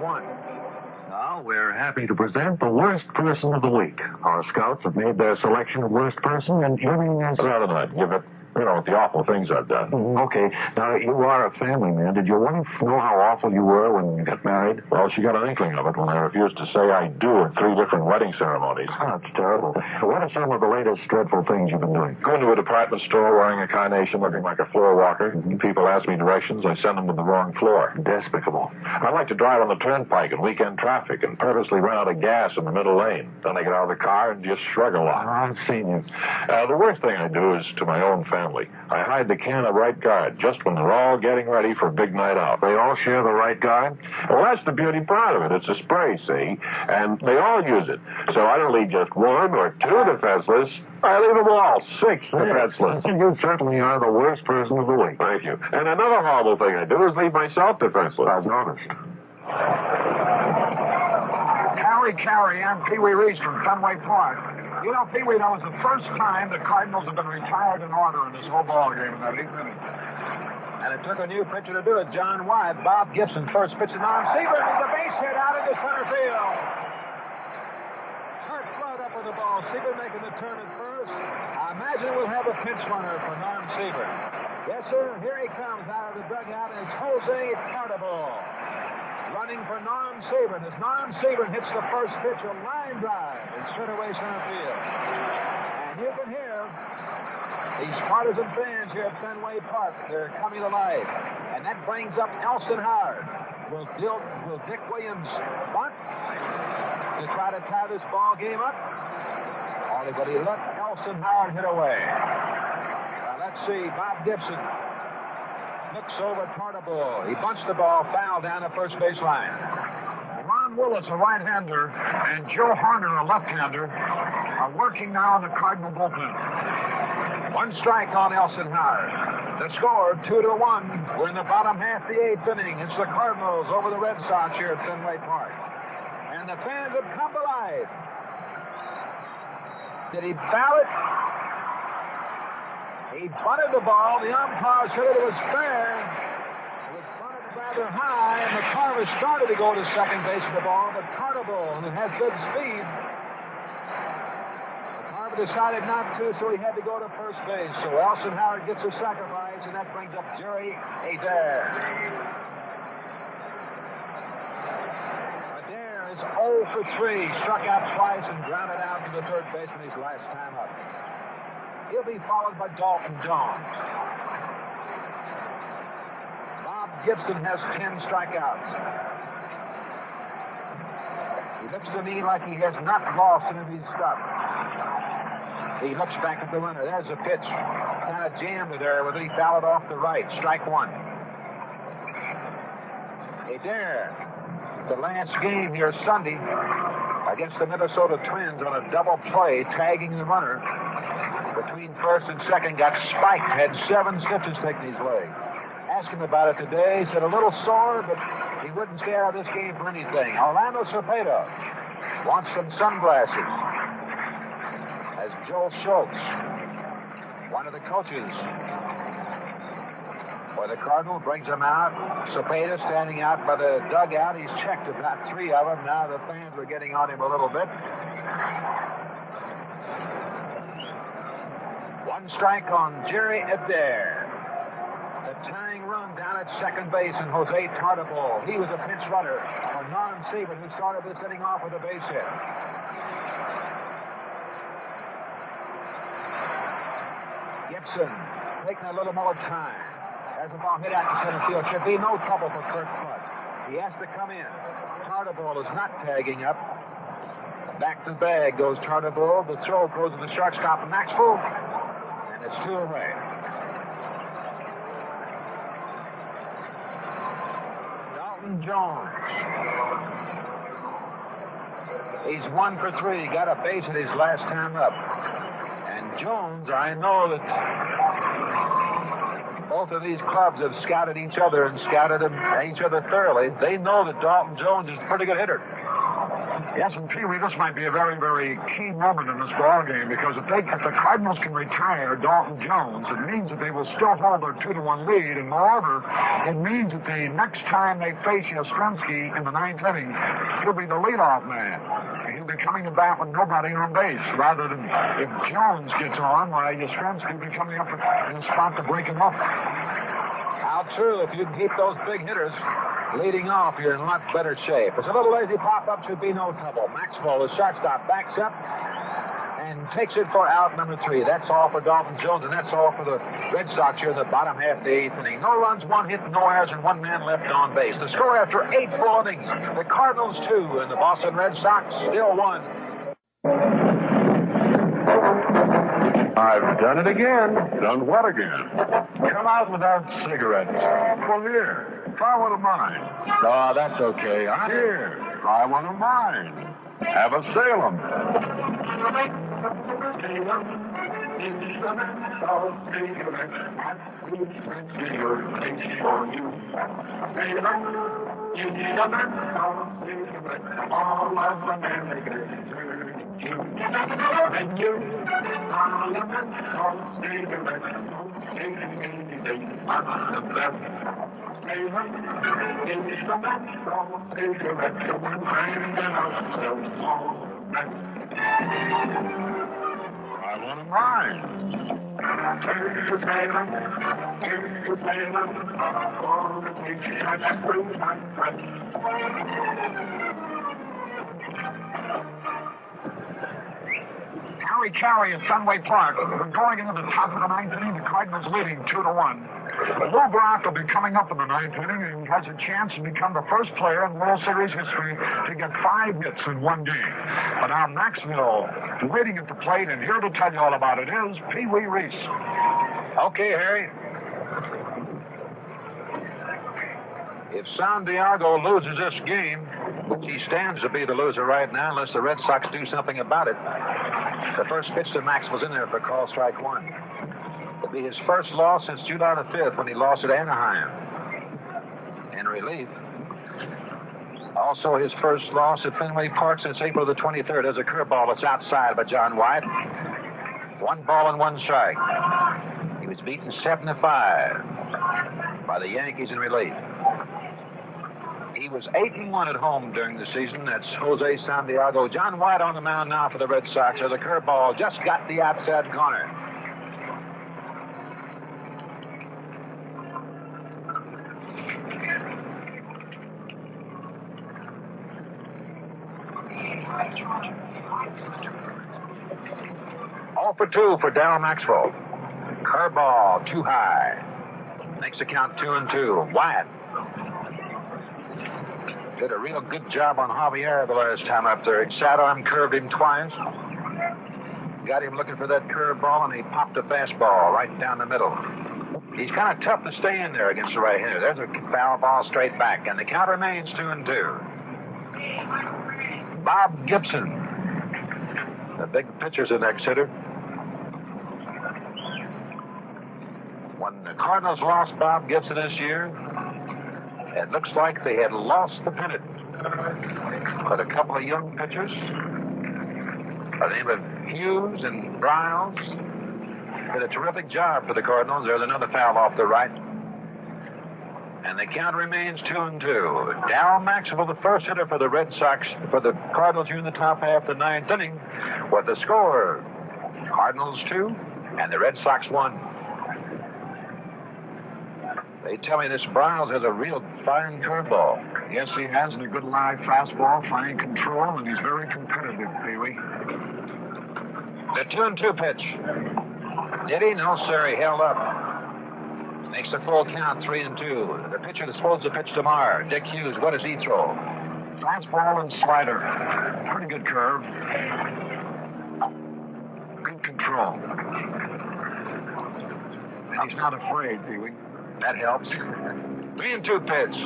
Now we're happy to present the worst person of the week. Our scouts have made their selection of worst person, and giving us... Rather than give it, the awful things I've done. Okay. Now, you are a family man. Did your wife know how awful you were when you got married? Well, she got an inkling of it when I refused to say I do at 3 different wedding ceremonies. Oh, that's terrible. What are some of the latest dreadful things you've been doing? Going to a department store wearing a carnation looking like a floor walker. People ask me directions. I send them to the wrong floor. Despicable. I like to drive on the turnpike in weekend traffic and purposely run out of gas in the middle lane. Then I get out of the car and just shrug a lot. I've seen you. The worst thing I do is to my own family. I hide the can of Right Guard just when they're all getting ready for a big night out. They all share the Right Guard? Well, that's the beauty part of it. It's a spray, see? And they all use it. So I don't leave just 1 or 2 defenseless. I leave them all 6 defenseless. You certainly are the worst person of the week. Thank you. And another horrible thing I do is leave myself defenseless. I've noticed. Carry, I'm Pee-wee Reese from Fenway Park. You know, Pee Wee, that was the first time the Cardinals have been retired in order in this whole ball game in that 8 minutes. And it took a new pitcher to do it. John White, Bob Gibson, first pitch to Norm Siebert. There's a base hit out into center field. Hurt Flood up with the ball. Siebert making the turn at first. I imagine we'll have a pinch runner for Norm Siebert. Yes, sir. Here he comes out of the dugout, and it's Jose Santiago running for Norm Siebert. As Norm Siebert hits the first pitch, a line drive in straightaway center field. And you can hear these partisan fans here at Fenway Park. They're coming to life. And that brings up Elson Howard. Will Dick Williams bunt to try to tie this ball game up? But he let Elson Howard hit away. Now let's see. Bob Gibson looks over Tartabull. He bunched the ball, foul down the first base line. Ron Willis, a right-hander, and Joe Harner, a left-hander, are working now in the Cardinal bullpen. One strike on Elson Howard. The score, 2-1. We're in the bottom half of the 8th inning. It's the Cardinals over the Red Sox here at Fenway Park. And the fans have come to life. Did he foul it? He bunted the ball. The umpire said it was fair. It was bunted rather high, and McCarver started to go to second base with the ball, but Tartabull, who has good speed, McCarver decided not to, so he had to go to first base. So Elson Howard gets a sacrifice, and that brings up Jerry Adair. Adair is 0 for 3, struck out twice and grounded out to the third baseman his last time up. He'll be followed by Dalton Jones. Bob Gibson has 10 strikeouts. He looks to me like he has not lost any of his stuff. He looks back at the runner. There's a pitch. Kind of jammed it there with he fouled off the right. Strike one. Adair, the last game here Sunday against the Minnesota Twins on a double play, tagging the runner between first and second, got spiked, had 7 stitches taken his leg. Asked him about it today. He said a little sore, but he wouldn't stay out of this game for anything. Orlando Cepeda wants some sunglasses. As Joel Schultz, one of the coaches for the Cardinals, brings him out. Cepeda standing out by the dugout. He's checked about 3 of them. Now the fans are getting on him a little bit. One strike on Jerry Adair. The tying run down at second base, and Jose Tartabull. He was a pinch runner for Norm Siebert, who started this inning off with a base hit. Gibson taking a little more time. As the ball hit out to center field, should be no trouble for Kirk Flood. He has to come in. Tartabull is not tagging up. Back to the bag goes Tartabull. The throw goes to the shortstop, Maxwell. It's 2 away. Dalton Jones. He's 1 for 3. Got a base at his last time up. And Jones, I know that both of these clubs have scouted each other and scouted each other thoroughly. They know that Dalton Jones is a pretty good hitter. Yes, and Pee Wee, this might be a very, very key moment in this ball game, because if the Cardinals can retire Dalton Jones, it means that they will still hold their 2-1 lead, and moreover, it means that the next time they face Yastrzemski in the 9th inning, he'll be the leadoff man. He'll be coming to bat with nobody on base, rather than if Jones gets on, why Yastrzemski will be coming up in a spot to break him up. How true. If you can keep those big hitters leading off, you're in a lot better shape. It's a little lazy pop-up, should be no trouble. Maxwell, the shortstop, backs up and takes it for out number 3. That's all for Dalton Jones, and that's all for the Red Sox here in the bottom half of the 8th inning. No runs, 1 hit, no errors, and 1 man left on base. The score after 8 full innings, the Cardinals 2 and the Boston Red Sox still 1. I've done it again. Done what again? Come out without cigarettes. Well, here. Try one of mine. Oh, that's okay. Here. Try one of mine. Have a Salem. I want him right. Harry Carey at Fenway Park. Going into the top of the ninth inning, the Cardinals leading 2-1. Lou Brock will be coming up in the ninth inning, and he has a chance to become the first player in World Series history to get 5 hits in one game. But now Maxwell waiting at the plate, and here to tell you all about it is Pee Wee Reese. Okay, Harry. If Santiago loses this game, which he stands to be the loser right now unless the Red Sox do something about it, the first pitch to Max was in there for call strike 1. It'll be his first loss since July the 5th when he lost at Anaheim in relief. Also his first loss at Fenway Park since April the 23rd. There's a curveball that's outside by John White. 1 ball and 1 strike. He was beaten 7-5 by the Yankees in relief. He was 8-1 at home during the season. That's Jose Santiago. John White on the mound now for the Red Sox. There's a curveball. Just got the outside corner. All for 2 for Darryl Maxwell. Curveball too high. Makes the count 2-2. White did a real good job on Javier the last time up there. He sidearm curved him twice. Got him looking for that curveball, and he popped a fastball right down the middle. He's kind of tough to stay in there against the right-hander. There's a foul ball straight back, and the count remains 2-2. Bob Gibson, the big pitcher's the next hitter. When the Cardinals lost Bob Gibson this year, it looks like they had lost the pennant. But a couple of young pitchers, by the name of Hughes and Bryles, did a terrific job for the Cardinals. There's another foul off the right. And the count remains 2-2. Darryl Maxwell, the first hitter for the Red Sox, for the Cardinals here in the top half of the ninth inning, with the score, Cardinals 2 and the Red Sox 1. They tell me this Bryles has a real fine curveball. Yes, he has, and a good live fastball, fine control, and he's very competitive, Pee Wee. The 2-2 pitch. Did he? No, sir. He held up. Makes the full count 3-2. The pitcher that's supposed to pitch tomorrow, Dick Hughes, what does he throw? Fastball and slider. Pretty good curve. Good control. And he's not afraid, Pee Wee. That helps. 3-2 pitch.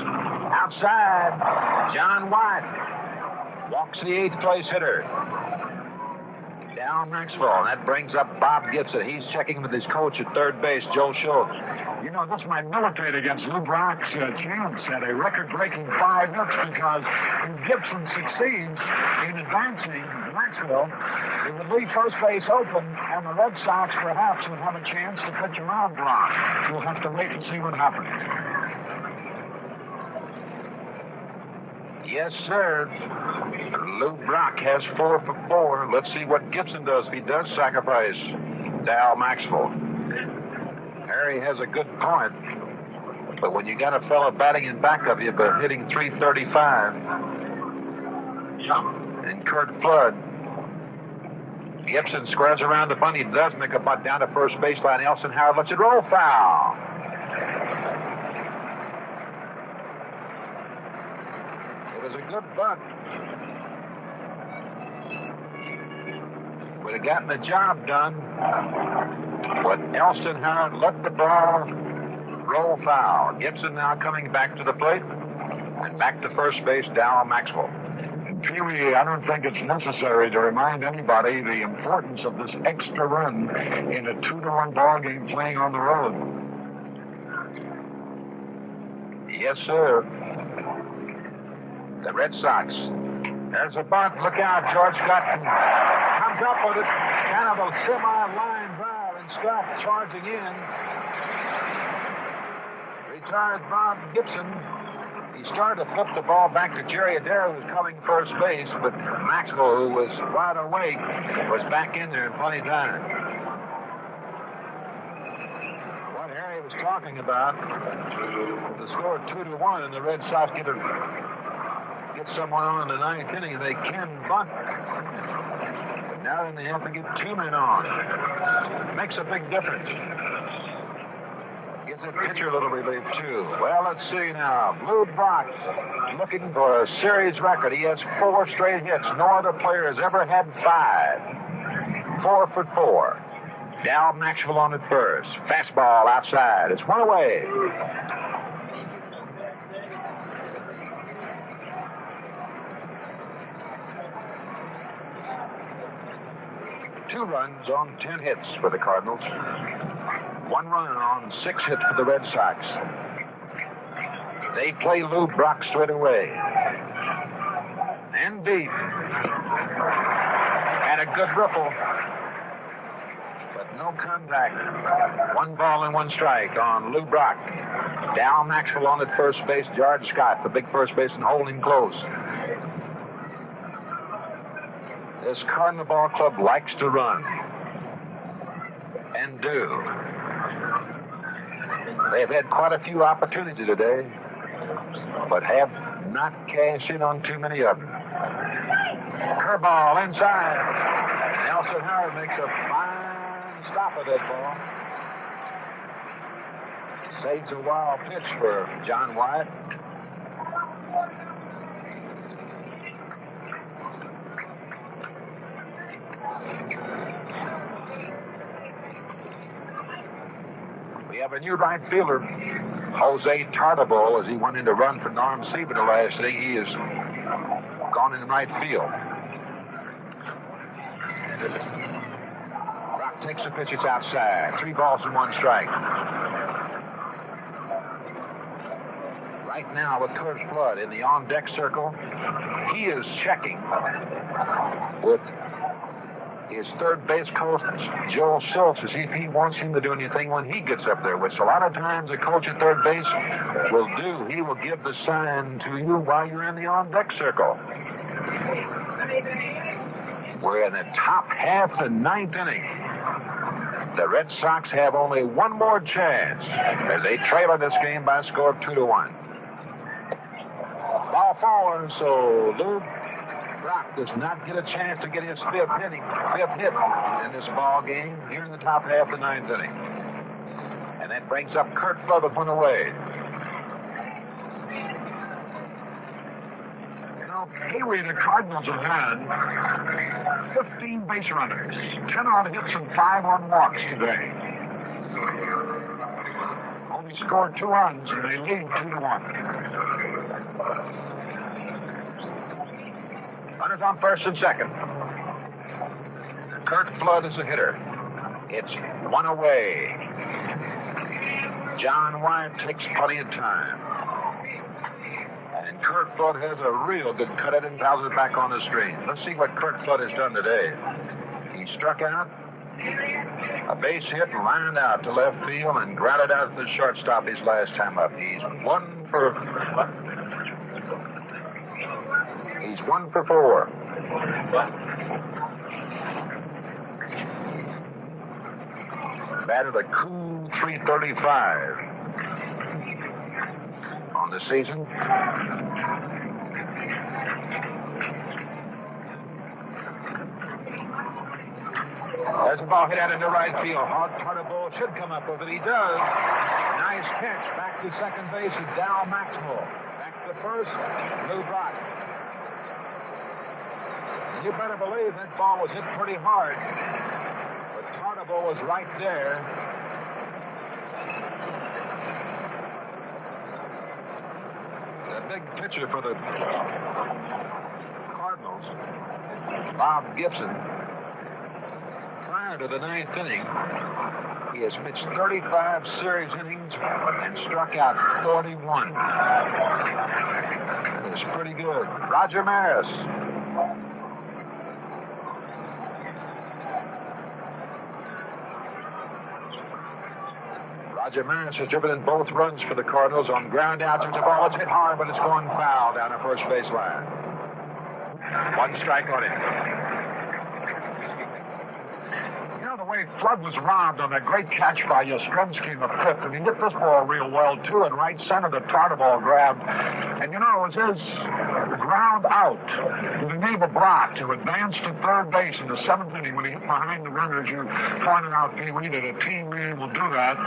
Outside. John White walks the 8th place hitter. Down Maxwell. And that brings up Bob Gibson. He's checking with his coach at third base, Joe Schultz. You know, this might militate against Lou Brock's chance at a record-breaking 5 hits, because if Gibson succeeds in advancing Maxwell, it would leave first base open, and the Red Sox perhaps would have a chance to pitch a mound block. We'll have to wait and see what happens. Yes, sir. Lou Brock has 4 for 4. Let's see what Gibson does if he does sacrifice Darryl Maxwell. Harry has a good point, but when you got a fellow batting in back of you but hitting .335, and Kurt Flood, Gibson squares around the bunt. He does make a bunt down to first baseline. Elson Howard lets it roll foul. It was a good bunt. Would have gotten the job done, but Elston Howard let the ball roll foul. Gibson now coming back to the plate, and back to first base, Darryl Maxwell. And Pee Wee, I don't think it's necessary to remind anybody the importance of this extra run in a 2-1 ball game playing on the road. Yes, sir. The Red Sox There's a bunt. Look out. George Scott comes up with it. Kind of a semi-line drive, and Scott charging in. Retired Bob Gibson. He started to flip the ball back to Jerry Adair, who was coming first base, but Maxwell, who was wide awake, was back in there in plenty of time. What Harry was talking about, the score 2-1, and the Red Sox get someone on in the ninth inning, and they can bunt. But now then they have to get two men on. Makes a big difference. Gives the pitcher a little relief, too. Well, let's see now. Blue Brock looking for a series record. He has 4 straight hits. No other player has ever had 5. 4 for 4. Dal Maxwell on at first. Fastball outside. It's one away. Two runs on 10 hits for the Cardinals. 1 run on 6 hits for the Red Sox. They play Lou Brock straight away. And deep. Had a good ripple. But no contact. 1 ball and 1 strike on Lou Brock. Dal Maxwell on at first base. George Scott, the big first baseman, holding close. This Cardinal Ball Club likes to run. And do. They've had quite a few opportunities today, but have not cashed in on too many of them. Curveball inside. Nelson Howard makes a fine stop of that ball. Saves a wild pitch for John Wyatt. We have a new right fielder, Jose Santiago, as he went in to run for Norm Cepeda last inning. He has gone in right field. Brock takes the pitch. It's outside. 3 balls and 1 strike. Right now with Kurt Flood in the on-deck circle, he is checking with his third base coach, Joel Schultz, to see if he wants him to do anything when he gets up there, which a lot of times the coach at third base will do. He will give the sign to you while you're in the on-deck circle. We're in the top half the 9th inning. The Red Sox have only 1 more chance as they trail in this game by a score of 2-1. Ball 4, so Lou Brock does not get a chance to get his 5th hit in this ball game here in the top half of the 9th inning. And that brings up Kurt Flood with 1 away. You know, Haley, the Cardinals have had 15 base runners, 10 on hits and 5 on walks today. Only scored 2 runs and they lead 2-1. Runners on first and second. Kurt Flood is the hitter. It's 1 away. John Wyatt takes plenty of time. And Kurt Flood has a real good cut at it and fouls it back on the screen. Let's see what Kurt Flood has done today. He struck out, a base hit, and lined out to left field and grounded out to the shortstop his last time up. He's 1 for 4. Batted a cool .335 on the season. There's a ball hit out into right field. Santiago should come up with it. He does. Nice catch. Back to second base is Dal Maxwell. Back to first, Lou Brock. You better believe that ball was hit pretty hard. But Santiago was right there. The big pitcher for the Cardinals, Bob Gibson, prior to the 9th inning, he has pitched 35 series innings and struck out 41. That is pretty good. Roger Maris Roger Maris has driven in both runs for the Cardinals on ground outs. The ball is hit hard, but it's going foul down the first base line. 1 strike on it. The way Flood was robbed on that great catch by Yastrzemski in the 5th, and he hit this ball real well, too, in right center. The Tardeball grabbed. And, it was his ground out to the neighbor Brock to advance to third base in the 7th inning when he hit behind the runners. You pointed out, Pee-wee, that a team really will do that.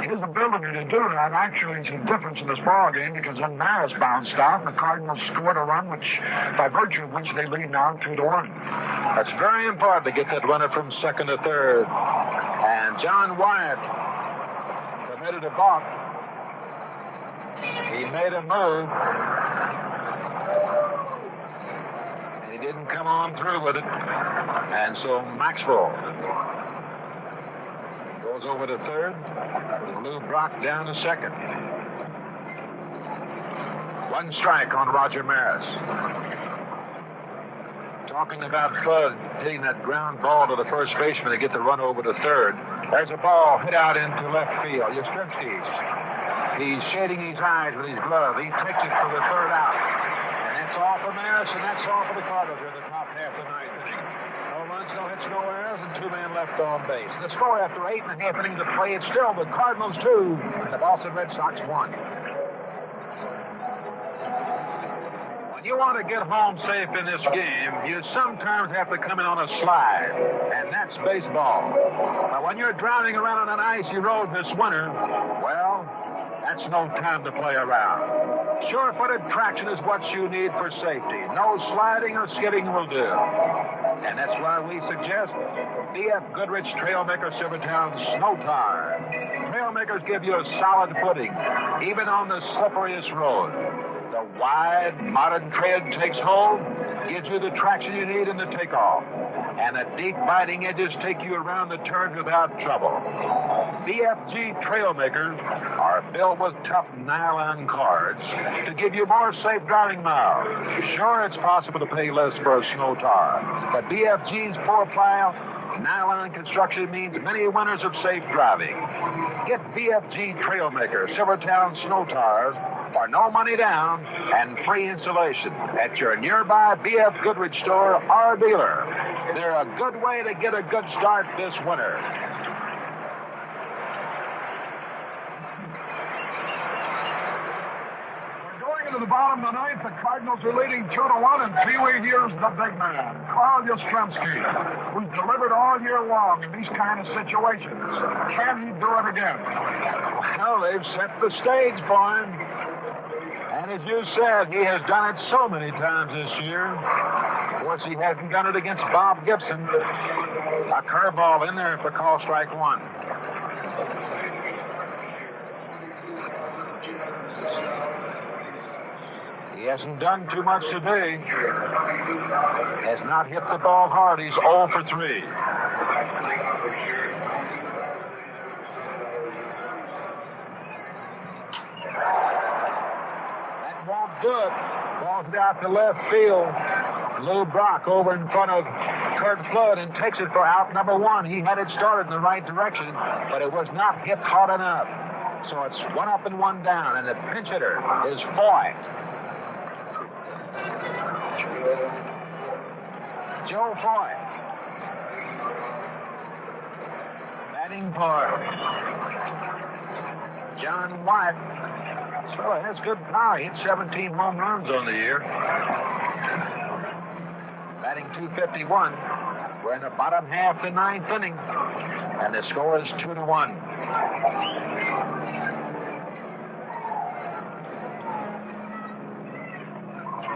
His ability to do that actually is the difference in this ball game, because then Maris bounced out, and the Cardinals scored a run, by virtue of which they lead now 2-1. That's very important to get that runner from second to third. And John Wyatt committed a balk. He made a move. And he didn't come on through with it. And so Maxwell goes over to third. Lou Brock down to second. 1 strike on Roger Maris. Talking about Flood hitting that ground ball to the first baseman to get the run over to third. There's a ball hit out into left field. Yastrzemski. He's shading his eyes with his glove. He takes it for the third out. And that's all for Maris, and that's all for the Cardinals in the top half of the 9th inning. No runs, no hits, no errors, and 2 men left on base. The score after 8.5 innings of play, it's still the Cardinals 2 and the Boston Red Sox 1. You want to get home safe in this game, you sometimes have to come in on a slide, and that's baseball. But when you're drowning around on an icy road this winter, well, that's no time to play around. Sure-footed traction is what you need for safety. No sliding or skidding will do. And that's why we suggest B.F. Goodrich Trailmaker Silvertown Snow Tire. Trailmakers give you a solid footing, even on the slipperiest road. The wide, modern tread takes hold, gives you the traction you need in the takeoff. And the deep biting edges take you around the turns without trouble. BFG Trailmakers are built with tough nylon cards to give you more safe driving miles. Sure, it's possible to pay less for a snow tire, but BFG's 4-ply nylon construction means many winters of safe driving. Get BFG Trailmaker Silvertown Snow Tires for no money down and free installation at your nearby B.F. Goodrich store or dealer. They're a good way to get a good start this winter. We're going into the bottom of the 9th. The Cardinals are leading 2-1, and Pee-wee here's the big man, Carl Yastrzemski, who's delivered all year long in these kind of situations. Can he do it again? Well, they've set the stage for him. And as you said, he has done it so many times this year. Of course, he hasn't done it against Bob Gibson. A curveball in there for call strike 1. He hasn't done too much today. Has not hit the ball hard. He's 0 for 3. Do it. Balls it out to left field. Lou Brock over in front of Kurt Flood and takes it for out number 1. He had it started in the right direction, but it was not hit hard enough. So it's 1 up and 1 down, and the pinch hitter is Foy. Joe Foy. Batting par. John White. This fella has good power. He hit 17 home runs on the year. Batting .251. We're in the bottom half of the 9th inning. And the score is 2-1.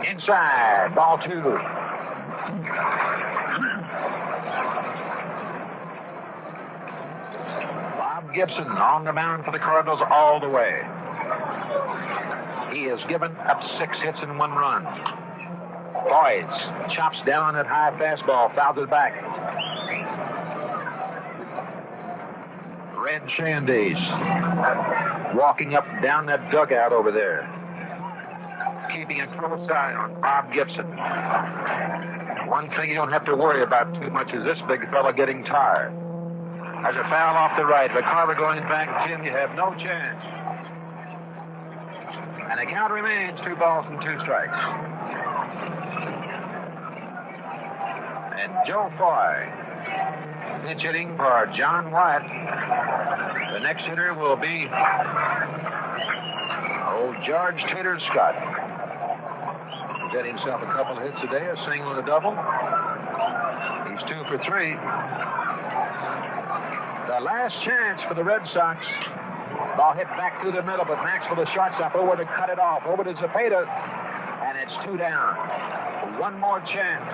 Inside. Ball 2. Bob Gibson on the mound for the Cardinals all the way. He has given up 6 hits and 1 run. Boyd chops down that high fastball, fouls it back. Red Shandies walking up down that dugout over there, keeping a close eye on Bob Gibson. One thing you don't have to worry about too much is this big fella getting tired. There's a foul off the right. McCarver going back. Tim, you have no chance. And the count remains 2 balls and 2 strikes. And Joe Foy pitch hitting for John Wyatt. The next hitter will be old George Taylor Scott. He's had himself a couple of hits today, a single and a double. He's 2 for 3. The last chance for the Red Sox. Ball hit back through the middle, but Maxwell, the shortstop, over to cut it off. Over to Cepeda, and it's 2 down. One more chance.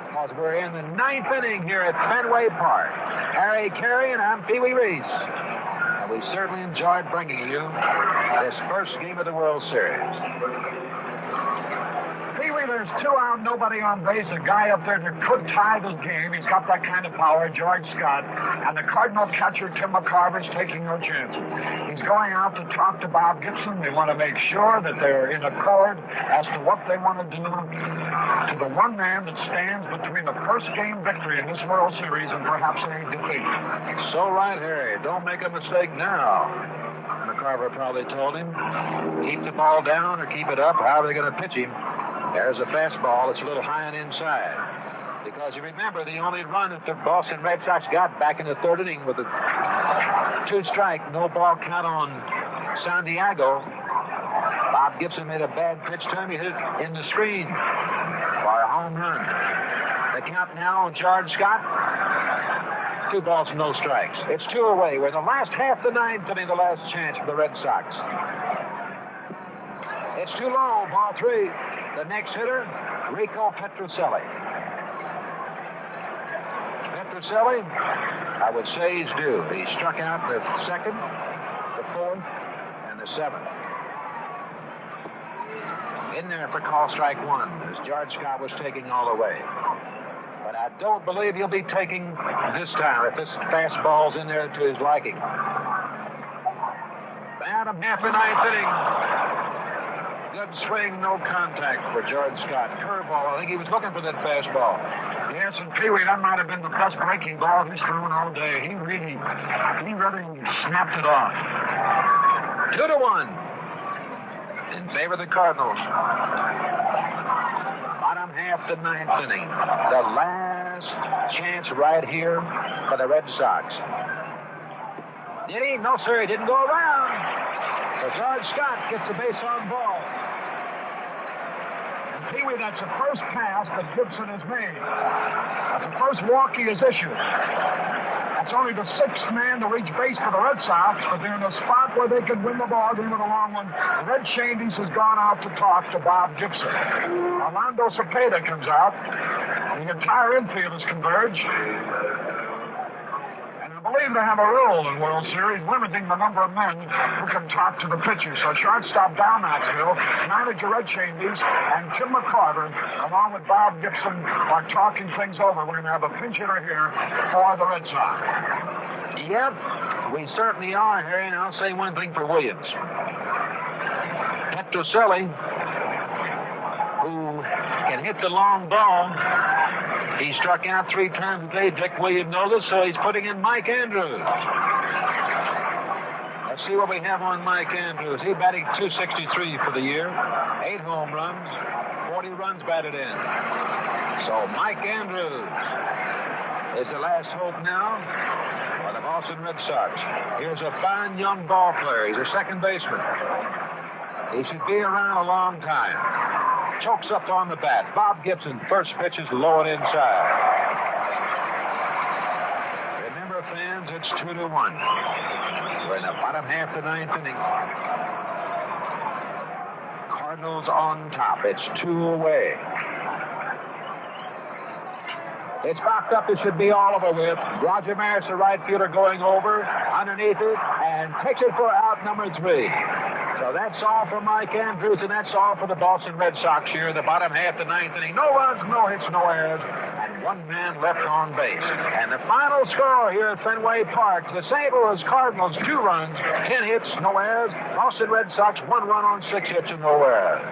Because we're in the 9th inning here at Fenway Park. Harry Carey and I'm Pee Wee Reese. And we certainly enjoyed bringing you this first game of the World Series. There's 2 out, nobody on base. A guy up there that could tie the game. He's got that kind of power, George Scott. And the Cardinal catcher, Tim McCarver's taking no chances. He's going out to talk to Bob Gibson. They want to make sure that they're in accord as to what they want to do to the one man that stands between the first game victory in this World Series and perhaps a defeat. So right, Harry. Don't make a mistake now. McCarver probably told him, keep the ball down or keep it up. How are they going to pitch him? There's a fastball that's a little high and inside. Because you remember, the only run that the Boston Red Sox got back in the 3rd inning with a 2-strike, no ball count on Santiago. Bob Gibson made a bad pitch to him. He hit it in the screen for a home run. The count now on George Scott. 2 balls, no strikes. It's 2 away. We're in the last half of the 9th inning, the last chance for the Red Sox. It's too low, ball 3. The next hitter, Rico Petrocelli. Petrocelli, I would say he's due. He struck out the 2nd, the 4th, and the 7th. In there for call strike 1, as George Scott was taking all away. But I don't believe he'll be taking this time if this fastball's in there to his liking. Bottom half the 9th inning. Good swing, no contact for George Scott. Curveball. I think he was looking for that fastball. Yes, and Pee Wee, that might have been the best breaking ball he's thrown all day. He really snapped it off. 2-1 in favor of the Cardinals. Bottom half the 9th inning. The last chance right here for the Red Sox. Did he? No, sir. He didn't go around. So George Scott gets a base on ball. Pee Wee, that's the first pass that Gibson has made. That's the first walk he has issued. That's only the 6th man to reach base for the Red Sox, but they're in a spot where they could win the ball game with a long one. Red Shandies has gone out to talk to Bob Gibson. Orlando Cepeda comes out. The entire infield has converged. I believe they have a rule in World Series limiting the number of men who can talk to the pitchers. So shortstop Don Knoxville, manager Red Shandies, and Tim McCarver, along with Bob Gibson, are talking things over. We're going to have a pinch hitter here for the Red Sox. Yep, we certainly are, Harry, and I'll say one thing for Williams. Petrocelli, who can hit the long ball. He struck out 3 times today. Dick Williams knows it, so he's putting in Mike Andrews. Let's see what we have on Mike Andrews. He's batting .263 for the year. 8 home runs, 40 runs batted in. So Mike Andrews is the last hope now for the Boston Red Sox. Here's a fine young ball player. He's a second baseman. He should be around a long time. Chokes up on the bat. Bob Gibson, first pitch is low and inside. Remember, fans, it's 2-1. We're in the bottom half of the 9th inning. Cardinals on top. It's 2 away. It's boxed up. It should be all over with. Roger Maris, the right fielder, going over underneath it and takes it for out number 3. So that's all for Mike Andrews, and that's all for the Boston Red Sox here in the bottom half of the 9th inning. No runs, no hits, no errors, and 1 man left on base. And the final score here at Fenway Park, the St. Louis Cardinals, 2 runs, 10 hits, no errors. Boston Red Sox, 1 run on 6 hits and no errors.